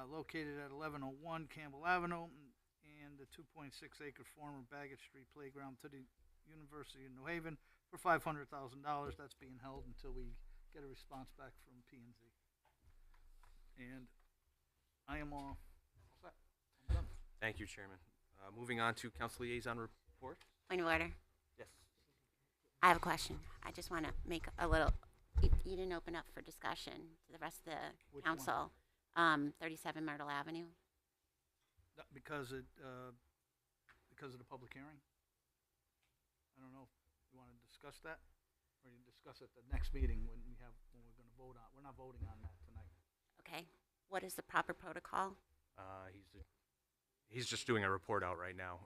located at 1101 Campbell Avenue, and the 2.6-acre former Baggett Street playground to the University of New Haven for $500,000. That's being held until we get a response back from P&Z. And I am all set. I'm done. Thank you, Chairman. Moving on to council liaison report. Point of order. Yes. I have a question. I just want to make a little, you didn't open up for discussion to the rest of the Which council. 37 Myrtle Avenue. Because of the public hearing? I don't know if you want to discuss that, or you discuss it the next meeting when we're going to vote on. We're not voting on that tonight. Okay. What is the proper protocol? He's just doing a report out right now.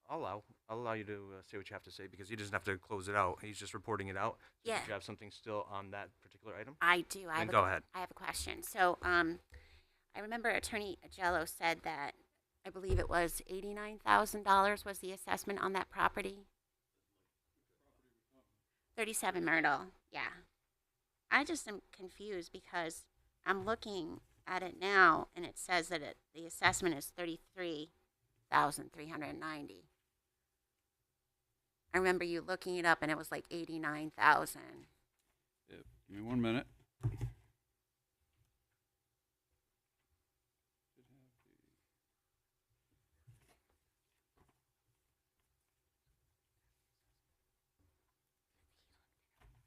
I'll allow you to say what you have to say because he doesn't have to close it out. He's just reporting it out. So Yeah. Did you have something still on that particular item? I do. Then go ahead. I have a question. So, I remember Attorney Agello said that I believe it was $89,000 was the assessment on that property. 37 Myrtle. Yeah. I just am confused because I'm looking at it now and it says that the assessment is $33,390. I remember you looking it up and it was like 89,000. Give me 1 minute.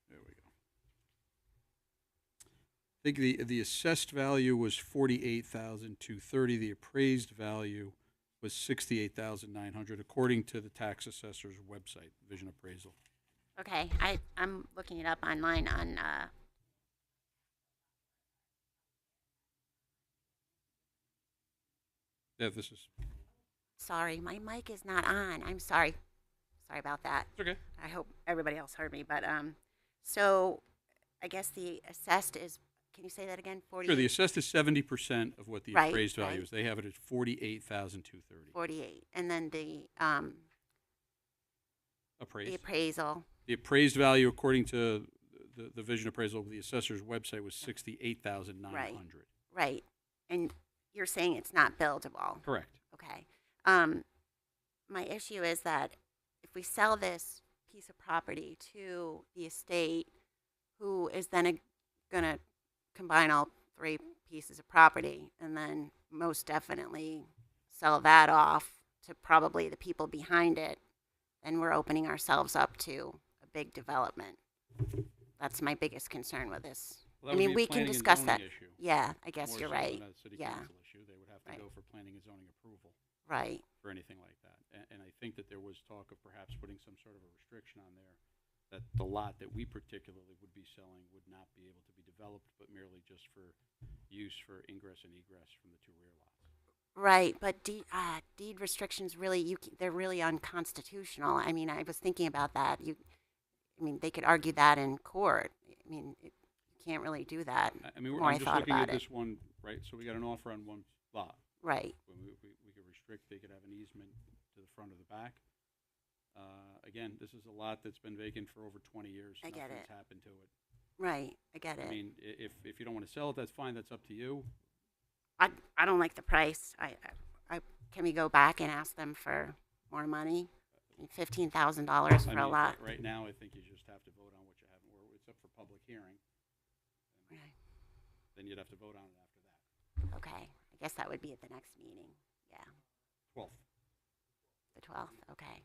There we go. I think the assessed value was 48,230. The appraised value was 68,900, according to the tax assessor's website, Vision Appraisal. Okay, I'm looking it up online on Yeah, this is. sorry, my mic is not on. I'm sorry. Sorry about that. It's okay. I hope everybody else heard me, but so I guess the assessed is, can you say that again? 40. Sure, the assessed is 70% of what the Right, appraised value right. is. They have it at 48,230. 48. And then the Appraised. the appraisal. The appraised value, according to the Vision Appraisal of the assessor's website, was 68,900. Right. And you're saying it's not buildable. Correct. Okay. My issue is that if we sell this piece of property to the estate, who is then going to combine all three pieces of property and then most definitely sell that off to probably the people behind it, then we're opening ourselves up to a big development. That's my biggest concern with this. Well, I that would mean, be a we can planning and discuss that. zoning issue, Yeah, I guess more you're so right. than a city Yeah. council issue. They would have to Right. go for planning and zoning approval. Right. For anything like that. And I think that there was talk of perhaps putting some sort of a restriction on there that the lot that we particularly would be selling would not be able to be developed, but merely just for use for ingress and egress from the two rear lots. Right, but deed restrictions really, they're really unconstitutional. I mean, I was thinking about that. I mean, they could argue that in court. I mean, you can't really do that. I mean, the more I'm just thought looking about at it. this one, right? So we got an offer on one lot. Right. When we could restrict, they could have an easement to the front or the back. Again, this is a lot that's been vacant for over 20 years. I get Nothing's it. happened to it. Right, I get it. I mean, if you don't want to sell it, that's fine. That's up to you. I don't like the price. Can we go back and ask them for more money? $15,000 for I a mean, lot. right now, I think you just have to vote on what you have. Or it's up for public hearing. Right. Then you'd have to vote on it after that. Okay, I guess that would be at the next meeting. Yeah, 12th. the 12th. Okay.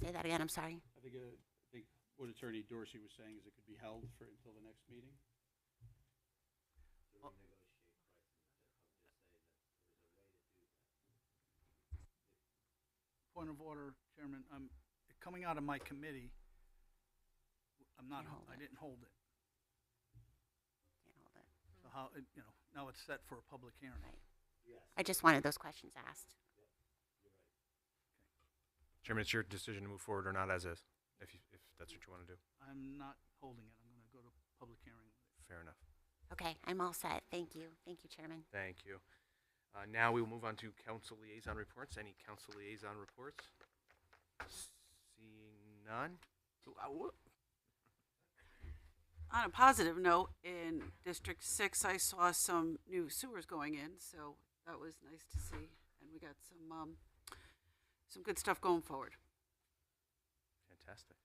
Say that again. I'm sorry. I think what Attorney Dorsey was saying is it could be held for until the next meeting. Point of order, Chairman. Coming out of my committee. I didn't hold it. Can't hold it. So how, now it's set for a public hearing. Right. I just wanted those questions asked. Chairman, it's your decision to move forward or not as is, if that's what you want to do. I'm not holding it. I'm going to go to public hearing. Fair enough. Okay, I'm all set. Thank you. Thank you, Chairman. Thank you. Now we will move on to council liaison reports. Any council liaison reports? Seeing none. On a positive note, in District 6, I saw some new sewers going in, so that was nice to see. And we got some good stuff going forward. Fantastic.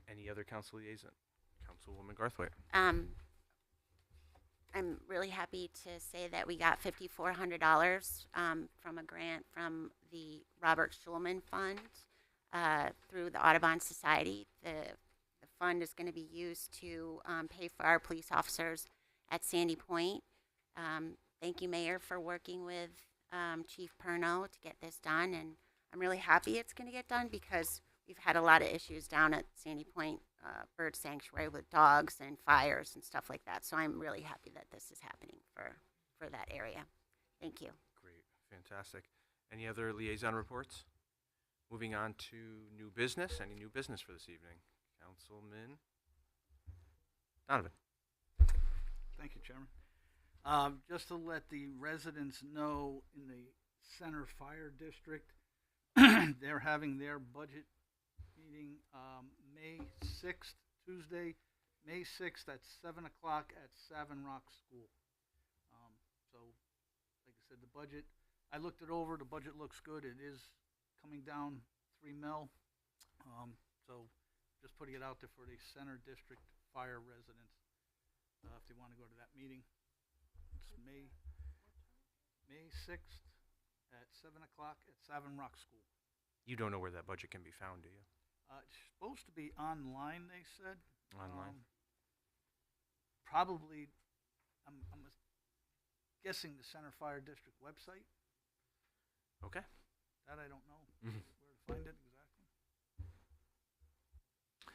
Any other council liaison? Councilwoman Garthwaite. I'm really happy to say that we got $5,400 from a grant from the Robert Schulman Fund through the Audubon Society. The fund is going to be used to pay for our police officers at Sandy Point. Thank you, Mayor, for working with Chief Perno to get this done, and I'm really happy it's going to get done because we've had a lot of issues down at Sandy Point Bird Sanctuary with dogs and fires and stuff like that. So I'm really happy that this is happening for that area. Thank you. Great, fantastic. Any other liaison reports? Moving on to new business. Any new business for this evening? Councilman Donovan. Thank you, Chairman. Just to let the residents know, in the Center Fire District, they're having their budget meeting May 6th, Tuesday, May 6th at 7 o'clock at Savin Rock School. So, like I said, the budget, I looked it over. The budget looks good. It is coming down $3 million. So, just putting it out there for the Center District Fire residents if they want to go to that meeting. It's May 6th at 7 o'clock at Savin Rock School. You don't know where that budget can be found, do you? It's supposed to be online, they said. Online. Probably, I'm guessing the Center Fire District website. Okay. That I don't know Mhm. where to find it exactly.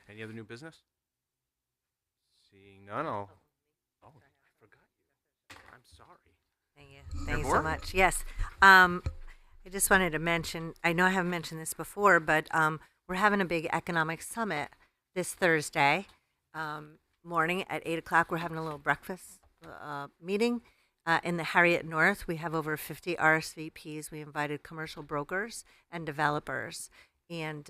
Any other new business? Seeing none, oh, I forgot you. I'm sorry. Thank you. Mayor Thank you so Bohr? much. Yes. I just wanted to mention, I know I haven't mentioned this before, but we're having a big economic summit this Thursday morning at 8 o'clock. We're having a little breakfast meeting in the Harriet North. We have over 50 RSVPs. We invited commercial brokers and developers. And,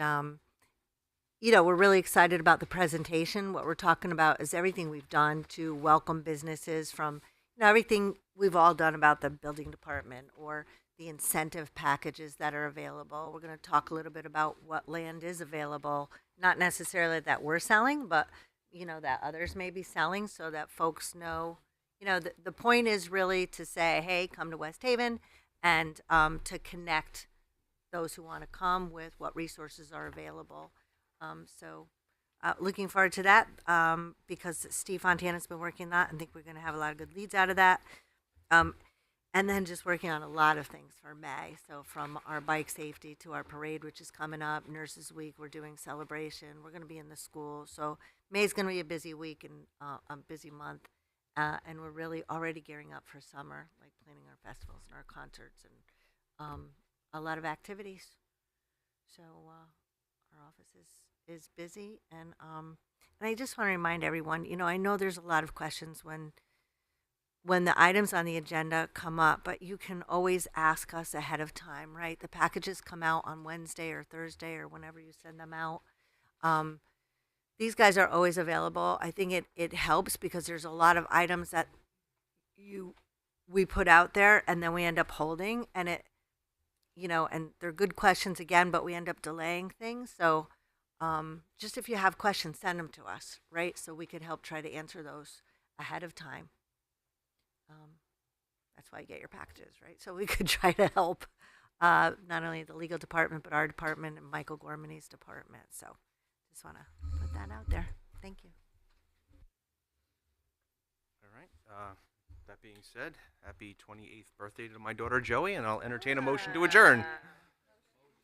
we're really excited about the presentation. What we're talking about is everything we've done to welcome businesses, from everything we've all done about the building department or the incentive packages that are available. We're going to talk a little bit about what land is available, not necessarily that we're selling, but that others may be selling, so that folks know. The point is really to say, hey, come to West Haven, and to connect those who want to come with what resources are available. Looking forward to that because Steve Fontana's been working on that. I think we're going to have a lot of good leads out of that. And then just working on a lot of things for May. So from our bike safety to our parade, which is coming up, Nurses Week, we're doing celebration. We're going to be in the school. So May's going to be a busy week and a busy month. And we're really already gearing up for summer, like planning our festivals and our concerts and a lot of activities. So our office is busy. And I just want to remind everyone, I know there's a lot of questions when the items on the agenda come up, but you can always ask us ahead of time, right? The packages come out on Wednesday or Thursday or whenever you send them out. These guys are always available. I think it helps because there's a lot of items that we put out there and then we end up holding, and and they're good questions again, but we end up delaying things. So just if you have questions, send them to us, right? So we could help try to answer those ahead of time. That's why you get your packages, right? So we could try to help not only the legal department, but our department and Michael Gormany's department. So just want to put that out there. Thank you. All right. That being said, happy 28th birthday to my daughter Joey, and I'll entertain a motion to adjourn.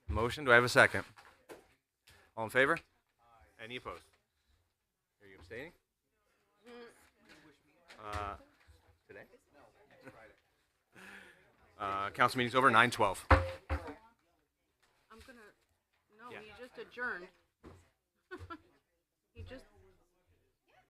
Motion. Do I have a second? All in favor? Any opposed? Are you abstaining? Today? Council meeting's over, 9:12. I'm going to, no, Yeah. we just adjourned.